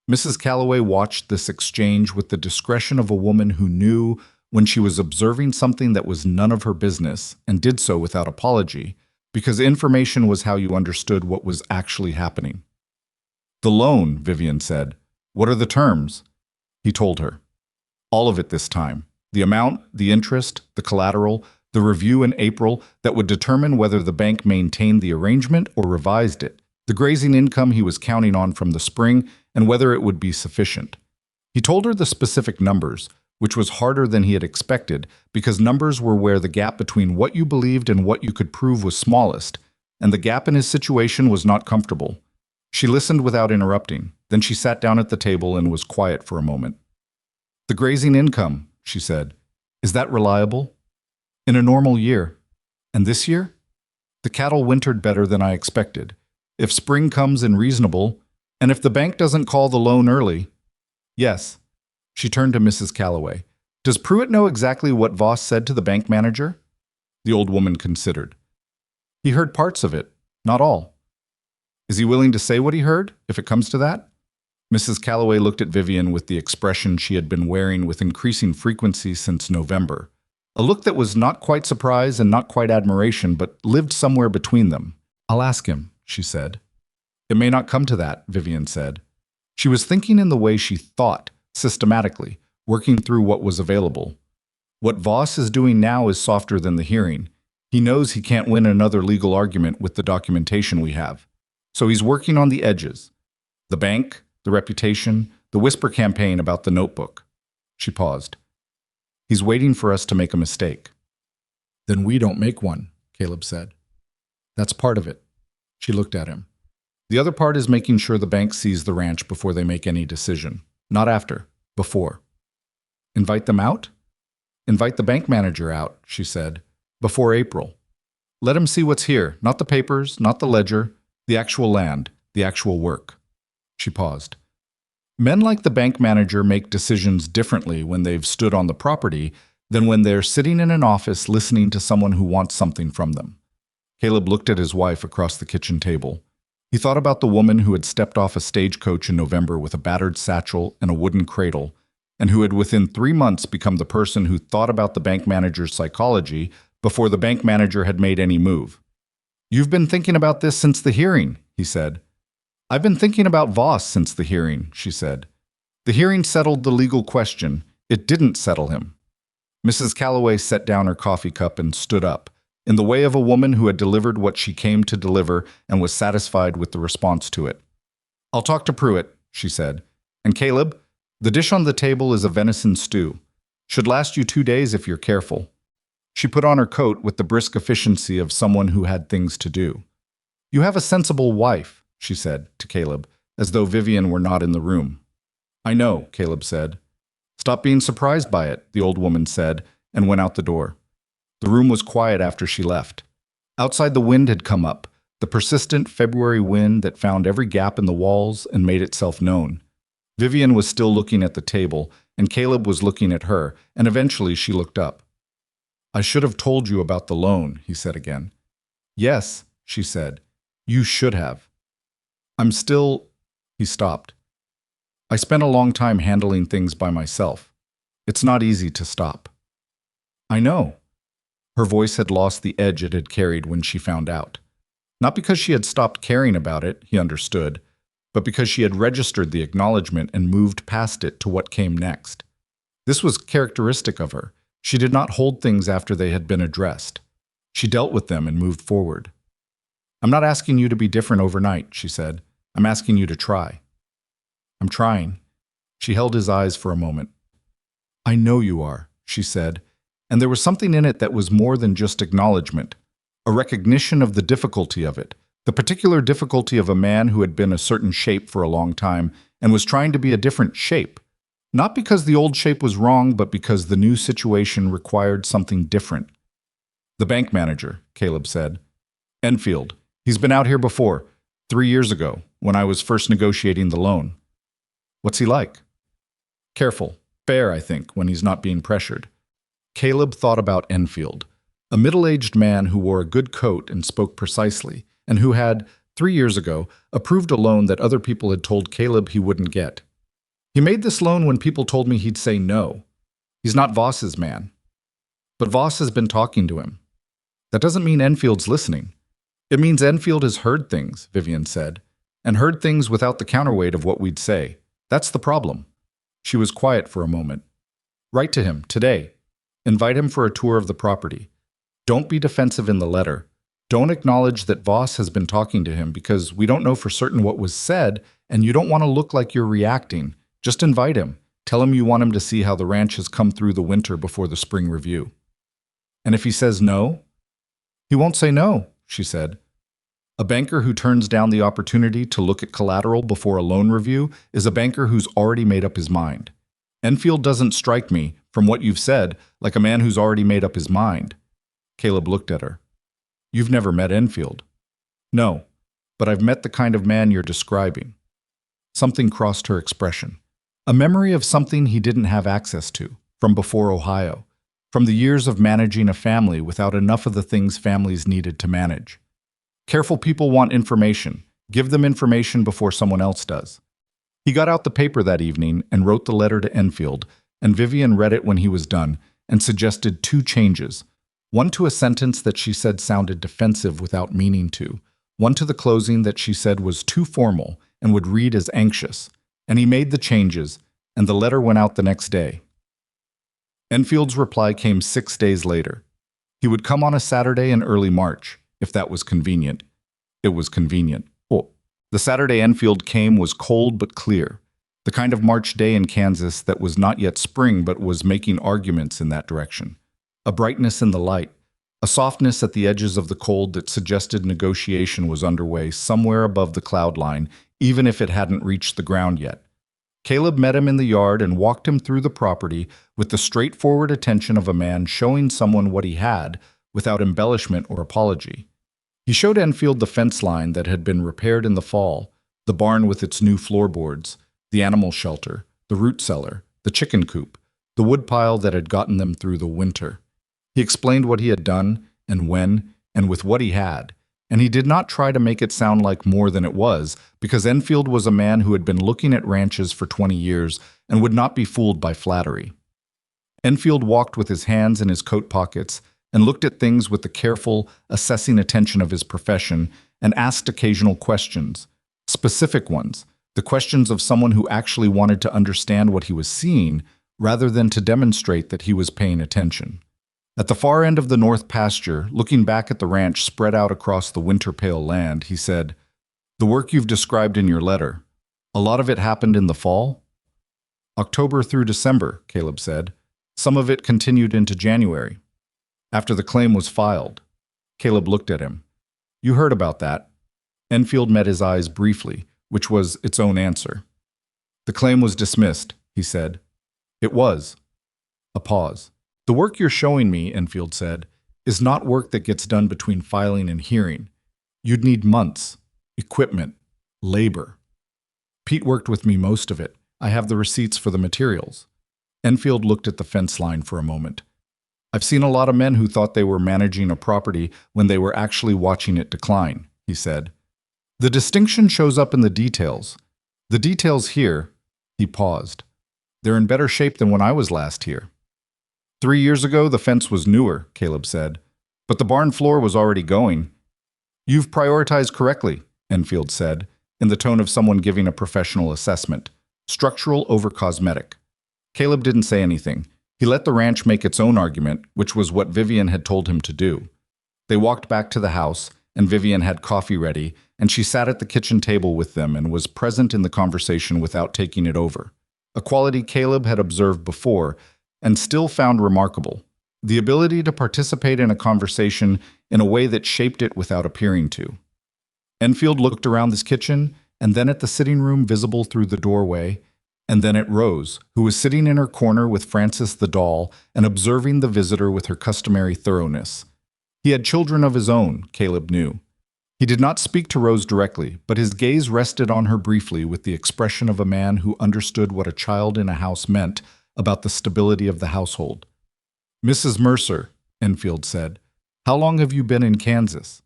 Speaker 1: Mrs. Calloway watched this exchange with the discretion of a woman who knew when she was observing something that was none of her business, and did so without apology, because information was how you understood what was actually happening. The loan, Vivian said. What are the terms? He told her. All of it this time. The amount, the interest, the collateral, the review in April that would determine whether the bank maintained the arrangement or revised it, the grazing income he was counting on from the spring, and whether it would be sufficient. He told her the specific numbers, which was harder than he had expected, because numbers were where the gap between what you believed and what you could prove was smallest, and the gap in his situation was not comfortable. She listened without interrupting. Then she sat down at the table and was quiet for a moment. The grazing income, she said. Is that reliable? In a normal year. And this year? The cattle wintered better than I expected. If spring comes in reasonable, and if the bank doesn't call the loan early. Yes. She turned to Mrs. Calloway. Does Pruitt know exactly what Voss said to the bank manager? The old woman considered. He heard parts of it, not all. Is he willing to say what he heard, if it comes to that? Mrs. Calloway looked at Vivian with the expression she had been wearing with increasing frequency since November. A look that was not quite surprise and not quite admiration, but lived somewhere between them. I'll ask him, she said. It may not come to that, Vivian said. She was thinking in the way she thought, systematically, working through what was available. What Voss is doing now is softer than the hearing. He knows he can't win another legal argument with the documentation we have. So he's working on the edges. The bank, the reputation, the whisper campaign about the notebook. She paused. He's waiting for us to make a mistake. Then we don't make one, Caleb said. That's part of it. She looked at him. The other part is making sure the bank sees the ranch before they make any decision. Not after, before. Invite them out? Invite the bank manager out, she said, before April. Let him see what's here, not the papers, not the ledger, the actual land, the actual work. She paused. Men like the bank manager make decisions differently when they've stood on the property than when they're sitting in an office listening to someone who wants something from them. Caleb looked at his wife across the kitchen table. He thought about the woman who had stepped off a stagecoach in November with a battered satchel and a wooden cradle, and who had within 3 months become the person who thought about the bank manager's psychology before the bank manager had made any move. You've been thinking about this since the hearing, he said. I've been thinking about Voss since the hearing, she said. The hearing settled the legal question. It didn't settle him. Mrs. Calloway set down her coffee cup and stood up, in the way of a woman who had delivered what she came to deliver and was satisfied with the response to it. I'll talk to Pruitt, she said. And Caleb, the dish on the table is a venison stew. Should last you 2 days if you're careful. She put on her coat with the brisk efficiency of someone who had things to do. You have a sensible wife, she said to Caleb, as though Vivian were not in the room. I know, Caleb said. Stop being surprised by it, the old woman said, and went out the door. The room was quiet after she left. Outside the wind had come up, the persistent February wind that found every gap in the walls and made itself known. Vivian was still looking at the table, and Caleb was looking at her, and eventually she looked up. I should have told you about the loan, he said again. Yes, she said. You should have. I'm still... He stopped. I spent a long time handling things by myself. It's not easy to stop. I know. Her voice had lost the edge it had carried when she found out. Not because she had stopped caring about it, he understood, but because she had registered the acknowledgement and moved past it to what came next. This was characteristic of her. She did not hold things after they had been addressed. She dealt with them and moved forward. I'm not asking you to be different overnight, she said. I'm asking you to try. I'm trying. She held his eyes for a moment. I know you are, she said, and there was something in it that was more than just acknowledgement, a recognition of the difficulty of it, the particular difficulty of a man who had been a certain shape for a long time and was trying to be a different shape. Not because the old shape was wrong, but because the new situation required something different. The bank manager, Caleb said. Enfield. He's been out here before, 3 years ago, when I was first negotiating the loan. What's he like? Careful. Fair, I think, when he's not being pressured. Caleb thought about Enfield, a middle-aged man who wore a good coat and spoke precisely, and who had, 3 years ago, approved a loan that other people had told Caleb he wouldn't get. He made this loan when people told me he'd say no. He's not Voss's man. But Voss has been talking to him. That doesn't mean Enfield's listening. It means Enfield has heard things, Vivian said, and heard things without the counterweight of what we'd say. That's the problem. She was quiet for a moment. Write to him, today. Invite him for a tour of the property. Don't be defensive in the letter. Don't acknowledge that Voss has been talking to him because we don't know for certain what was said, and you don't want to look like you're reacting. Just invite him. Tell him you want him to see how the ranch has come through the winter before the spring review. And if he says no? He won't say no, she said. A banker who turns down the opportunity to look at collateral before a loan review is a banker who's already made up his mind. Enfield doesn't strike me, from what you've said, like a man who's already made up his mind. Caleb looked at her. You've never met Enfield. No, but I've met the kind of man you're describing. Something crossed her expression. A memory of something he didn't have access to, from before Ohio, from the years of managing a family without enough of the things families needed to manage. Careful people want information. Give them information before someone else does. He got out the paper that evening and wrote the letter to Enfield, and Vivian read it when he was done and suggested 2 changes. One to a sentence that she said sounded defensive without meaning to. One to the closing that she said was too formal and would read as anxious. And he made the changes, and the letter went out the next day. Enfield's reply came 6 days later. He would come on a Saturday in early March, if that was convenient. It was convenient. Oh. The Saturday Enfield came was cold but clear, the kind of March day in Kansas that was not yet spring but was making arguments in that direction. A brightness in the light, a softness at the edges of the cold that suggested negotiation was underway somewhere above the cloud line, even if it hadn't reached the ground yet. Caleb met him in the yard and walked him through the property with the straightforward attention of a man showing someone what he had without embellishment or apology. He showed Enfield the fence line that had been repaired in the fall, the barn with its new floorboards, the animal shelter, the root cellar, the chicken coop, the woodpile that had gotten them through the winter. He explained what he had done, and when, and with what he had, and he did not try to make it sound like more than it was, because Enfield was a man who had been looking at ranches for 20 years and would not be fooled by flattery. Enfield walked with his hands in his coat pockets and looked at things with the careful, assessing attention of his profession and asked occasional questions, specific ones, the questions of someone who actually wanted to understand what he was seeing rather than to demonstrate that he was paying attention. At the far end of the north pasture, looking back at the ranch spread out across the winter-pale land, he said, "The work you've described in your letter, a lot of it happened in the fall?" "October through December," Caleb said. "Some of it continued into January, after the claim was filed." Caleb looked at him. "You heard about that." Enfield met his eyes briefly, which was its own answer. "The claim was dismissed," he said. "It was." A pause. "The work you're showing me," Enfield said, "is not work that gets done between filing and hearing. You'd need months, equipment, labor. Pete worked with me most of it. I have the receipts for the materials." Enfield looked at the fence line for a moment. "I've seen a lot of men who thought they were managing a property when they were actually watching it decline," he said. "The distinction shows up in the details. The details here," he paused, "they're in better shape than when I was last here." 3 years ago, the fence was newer," Caleb said, "but the barn floor was already going." "You've prioritized correctly," Enfield said, in the tone of someone giving a professional assessment. "Structural over cosmetic." Caleb didn't say anything. He let the ranch make its own argument, which was what Vivian had told him to do. They walked back to the house, and Vivian had coffee ready, and she sat at the kitchen table with them and was present in the conversation without taking it over. A quality Caleb had observed before and still found remarkable: the ability to participate in a conversation in a way that shaped it without appearing to. Enfield looked around this kitchen, and then at the sitting room visible through the doorway, and then at Rose, who was sitting in her corner with Frances the doll and observing the visitor with her customary thoroughness. He had children of his own, Caleb knew. He did not speak to Rose directly, but his gaze rested on her briefly with the expression of a man who understood what a child in a house meant about the stability of the household. "Mrs. Mercer," Enfield said, "how long have you been in Kansas?"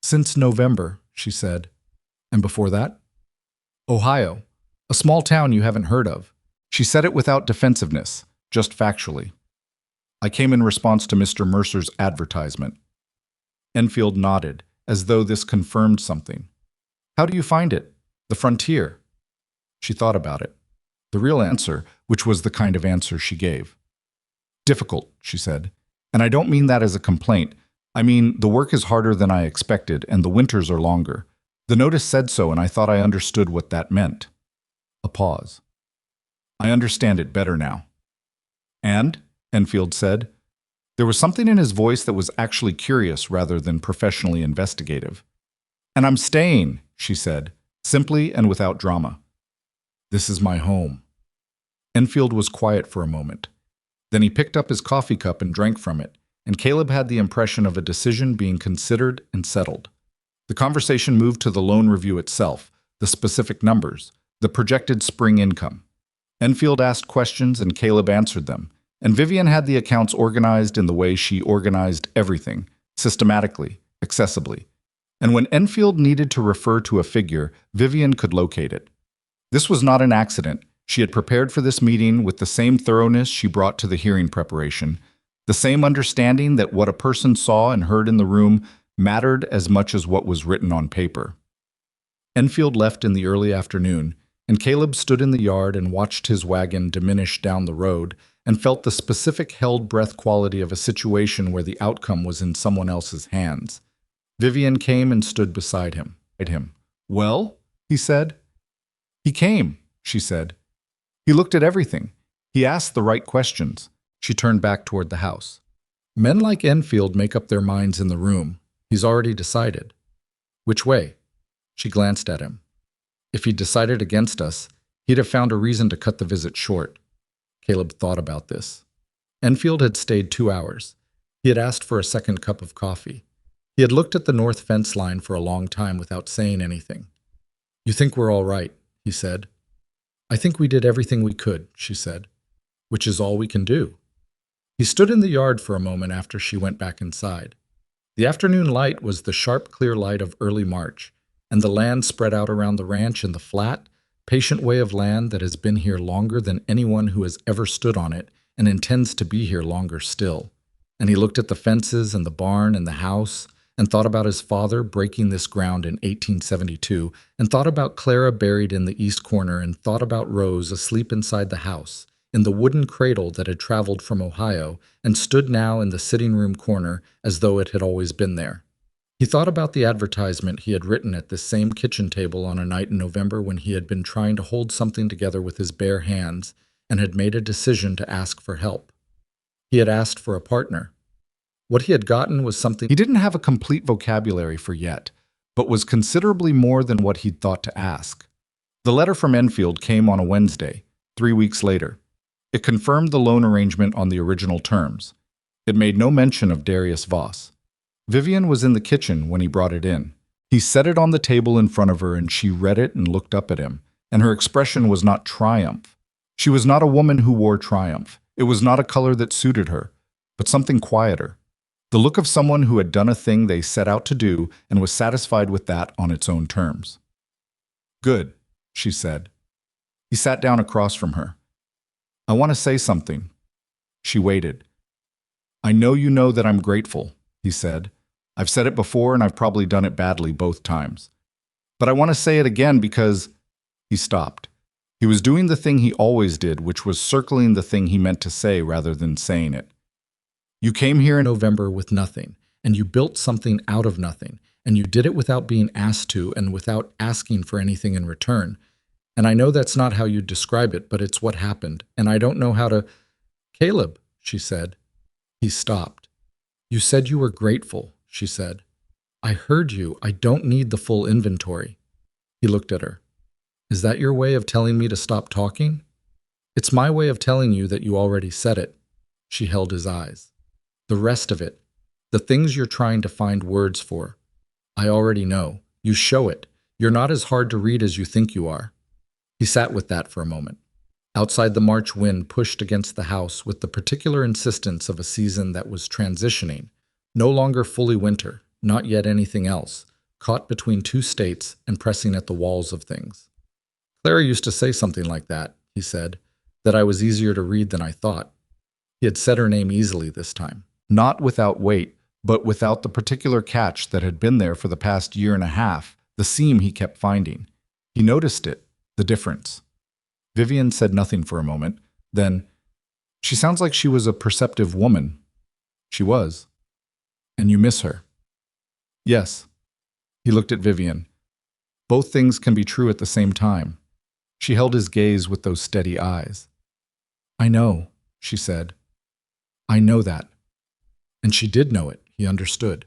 Speaker 1: "Since November," she said. "And before that?" "Ohio. A small town you haven't heard of." She said it without defensiveness, just factually. "I came in response to Mr. Mercer's advertisement." Enfield nodded, as though this confirmed something. "How do you find it? The frontier?" She thought about it. The real answer, which was the kind of answer she gave. "Difficult," she said. "And I don't mean that as a complaint. I mean, the work is harder than I expected, and the winters are longer. The notice said so, and I thought I understood what that meant." A pause. "I understand it better now." "And?" Enfield said. There was something in his voice that was actually curious rather than professionally investigative. "And I'm staying," she said, simply and without drama. "This is my home." Enfield was quiet for a moment. Then he picked up his coffee cup and drank from it, and Caleb had the impression of a decision being considered and settled. The conversation moved to the loan review itself, the specific numbers, the projected spring income. Enfield asked questions and Caleb answered them, and Vivian had the accounts organized in the way she organized everything, systematically, accessibly. And when Enfield needed to refer to a figure, Vivian could locate it. This was not an accident. She had prepared for this meeting with the same thoroughness she brought to the hearing preparation, the same understanding that what a person saw and heard in the room mattered as much as what was written on paper. Enfield left in the early afternoon, and Caleb stood in the yard and watched his wagon diminish down the road and felt the specific held-breath quality of a situation where the outcome was in someone else's hands. Vivian came and stood beside him. "Well?" he said. "He came," she said. "He looked at everything. He asked the right questions." She turned back toward the house. "Men like Enfield make up their minds in the room. He's already decided." "Which way?" She glanced at him. "If he'd decided against us, he'd have found a reason to cut the visit short." Caleb thought about this. Enfield had stayed 2 hours. He had asked for a second cup of coffee. He had looked at the north fence line for a long time without saying anything. "You think we're all right," he said. "I think we did everything we could," she said. "Which is all we can do." He stood in the yard for a moment after she went back inside. The afternoon light was the sharp, clear light of early March, and the land spread out around the ranch in the flat, patient way of land that has been here longer than anyone who has ever stood on it and intends to be here longer still. And he looked at the fences and the barn and the house and thought about his father breaking this ground in 1872 and thought about Clara buried in the east corner and thought about Rose asleep inside the house in the wooden cradle that had traveled from Ohio and stood now in the sitting room corner as though it had always been there. He thought about the advertisement he had written at this same kitchen table on a night in November when he had been trying to hold something together with his bare hands and had made a decision to ask for help. He had asked for a partner. What he had gotten was something he didn't have a complete vocabulary for yet, but was considerably more than what he'd thought to ask. The letter from Enfield came on a Wednesday, 3 weeks later. It confirmed the loan arrangement on the original terms. It made no mention of Darius Voss. Vivian was in the kitchen when he brought it in. He set it on the table in front of her and she read it and looked up at him, and her expression was not triumph. She was not a woman who wore triumph. It was not a color that suited her, but something quieter. The look of someone who had done a thing they set out to do and was satisfied with that on its own terms. "Good," she said. He sat down across from her. "I want to say something." She waited. "I know you know that I'm grateful," he said. "I've said it before and I've probably done it badly both times. But I want to say it again because—" He stopped. He was doing the thing he always did, which was circling the thing he meant to say rather than saying it. "You came here in November with nothing, and you built something out of nothing, and you did it without being asked to and without asking for anything in return. And I know that's not how you describe it, but it's what happened, and I don't know how to— Caleb, she said. He stopped. You said you were grateful, she said. I heard you. I don't need the full inventory. He looked at her. Is that your way of telling me to stop talking? It's my way of telling you that you already said it. She held his eyes. The rest of it, the things you're trying to find words for, I already know. You show it. You're not as hard to read as you think you are. He sat with that for a moment. Outside, the March wind pushed against the house with the particular insistence of a season that was transitioning, no longer fully winter, not yet anything else, caught between two states and pressing at the walls of things. Clara used to say something like that, he said, that I was easier to read than I thought. He had said her name easily this time. Not without weight, but without the particular catch that had been there for the past year and a half, the seam he kept finding. He noticed it, the difference. Vivian said nothing for a moment. Then, she sounds like she was a perceptive woman. She was. And you miss her. Yes. He looked at Vivian. Both things can be true at the same time. She held his gaze with those steady eyes. I know, she said. I know that. And she did know it, he understood.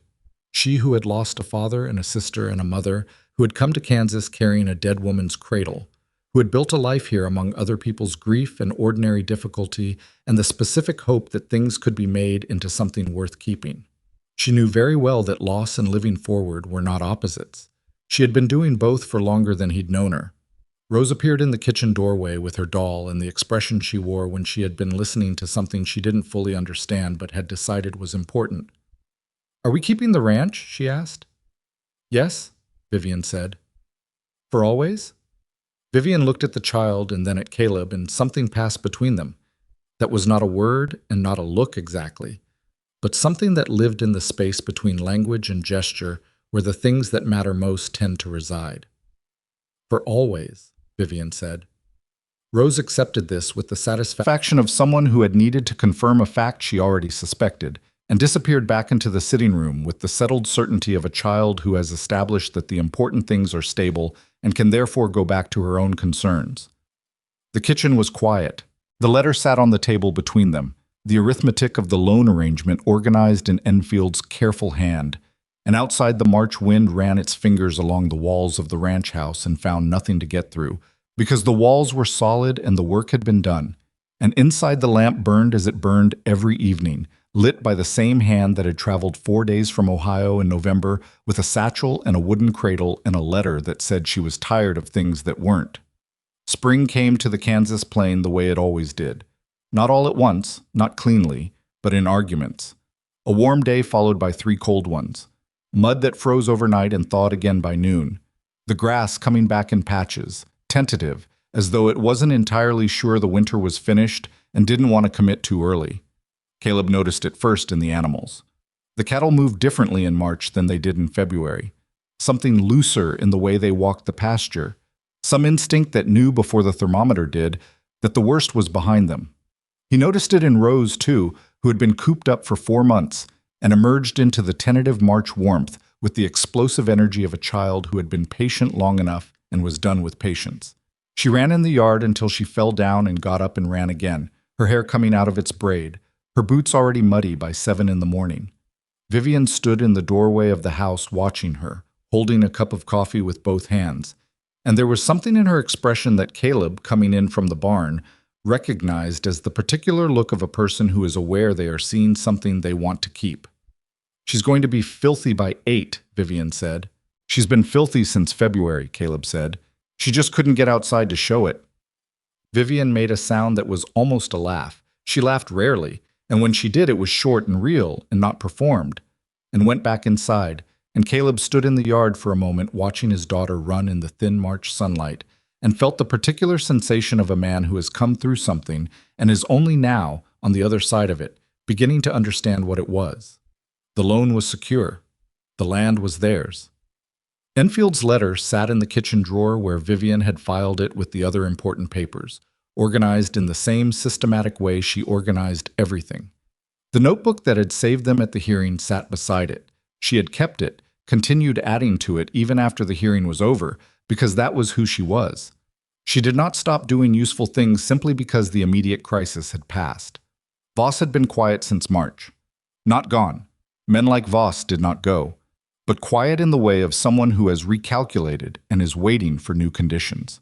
Speaker 1: She who had lost a father and a sister and a mother, who had come to Kansas carrying a dead woman's cradle, who had built a life here among other people's grief and ordinary difficulty and the specific hope that things could be made into something worth keeping. She knew very well that loss and living forward were not opposites. She had been doing both for longer than he'd known her. Rose appeared in the kitchen doorway with her doll and the expression she wore when she had been listening to something she didn't fully understand but had decided was important. Are we keeping the ranch? She asked. Yes, Vivian said. For always? Vivian looked at the child and then at Caleb, and something passed between them. That was not a word and not a look exactly, but something that lived in the space between language and gesture where the things that matter most tend to reside. For always, Vivian said. Rose accepted this with the satisfaction of someone who had needed to confirm a fact she already suspected, and disappeared back into the sitting room with the settled certainty of a child who has established that the important things are stable and can therefore go back to her own concerns. The kitchen was quiet. The letter sat on the table between them, the arithmetic of the loan arrangement organized in Enfield's careful hand, and outside the March wind ran its fingers along the walls of the ranch house and found nothing to get through, because the walls were solid and the work had been done, and inside the lamp burned as it burned every evening, lit by the same hand that had traveled 4 days from Ohio in November with a satchel and a wooden cradle and a letter that said she was tired of things that weren't. Spring came to the Kansas plain the way it always did. Not all at once, not cleanly, but in arguments. A warm day followed by 3 cold ones. Mud that froze overnight and thawed again by noon. The grass coming back in patches, tentative, as though it wasn't entirely sure the winter was finished and didn't want to commit too early. Caleb noticed it first in the animals. The cattle moved differently in March than they did in February. Something looser in the way they walked the pasture. Some instinct that knew before the thermometer did that the worst was behind them. He noticed it in Rose, too, who had been cooped up for 4 months and emerged into the tentative March warmth with the explosive energy of a child who had been patient long enough and was done with patience. She ran in the yard until she fell down and got up and ran again, her hair coming out of its braid, her boots already muddy by 7 in the morning. Vivian stood in the doorway of the house watching her, holding a cup of coffee with both hands, and there was something in her expression that Caleb, coming in from the barn, recognized as the particular look of a person who is aware they are seeing something they want to keep. She's going to be filthy by 8, Vivian said. She's been filthy since February, Caleb said. She just couldn't get outside to show it. Vivian made a sound that was almost a laugh. She laughed rarely, and when she did, it was short and real and not performed, and went back inside, and Caleb stood in the yard for a moment watching his daughter run in the thin March sunlight, and felt the particular sensation of a man who has come through something and is only now, on the other side of it, beginning to understand what it was. The loan was secure. The land was theirs. Enfield's letter sat in the kitchen drawer where Vivian had filed it with the other important papers, organized in the same systematic way she organized everything. The notebook that had saved them at the hearing sat beside it. She had kept it, continued adding to it even after the hearing was over, because that was who she was. She did not stop doing useful things simply because the immediate crisis had passed. Voss had been quiet since March. Not gone. Men like Voss did not go. But quiet in the way of someone who has recalculated and is waiting for new conditions.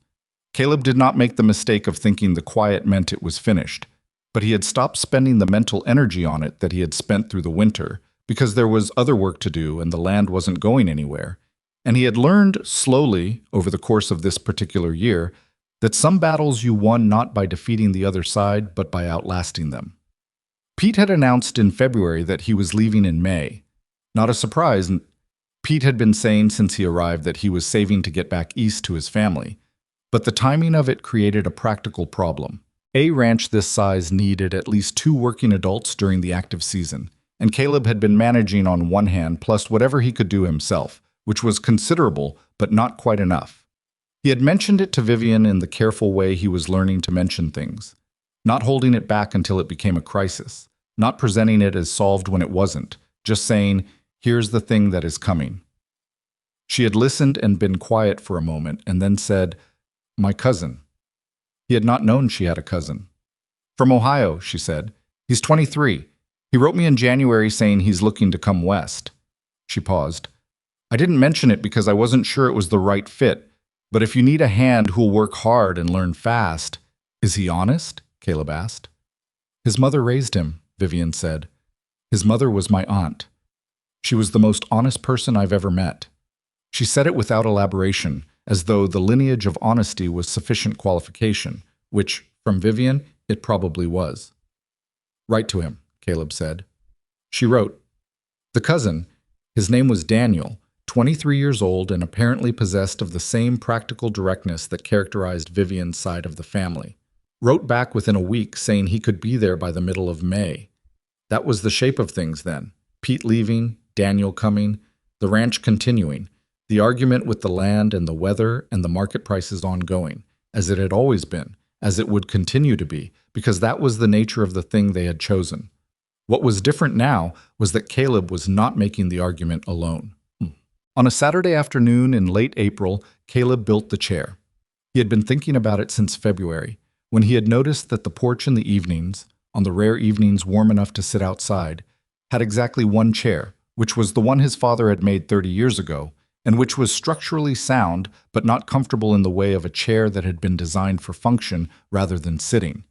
Speaker 1: Caleb did not make the mistake of thinking the quiet meant it was finished, but he had stopped spending the mental energy on it that he had spent through the winter, because there was other work to do and the land wasn't going anywhere. And he had learned slowly, over the course of this particular year, that some battles you won not by defeating the other side, but by outlasting them. Pete had announced in February that he was leaving in May. Not a surprise. Pete had been saying since he arrived that he was saving to get back east to his family. But the timing of it created a practical problem. A ranch this size needed at least 2 working adults during the active season, and Caleb had been managing on one hand plus whatever he could do himself, which was considerable but not quite enough. He had mentioned it to Vivian in the careful way he was learning to mention things, not holding it back until it became a crisis, not presenting it as solved when it wasn't, just saying, "Here's the thing that is coming." She had listened and been quiet for a moment and then said, "My cousin." He had not known she had a cousin. "From Ohio," she said. "He's 23. He wrote me in January saying he's looking to come west." She paused. "I didn't mention it because I wasn't sure it was the right fit, but if you need a hand who'll work hard and learn fast—" "Is he honest?" Caleb asked. "His mother raised him," Vivian said. "His mother was my aunt. She was the most honest person I've ever met." She said it without elaboration, as though the lineage of honesty was sufficient qualification, which, from Vivian, it probably was. "Write to him," Caleb said. She wrote. The cousin, his name was Daniel, 23 years old and apparently possessed of the same practical directness that characterized Vivian's side of the family, wrote back within a week saying he could be there by the middle of May. That was the shape of things then. Pete leaving, Daniel coming, the ranch continuing, the argument with the land and the weather and the market prices ongoing, as it had always been, as it would continue to be, because that was the nature of the thing they had chosen. What was different now was that Caleb was not making the argument alone. On a Saturday afternoon in late April, Caleb built the chair. He had been thinking about it since February, when he had noticed that the porch in the evenings, on the rare evenings warm enough to sit outside, had exactly one chair, which was the one his father had made 30 years ago, and which was structurally sound but not comfortable in the way of a chair that had been designed for function rather than sitting.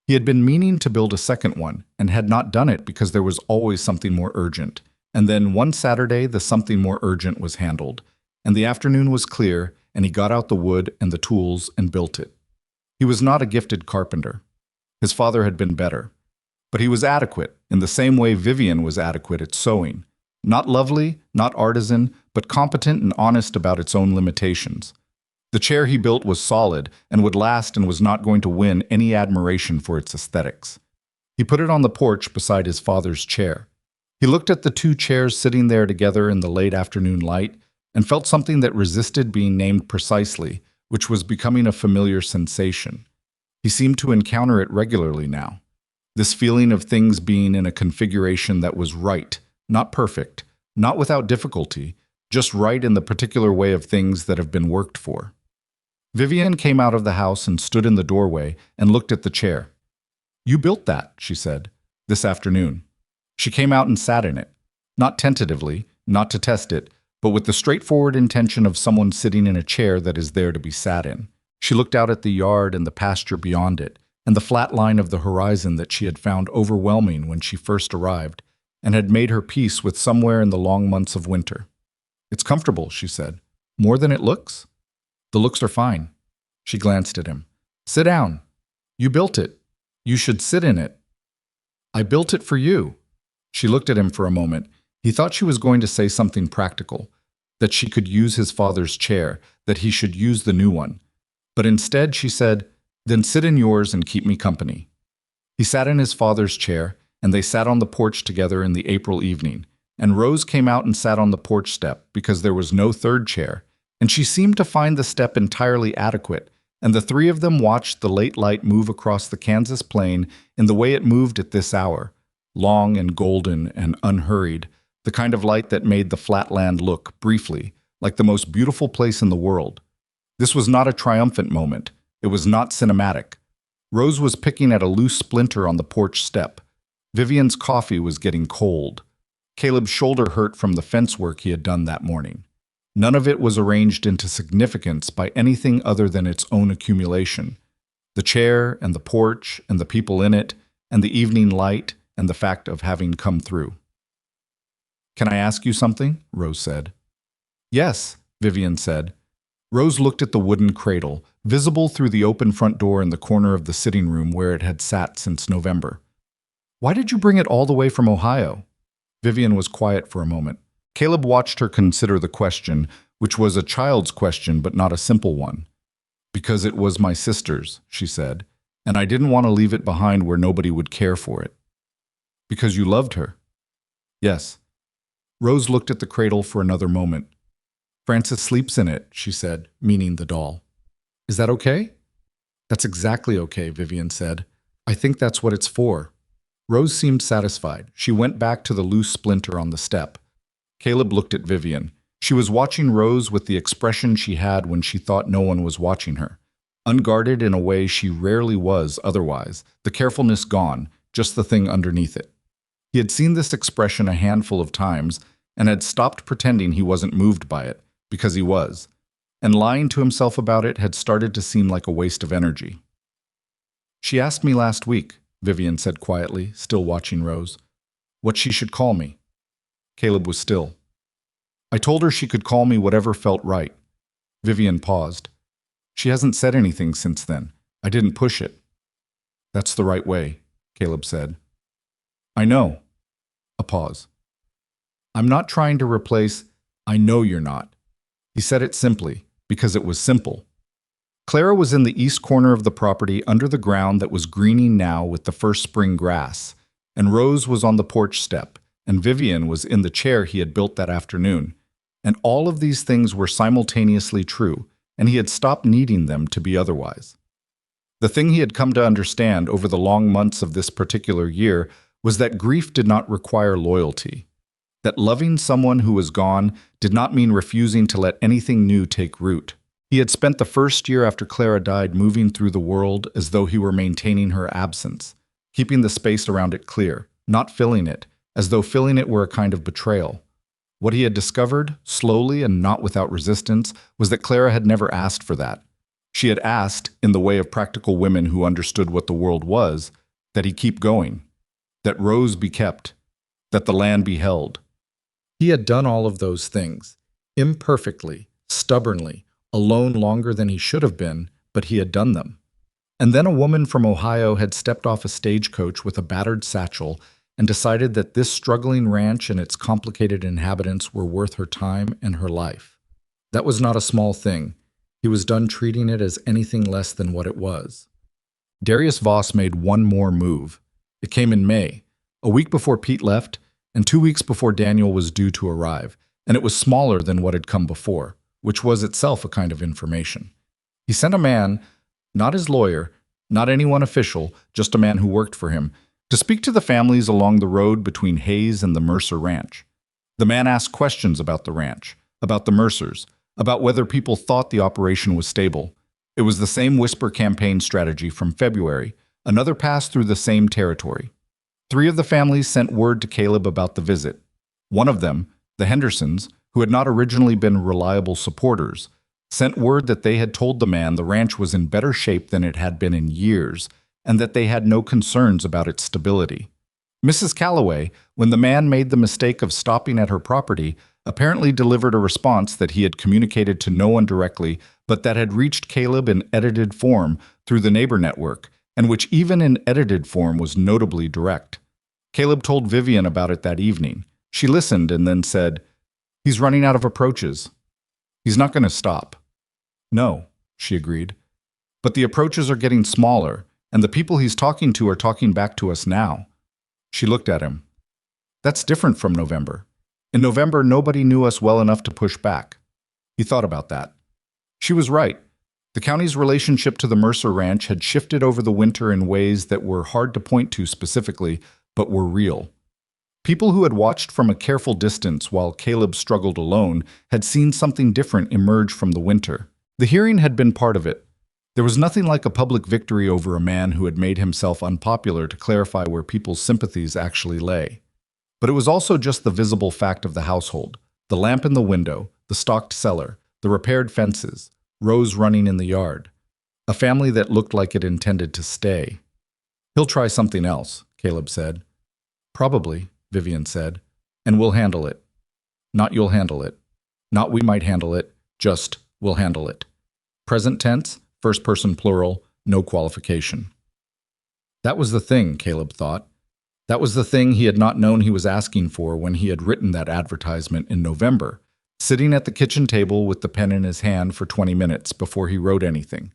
Speaker 1: He had been meaning to build a second one, and had not done it because there was always something more urgent. And then one Saturday, the something more urgent was handled, and the afternoon was clear, and he got out the wood and the tools and built it. He was not a gifted carpenter. His father had been better. But he was adequate, in the same way Vivian was adequate at sewing. Not lovely, not artisan, but competent and honest about its own limitations. The chair he built was solid and would last and was not going to win any admiration for its aesthetics. He put it on the porch beside his father's chair. He looked at the 2 chairs sitting there together in the late afternoon light and felt something that resisted being named precisely, which was becoming a familiar sensation. He seemed to encounter it regularly now. This feeling of things being in a configuration that was right, not perfect, not without difficulty, just right in the particular way of things that have been worked for. Vivian came out of the house and stood in the doorway and looked at the chair. "You built that," she said, "this afternoon." She came out and sat in it, not tentatively, not to test it, but with the straightforward intention of someone sitting in a chair that is there to be sat in. She looked out at the yard and the pasture beyond it, and the flat line of the horizon that she had found overwhelming when she first arrived, and had made her peace with somewhere in the long months of winter. "It's comfortable," she said. "More than it looks?" "The looks are fine." She glanced at him. "Sit down. You built it. You should sit in it." "I built it for you." She looked at him for a moment. He thought she was going to say something practical, that she could use his father's chair, that he should use the new one. But instead she said, "Then sit in yours and keep me company." He sat in his father's chair, and they sat on the porch together in the April evening, and Rose came out and sat on the porch step because there was no third chair, and she seemed to find the step entirely adequate, and the 3 of them watched the late light move across the Kansas plain in the way it moved at this hour, long and golden and unhurried, the kind of light that made the flat land look, briefly, like the most beautiful place in the world. This was not a triumphant moment. It was not cinematic. Rose was picking at a loose splinter on the porch step. Vivian's coffee was getting cold. Caleb's shoulder hurt from the fence work he had done that morning. None of it was arranged into significance by anything other than its own accumulation. The chair and the porch and the people in it and the evening light and the fact of having come through. "Can I ask you something?" Rose said. "Yes," Vivian said. Rose looked at the wooden cradle, visible through the open front door in the corner of the sitting room where it had sat since November. "Why did you bring it all the way from Ohio?" Vivian was quiet for a moment. Caleb watched her consider the question, which was a child's question but not a simple one. "Because it was my sister's," she said, "and I didn't want to leave it behind where nobody would care for it." "Because you loved her?" "Yes." Rose looked at the cradle for another moment. "Frances sleeps in it," she said, meaning the doll. "Is that okay?" "That's exactly okay," Vivian said. "I think that's what it's for." Rose seemed satisfied. She went back to the loose splinter on the step. Caleb looked at Vivian. She was watching Rose with the expression she had when she thought no one was watching her. Unguarded in a way she rarely was otherwise, the carefulness gone, just the thing underneath it. He had seen this expression a handful of times and had stopped pretending he wasn't moved by it, because he was. And lying to himself about it had started to seem like a waste of energy. "She asked me last week," Vivian said quietly, still watching Rose, "what she should call me." Caleb was still. "I told her she could call me whatever felt right." Vivian paused. "She hasn't said anything since then. I didn't push it." "That's the right way," Caleb said. "I know." A pause. "I'm not trying to replace, I know you're not." He said it simply, because it was simple. Clara was in the east corner of the property under the ground that was greening now with the first spring grass, and Rose was on the porch step, and Vivian was in the chair he had built that afternoon. And all of these things were simultaneously true, and he had stopped needing them to be otherwise. The thing he had come to understand over the long months of this particular year was that grief did not require loyalty. That loving someone who was gone did not mean refusing to let anything new take root. He had spent the first year after Clara died moving through the world as though he were maintaining her absence, keeping the space around it clear, not filling it, as though filling it were a kind of betrayal. What he had discovered, slowly and not without resistance, was that Clara had never asked for that. She had asked, in the way of practical women who understood what the world was, that he keep going, that Rose be kept, that the land be held. He had done all of those things, imperfectly, stubbornly, alone longer than he should have been, but he had done them. And then a woman from Ohio had stepped off a stagecoach with a battered satchel and decided that this struggling ranch and its complicated inhabitants were worth her time and her life. That was not a small thing. He was done treating it as anything less than what it was. Darius Voss made one more move. It came in May, a week before Pete left, and 2 weeks before Daniel was due to arrive, and it was smaller than what had come before, which was itself a kind of information. He sent a man, not his lawyer, not anyone official, just a man who worked for him, to speak to the families along the road between Hayes and the Mercer ranch. The man asked questions about the ranch, about the Mercers, about whether people thought the operation was stable. It was the same whisper campaign strategy from February, another pass through the same territory. 3 of the families sent word to Caleb about the visit. One of them, the Hendersons, who had not originally been reliable supporters, sent word that they had told the man the ranch was in better shape than it had been in years, and that they had no concerns about its stability. Mrs. Calloway, when the man made the mistake of stopping at her property, apparently delivered a response that he had communicated to no one directly, but that had reached Caleb in edited form through the neighbor network, and which even in edited form was notably direct. Caleb told Vivian about it that evening. She listened and then said, "He's running out of approaches. He's not going to stop." "No," she agreed. "But the approaches are getting smaller, and the people he's talking to are talking back to us now." She looked at him. "That's different from November. In November, nobody knew us well enough to push back." He thought about that. She was right. The county's relationship to the Mercer Ranch had shifted over the winter in ways that were hard to point to specifically, but were real. People who had watched from a careful distance while Caleb struggled alone had seen something different emerge from the winter. The hearing had been part of it. There was nothing like a public victory over a man who had made himself unpopular to clarify where people's sympathies actually lay. But it was also just the visible fact of the household: the lamp in the window, the stocked cellar, the repaired fences, Rose running in the yard. A family that looked like it intended to stay. "He'll try something else," Caleb said. "Probably," Vivian said. "And we'll handle it." Not "you'll handle it." Not "we might handle it," just "we'll handle it." Present tense, first person plural, no qualification. That was the thing, Caleb thought. That was the thing he had not known he was asking for when he had written that advertisement in November, sitting at the kitchen table with the pen in his hand for 20 minutes before he wrote anything.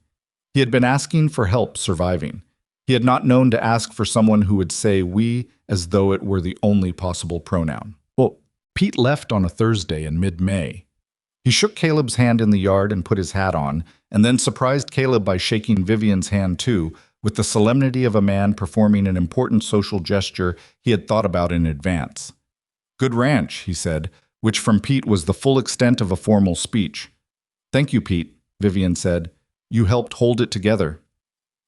Speaker 1: He had been asking for help surviving. He had not known to ask for someone who would say "we" as though it were the only possible pronoun. Well, Pete left on a Thursday in mid-May. He shook Caleb's hand in the yard and put his hat on, and then surprised Caleb by shaking Vivian's hand too, with the solemnity of a man performing an important social gesture he had thought about in advance. "Good ranch," he said, which from Pete was the full extent of a formal speech. "Thank you, Pete," Vivian said. "You helped hold it together."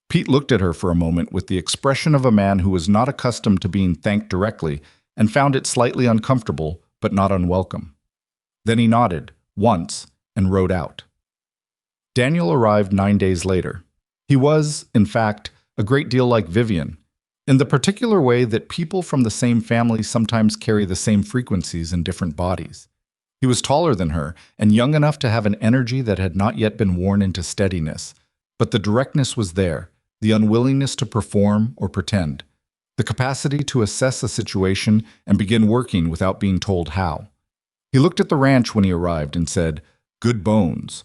Speaker 1: Pete looked at her for a moment with the expression of a man who was not accustomed to being thanked directly and found it slightly uncomfortable, but not unwelcome. Then he nodded, once, and rode out. Daniel arrived 9 days later. He was, in fact, a great deal like Vivian, in the particular way that people from the same family sometimes carry the same frequencies in different bodies. He was taller than her and young enough to have an energy that had not yet been worn into steadiness, but the directness was there, the unwillingness to perform or pretend, the capacity to assess a situation and begin working without being told how. He looked at the ranch when he arrived and said, "Good bones,"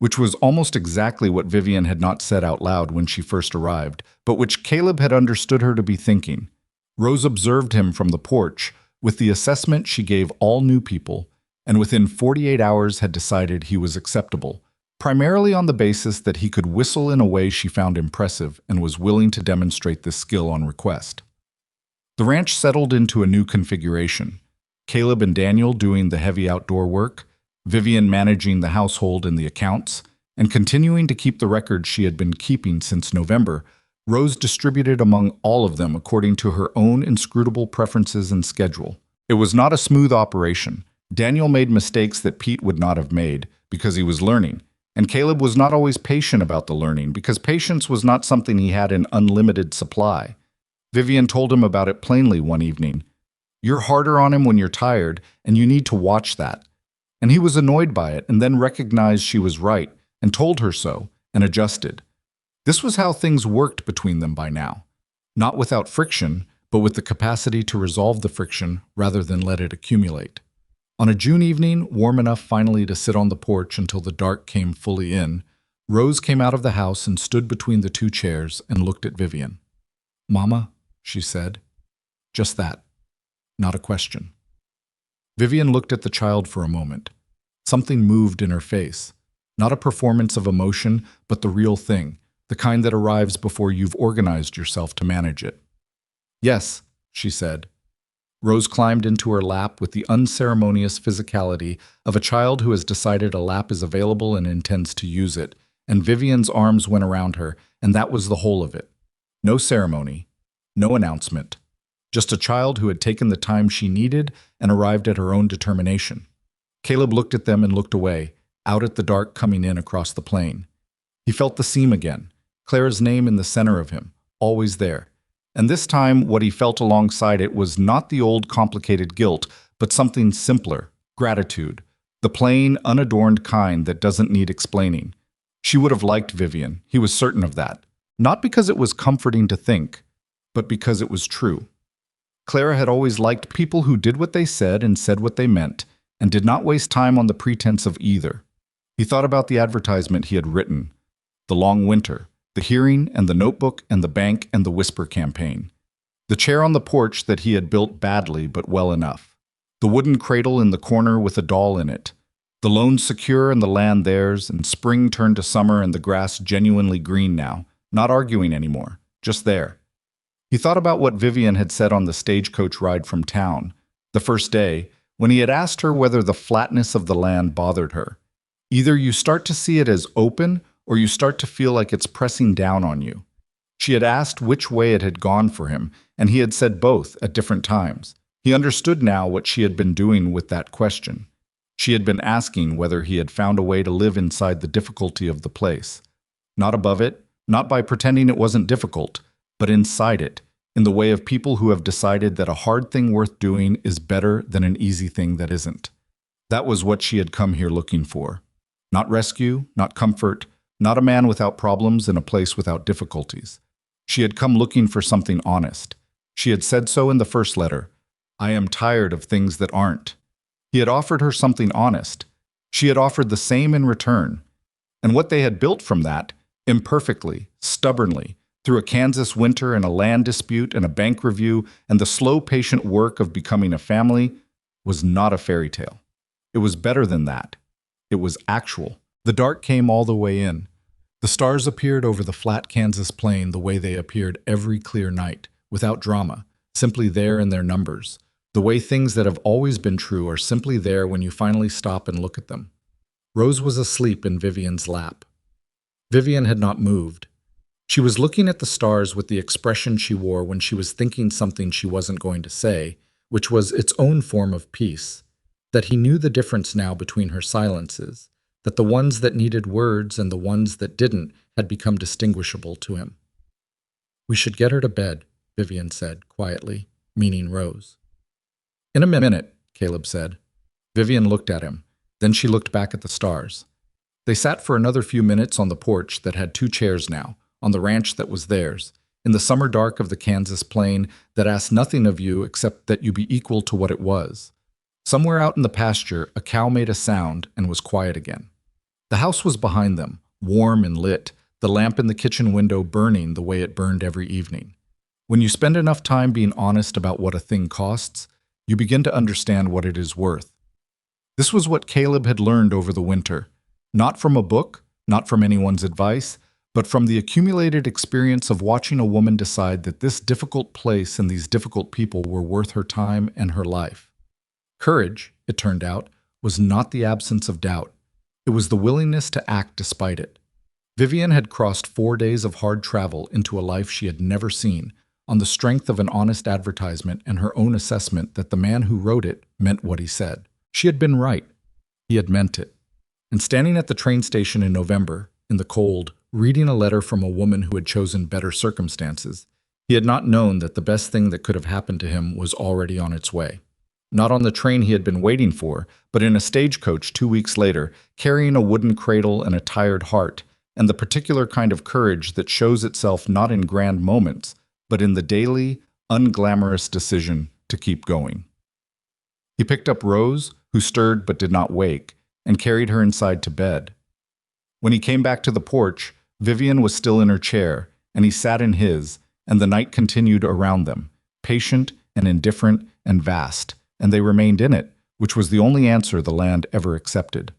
Speaker 1: which was almost exactly what Vivian had not said out loud when she first arrived, but which Caleb had understood her to be thinking. Rose observed him from the porch with the assessment she gave all new people, and within 48 hours had decided he was acceptable, primarily on the basis that he could whistle in a way she found impressive and was willing to demonstrate this skill on request. The ranch settled into a new configuration. Caleb and Daniel doing the heavy outdoor work, Vivian managing the household and the accounts, and continuing to keep the records she had been keeping since November. Rose distributed among all of them according to her own inscrutable preferences and schedule. It was not a smooth operation. Daniel made mistakes that Pete would not have made because he was learning, and Caleb was not always patient about the learning because patience was not something he had in unlimited supply. Vivian told him about it plainly one evening. "You're harder on him when you're tired, and you need to watch that." And he was annoyed by it and then recognized she was right and told her so and adjusted. This was how things worked between them by now. Not without friction, but with the capacity to resolve the friction rather than let it accumulate. On a June evening, warm enough finally to sit on the porch until the dark came fully in, Rose came out of the house and stood between the two chairs and looked at Vivian. "Mama," she said. Just that. Not a question. Vivian looked at the child for a moment. Something moved in her face. Not a performance of emotion, but the real thing, the kind that arrives before you've organized yourself to manage it. "Yes," she said. Rose climbed into her lap with the unceremonious physicality of a child who has decided a lap is available and intends to use it, and Vivian's arms went around her, and that was the whole of it. No ceremony, no announcement. Just a child who had taken the time she needed and arrived at her own determination. Caleb looked at them and looked away, out at the dark coming in across the plain. He felt the seam again, Clara's name in the center of him, always there. And this time what he felt alongside it was not the old complicated guilt, but something simpler, gratitude, the plain, unadorned kind that doesn't need explaining. She would have liked Vivian, he was certain of that. Not because it was comforting to think, but because it was true. Clara had always liked people who did what they said and said what they meant, and did not waste time on the pretense of either. He thought about the advertisement he had written, the long winter, the hearing and the notebook and the bank and the whisper campaign, the chair on the porch that he had built badly but well enough, the wooden cradle in the corner with a doll in it, the loan secure and the land theirs, and spring turned to summer and the grass genuinely green now, not arguing anymore, just there. He thought about what Vivian had said on the stagecoach ride from town, The first day, when he had asked her whether the flatness of the land bothered her. Either you start to see it as open or you start to feel like it's pressing down on you. She had asked which way it had gone for him, and he had said both at different times. He understood now what she had been doing with that question. She had been asking whether he had found a way to live inside the difficulty of the place. Not above it, not by pretending it wasn't difficult, but inside it, in the way of people who have decided that a hard thing worth doing is better than an easy thing that isn't. That was what she had come here looking for. Not rescue, not comfort, not a man without problems in a place without difficulties. She had come looking for something honest. She had said so in the first letter. I am tired of things that aren't. He had offered her something honest. She had offered the same in return. And what they had built from that, imperfectly, stubbornly, through a Kansas winter and a land dispute and a bank review and the slow, patient work of becoming a family, was not a fairy tale. It was better than that. It was actual. The dark came all the way in. The stars appeared over the flat Kansas plain the way they appeared every clear night, without drama, simply there in their numbers. The way things that have always been true are simply there when you finally stop and look at them. Rose was asleep in Vivian's lap. Vivian had not moved. She was looking at the stars with the expression she wore when she was thinking something she wasn't going to say, which was its own form of peace. That he knew the difference now between her silences, that the ones that needed words and the ones that didn't had become distinguishable to him. We should get her to bed, Vivian said, quietly, meaning Rose. In a minute, Caleb said. Vivian looked at him. Then she looked back at the stars. They sat for another few minutes on the porch that had 2 chairs now, on the ranch that was theirs, in the summer dark of the Kansas plain that asked nothing of you except that you be equal to what it was. Somewhere out in the pasture, a cow made a sound and was quiet again. The house was behind them, warm and lit, the lamp in the kitchen window burning the way it burned every evening. When you spend enough time being honest about what a thing costs, you begin to understand what it is worth. This was what Caleb had learned over the winter, not from a book, not from anyone's advice, but from the accumulated experience of watching a woman decide that this difficult place and these difficult people were worth her time and her life. Courage, it turned out, was not the absence of doubt. It was the willingness to act despite it. Vivian had crossed 4 days of hard travel into a life she had never seen, on the strength of an honest advertisement and her own assessment that the man who wrote it meant what he said. She had been right. He had meant it. And standing at the train station in November, in the cold, reading a letter from a woman who had chosen better circumstances, he had not known that the best thing that could have happened to him was already on its way. Not on the train he had been waiting for, but in a stagecoach 2 weeks later, carrying a wooden cradle and a tired heart, and the particular kind of courage that shows itself not in grand moments, but in the daily, unglamorous decision to keep going. He picked up Rose, who stirred but did not wake, and carried her inside to bed. When he came back to the porch, Vivian was still in her chair, and he sat in his, and the night continued around them, patient and indifferent and vast, and they remained in it, which was the only answer the land ever accepted.